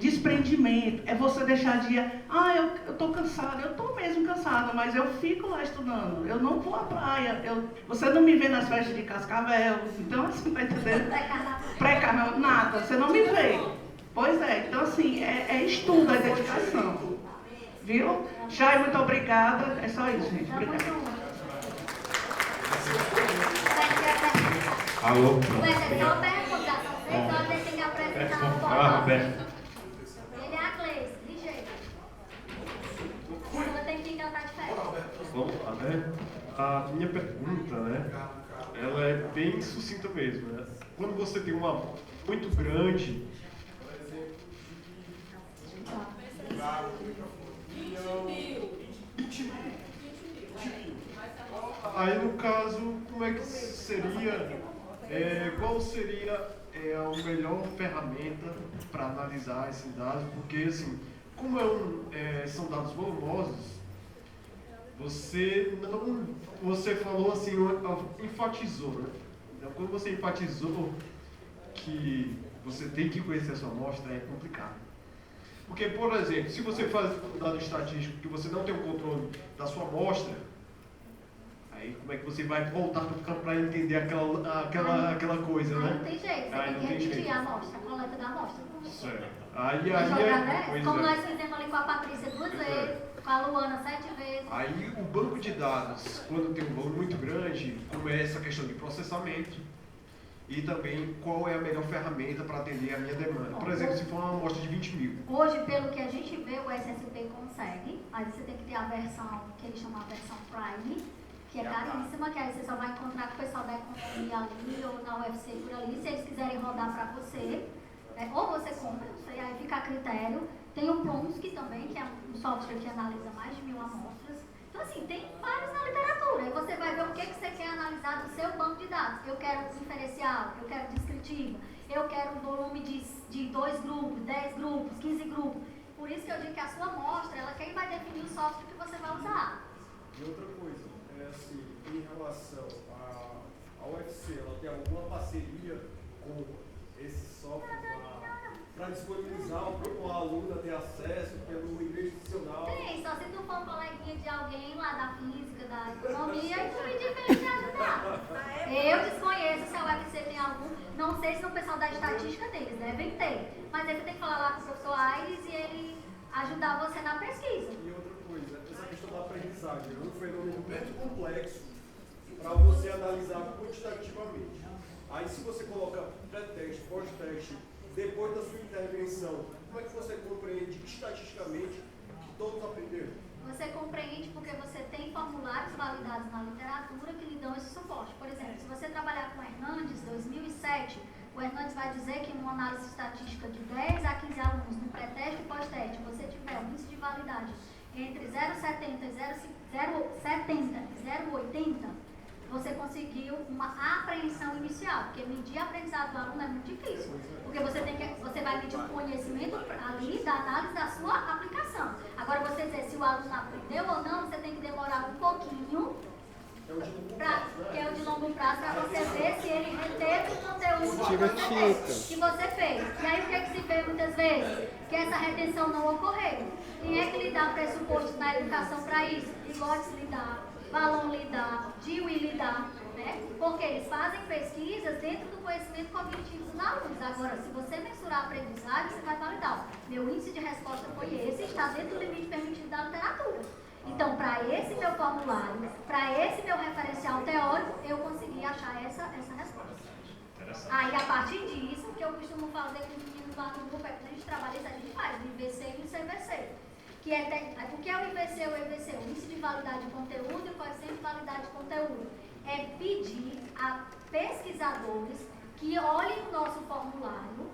desprendimento, é você deixar de ir, eu estou cansada, eu estou mesmo cansada, mas eu fico lá estudando, eu não vou à praia, você não me vê nas festas de Cascavel, então assim, vai entender? Pré-carnaval, nada, você não me vê. Pois é, então assim, é estudo, é dedicação. Viu? Chay, muito obrigada, é só isso, gente. Obrigada. Alô? Tem que apresentar o Roberto. Ele é a Gleice, ligeiro. Ela tem que cantar de festa. Vamos lá, né? A minha pergunta, né? Ela é bem sucinta mesmo, né? Quando você tem uma muito grande, por exemplo, 20 mil. Aí no caso, como é que seria? Qual seria a melhor ferramenta para analisar esses dados? Porque assim, como são dados volumosos, você falou assim, enfatizou, né? Então, quando você enfatizou que você tem que conhecer a sua amostra, é complicado. Porque, por exemplo, se você faz um dado estatístico que você não tem o controle da sua amostra, aí como é que você vai voltar para o campo para entender aquela coisa, né? Não tem jeito, você tem que repetir a amostra, a coleta da amostra. Certo. Como nós fizemos ali com a Patrícia 2 vezes, com a Luana 7 vezes. Aí o banco de dados, quando tem um volume muito grande, começa a questão de processamento e também qual é a melhor ferramenta para atender a minha demanda. Por exemplo, se for uma amostra de 20 mil. Hoje, pelo que a gente vê, o SSP consegue, mas você tem que ter a versão, que eles chamam a versão Prime, que é caríssima, que aí você só vai encontrar com o pessoal da economia ali ou na UFC por ali, se eles quiserem rodar para você, ou você compra, não sei, aí fica a critério. Tem o Promsky também, que é um software que analisa mais de 1000 amostras. Então, assim, tem vários na literatura. Aí você vai ver o que você quer analisar do seu banco de dados. Eu quero inferencial, eu quero descritivo, eu quero um volume de 2 grupos, 10 grupos, 15 grupos. Por isso que eu digo que a sua amostra, ela quem vai definir o software que você vai usar. E outra coisa, assim, em relação à UFC, ela tem alguma parceria com esse software para disponibilizar o aluno a ter acesso pelo inglês institucional? Tem, só se tu for um coleguinha de alguém lá da física, da economia, e tu pedir pra ele te ajudar. Eu desconheço se a UFC tem algum, não sei se no pessoal da estatística deles, devem ter. Mas aí você tem que falar lá com o professor Aires e ele ajudar você na pesquisa. E outra coisa, essa questão da aprendizagem é um fenômeno muito complexo para você analisar quantitativamente. Aí se você coloca pré-teste, pós-teste, depois da sua intervenção, como é que você compreende estatisticamente que todos aprenderam? Você compreende porque você tem formulários validados na literatura que lhe dão esse suporte. Por exemplo, se você trabalhar com Hernandes, 2007, o Hernandes vai dizer que numa análise estatística de 10 a 15 alunos, no pré-teste e pós-teste, você tiver um índice de validade entre 0,70 e 0,80, você conseguiu uma apreensão inicial, porque medir a aprendizado do aluno é muito difícil, porque você vai medir o conhecimento ali da análise da sua aplicação. Agora, você dizer se o aluno aprendeu ou não, você tem que demorar um pouquinho, que é o de longo prazo, para você ver se ele reteve o conteúdo que você fez. E aí, o que é que se vê muitas vezes? Que essa retenção não ocorreu. Quem é que lhe dá pressupostos na educação para isso? Ligotes lhe dá, Valon lhe dá, Dewey lhe dá, né? Porque eles fazem pesquisas dentro do conhecimento cognitivo dos alunos. Agora, se você mensurar a aprendizagem, você vai validar. Meu índice de resposta foi esse, está dentro do limite permitido da literatura. Então, para esse meu formulário, para esse meu referencial teórico, eu consegui achar essa resposta. Aí, a partir disso, o que eu costumo fazer com os meninos lá no grupo é que a gente trabalha isso, a gente faz o IVC e o CVC. O que é o IVC e o EVC? O índice de validade de conteúdo e o coeficiente de validade de conteúdo. É pedir a pesquisadores que olhem o nosso formulário,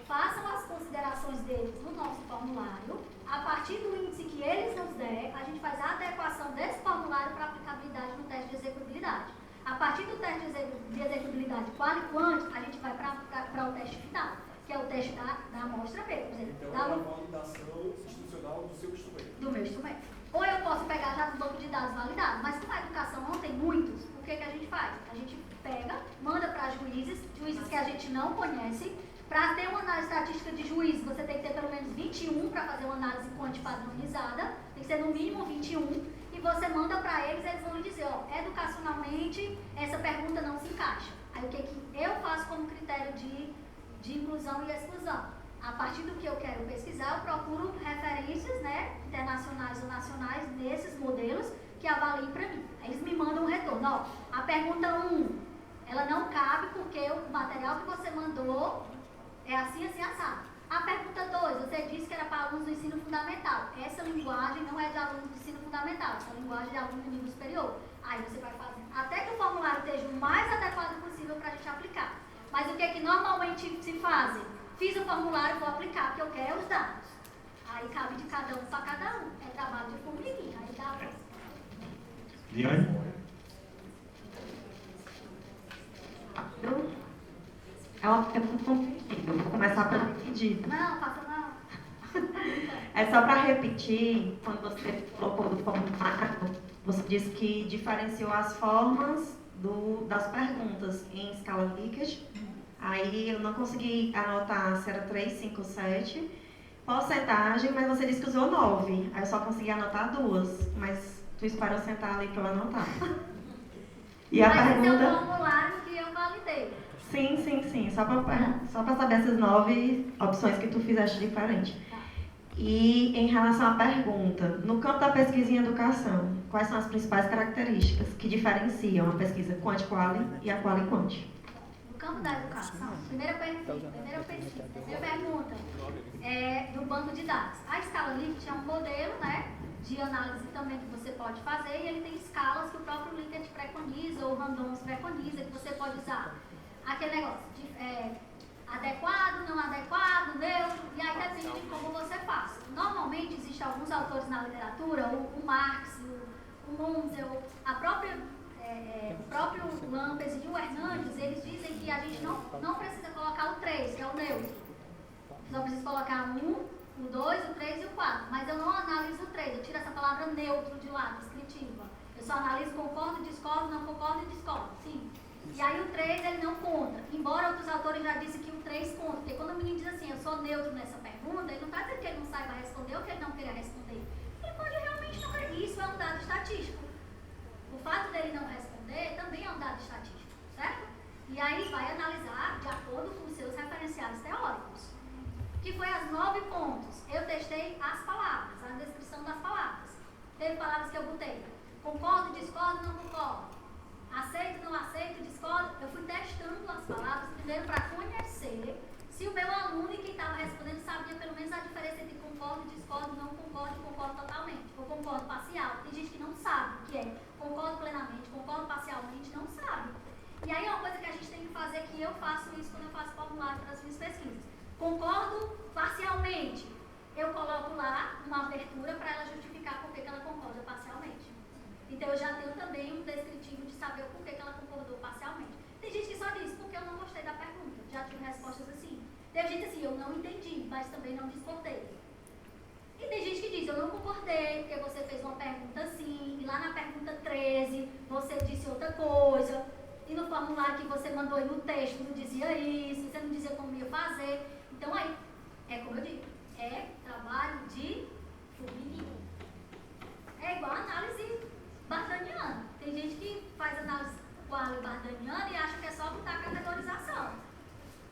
façam as considerações deles no nosso formulário. A partir do índice que eles nos der, a gente faz a adequação desse formulário para aplicabilidade no teste de executabilidade. A partir do teste de executabilidade qual e quant, a gente vai para o teste final, que é o teste da amostra B. Por exemplo, então, é a validação institucional do seu instrumento. Do meu instrumento. Ou eu posso pegar já do banco de dados validado, mas como a educação não tem muitos, o que a gente faz? A gente pega, manda para juízes que a gente não conhece, Para ter uma análise estatística de juízo, você tem que ter pelo menos 21 para fazer uma análise quanti-padronizada, tem que ser no mínimo 21, e você manda para eles vão lhe dizer, ó, educacionalmente, essa pergunta não se encaixa. Aí o que eu faço como critério de inclusão e exclusão? A partir do que eu quero pesquisar, eu procuro referências, né, internacionais ou nacionais nesses modelos que avaliem para mim. Aí eles me mandam um retorno. Ó, a pergunta 1, ela não cabe porque o material que você mandou é assim, assim, assado. A pergunta 2, você disse que era para alunos do ensino fundamental. Essa linguagem não é de aluno do ensino fundamental, essa linguagem é de aluno do nível superior. Aí você vai fazer até que o formulário esteja o mais adequado possível para a gente aplicar. Mas o que normalmente se faz? Fiz o formulário, vou aplicar, porque eu quero os dados. Aí cabe de cada um para cada um. É trabalho de formiguinha. Aí dá a Liane? É uma pergunta complicada. Vou começar pelo pedido. Não, faça não. É só para repetir, quando você colocou do formulário, você disse que diferenciou as formas das perguntas em escala Likert. Aí eu não consegui anotar se era 3, 5, 7 porcentagem, mas você disse que usou 9. Aí eu só consegui anotar 2, mas tu esperou sentar ali para eu anotar. E a pergunta... Esse é o formulário que eu validei. Sim. Só para saber essas 9 opções que tu fizeste diferente. E em relação à pergunta, no campo da pesquisa em educação, quais são as principais características que diferenciam a pesquisa quanti-quali e a quali-quanti? No campo da educação, primeira pergunta é do banco de dados. A escala Likert é um modelo, né, de análise também que você pode fazer, e ele tem escalas que o próprio Likert preconiza, ou o Randons preconiza, que você pode usar. Aquele negócio de adequado, não adequado, neutro, e aí depende de como você faz. Normalmente existem alguns autores na literatura, o Marx, o Munzel, o próprio Lampes e o Hernandes, eles dizem que a gente não precisa colocar o 3, que é o neutro. Só precisa colocar o 1, o 2, o 3 e o 4. Mas eu não analiso o 3, eu tiro essa palavra neutro de lá, descritiva. Eu só analiso concordo, discordo, não concordo e discordo. Sim. E aí o 3 ele não conta. Embora outros autores já dizem que o 3 conta. Porque quando o menino diz assim, eu sou neutro nessa pergunta, ele não está dizendo que ele não saiba responder ou que ele não queira responder. Ele pode realmente não querer. Isso é um dado estatístico. O fato dele não responder também é um dado estatístico, certo? E aí vai analisar de acordo com os seus referenciais teóricos. Que foi as 9 pontos. Eu testei as palavras, a descrição das palavras. Teve palavras que eu botei. Concordo, discordo, não concordo. Aceito, não aceito, discordo. Eu fui testando as palavras primeiro para conhecer se o meu aluno e quem estava respondendo sabia pelo menos a diferença entre concordo, discordo, não concordo e concordo totalmente. Ou concordo parcial. Tem gente que não sabe o que é concordo plenamente, concordo parcialmente, não sabe. E aí é uma coisa que a gente tem que fazer, que eu faço isso quando eu faço formulário para as minhas pesquisas. Concordo parcialmente. Eu coloco lá uma abertura para ela justificar por que ela concorda parcialmente. Então eu já tenho também um descritivo de saber o porquê que ela concordou parcialmente. Tem gente que só diz, porque eu não gostei da pergunta. Já tive respostas assim. Tem gente assim, eu não entendi, mas também não discordei. E tem gente que diz, eu não concordei, porque você fez uma pergunta assim, e lá na pergunta 13 você disse outra coisa, e no formulário que você mandou aí no texto não dizia isso, você não dizia como ia fazer. Então aí, é como eu digo, é trabalho de formiguinha. É igual a análise bardaniana. Tem gente que faz análise quali bardaniana e acha que é só botar a categorização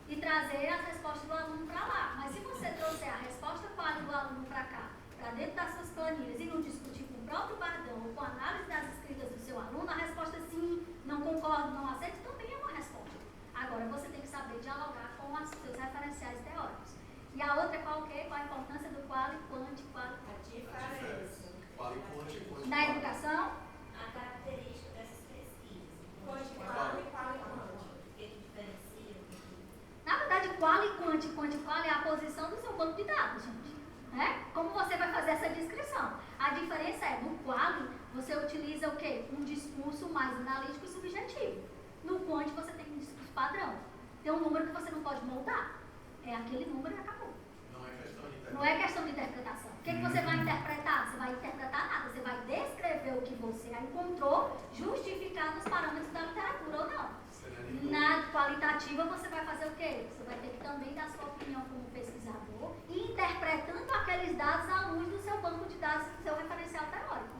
e trazer as respostas do aluno para lá. Mas se você trouxer a resposta quali do aluno para cá, para dentro das suas planilhas e não discutir com o próprio bardão ou com a análise das escritas do seu aluno, a resposta sim, não concordo, não aceito, também é uma resposta. Agora você tem que saber dialogar com os seus referenciais teóricos. E a outra é qual a importância do quali, quanti, quali. A diferença. Quali, quanti, quanti. Na educação? A característica dessas pesquisas. Quanti, quali, quali, quanti. O que diferencia? Na verdade, quali, quanti, quanti, quali é a posição do seu banco de dados, gente. Como você vai fazer essa descrição? A diferença é, no quali, você utiliza o quê? Um discurso mais analítico e subjetivo. No quanti, você tem um discurso padrão. Tem um número que você não pode moldar. É aquele número e acabou. Não é questão de interpretação. O que você vai interpretar? Você vai interpretar nada. Você vai descrever o que você encontrou, justificar nos parâmetros da literatura ou não. Na qualitativa, você vai fazer o quê? Você vai ter que também dar a sua opinião como pesquisador e interpretando aqueles dados à luz do seu banco de dados, do seu referencial teórico.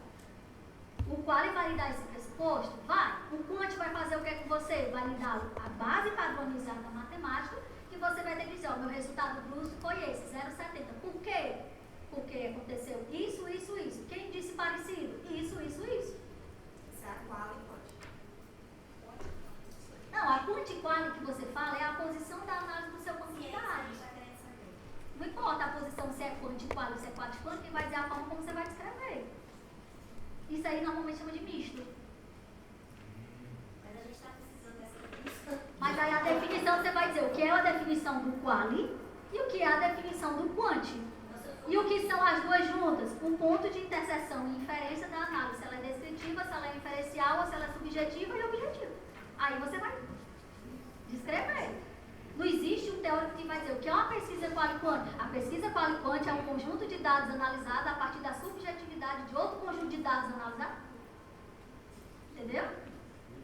O qual vai lhe dar esse pressuposto? Vai. O quant vai fazer o que com você? Vai lhe dar a base padronizada matemática que você vai ter que dizer, ó, meu resultado bruto foi esse, 0,70. Por quê? Porque aconteceu isso, isso, isso. Quem disse parecido? Isso, isso, isso. Isso é a qual e quant. Não, a quant e qual que você fala é a posição da análise do seu banco de dados. Não importa a posição se é quant e qual, se é quant e quant, quem vai dizer a forma como você vai descrever. Isso aí normalmente chama de misto. Mas a gente está precisando dessa definição. Mas aí a definição você vai dizer o que é a definição do quali e o que é a definição do quant. E o que são as duas juntas? Um ponto de interseção e inferência da análise. Se ela é descritiva, se ela é inferencial, ou se ela é subjetiva e objetiva. Aí você vai descrever. Não existe um teórico que vai dizer o que é uma pesquisa quali-quant. A pesquisa quali-quant é um conjunto de dados analisados a partir da subjetividade de outro conjunto de dados analisados. Entendeu?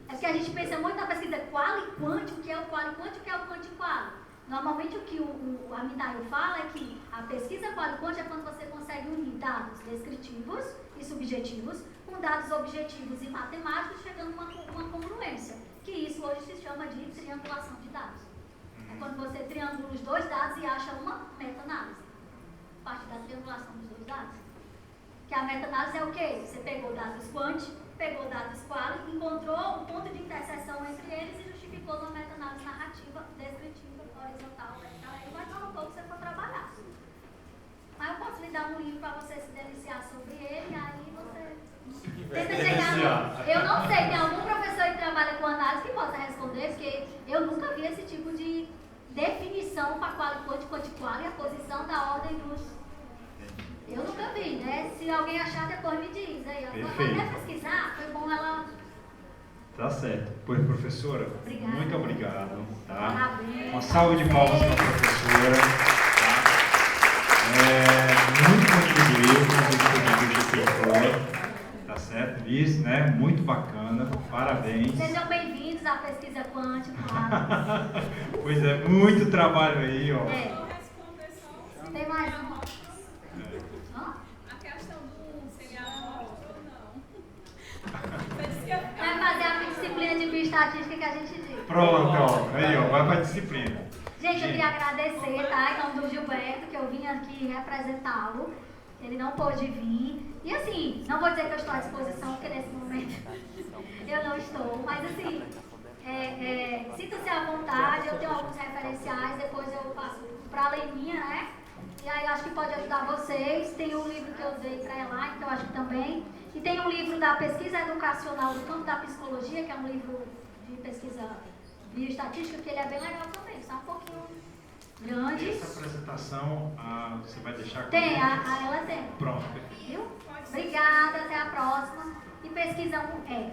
É que a gente pensa muito na pesquisa quali-quant, o que é o quali-quant e o que é o quanti-quali. Normalmente o que o Amidaio fala é que a pesquisa quali-quant é quando você consegue unir dados descritivos e subjetivos com dados objetivos e matemáticos, chegando a uma congruência. Que isso hoje se chama de triangulação de dados. É quando você triangula os dois dados e acha uma meta-análise. Parte da triangulação dos dois dados. Que a meta-análise é o quê? Você pegou dados quant, pegou dados quali, encontrou um ponto de interseção entre eles e justificou uma meta-análise narrativa, descritiva, horizontal, vertical. Aí vai falar um pouco que você for trabalhar. Mas eu posso lhe dar um livro para você se deliciar sobre ele, aí você tenta chegar. Eu não sei, tem algum professor que trabalha com análise que possa responder, porque eu nunca vi esse tipo de definição para quali-quant, quanti-quali, a posição da ordem dos. Eu nunca vi, né? Se alguém achar, depois me diz. Aí, eu vou até pesquisar, foi bom ela. Tá certo. Pois, professora, Obrigada. muito obrigado. Tá? Parabéns. Uma salva de palmas para a professora. Tá? Muito contribuído, tá certo? Isso, né? Muito bacana. Parabéns. Sejam bem-vindos à pesquisa quântica. Pois é, muito trabalho aí, ó. Tem mais uma? A questão do seria morte ou não? Vai fazer a disciplina de bioestatística que a gente diz. Pronto, ó. Aí, ó. Vai para a disciplina. Gente, eu queria agradecer, tá? Em nome do Gilberto, que eu vim aqui representá-lo. Ele não pôde vir. E assim, não vou dizer que eu estou à disposição, porque nesse momento eu não estou. Mas assim, sinta-se à vontade. Eu tenho alguns referenciais, depois eu passo para a Leninha, né? E aí eu acho que pode ajudar vocês. Tem um livro que eu dei para ela, que eu acho que também. E tem um livro da pesquisa educacional do campo da psicologia, que é um livro de pesquisa bioestatística, que ele é bem legal também, só um pouquinho grande. Essa apresentação, você vai deixar com Tem, ela tem. Pronto. Viu? Obrigada, até a próxima. E pesquisa é.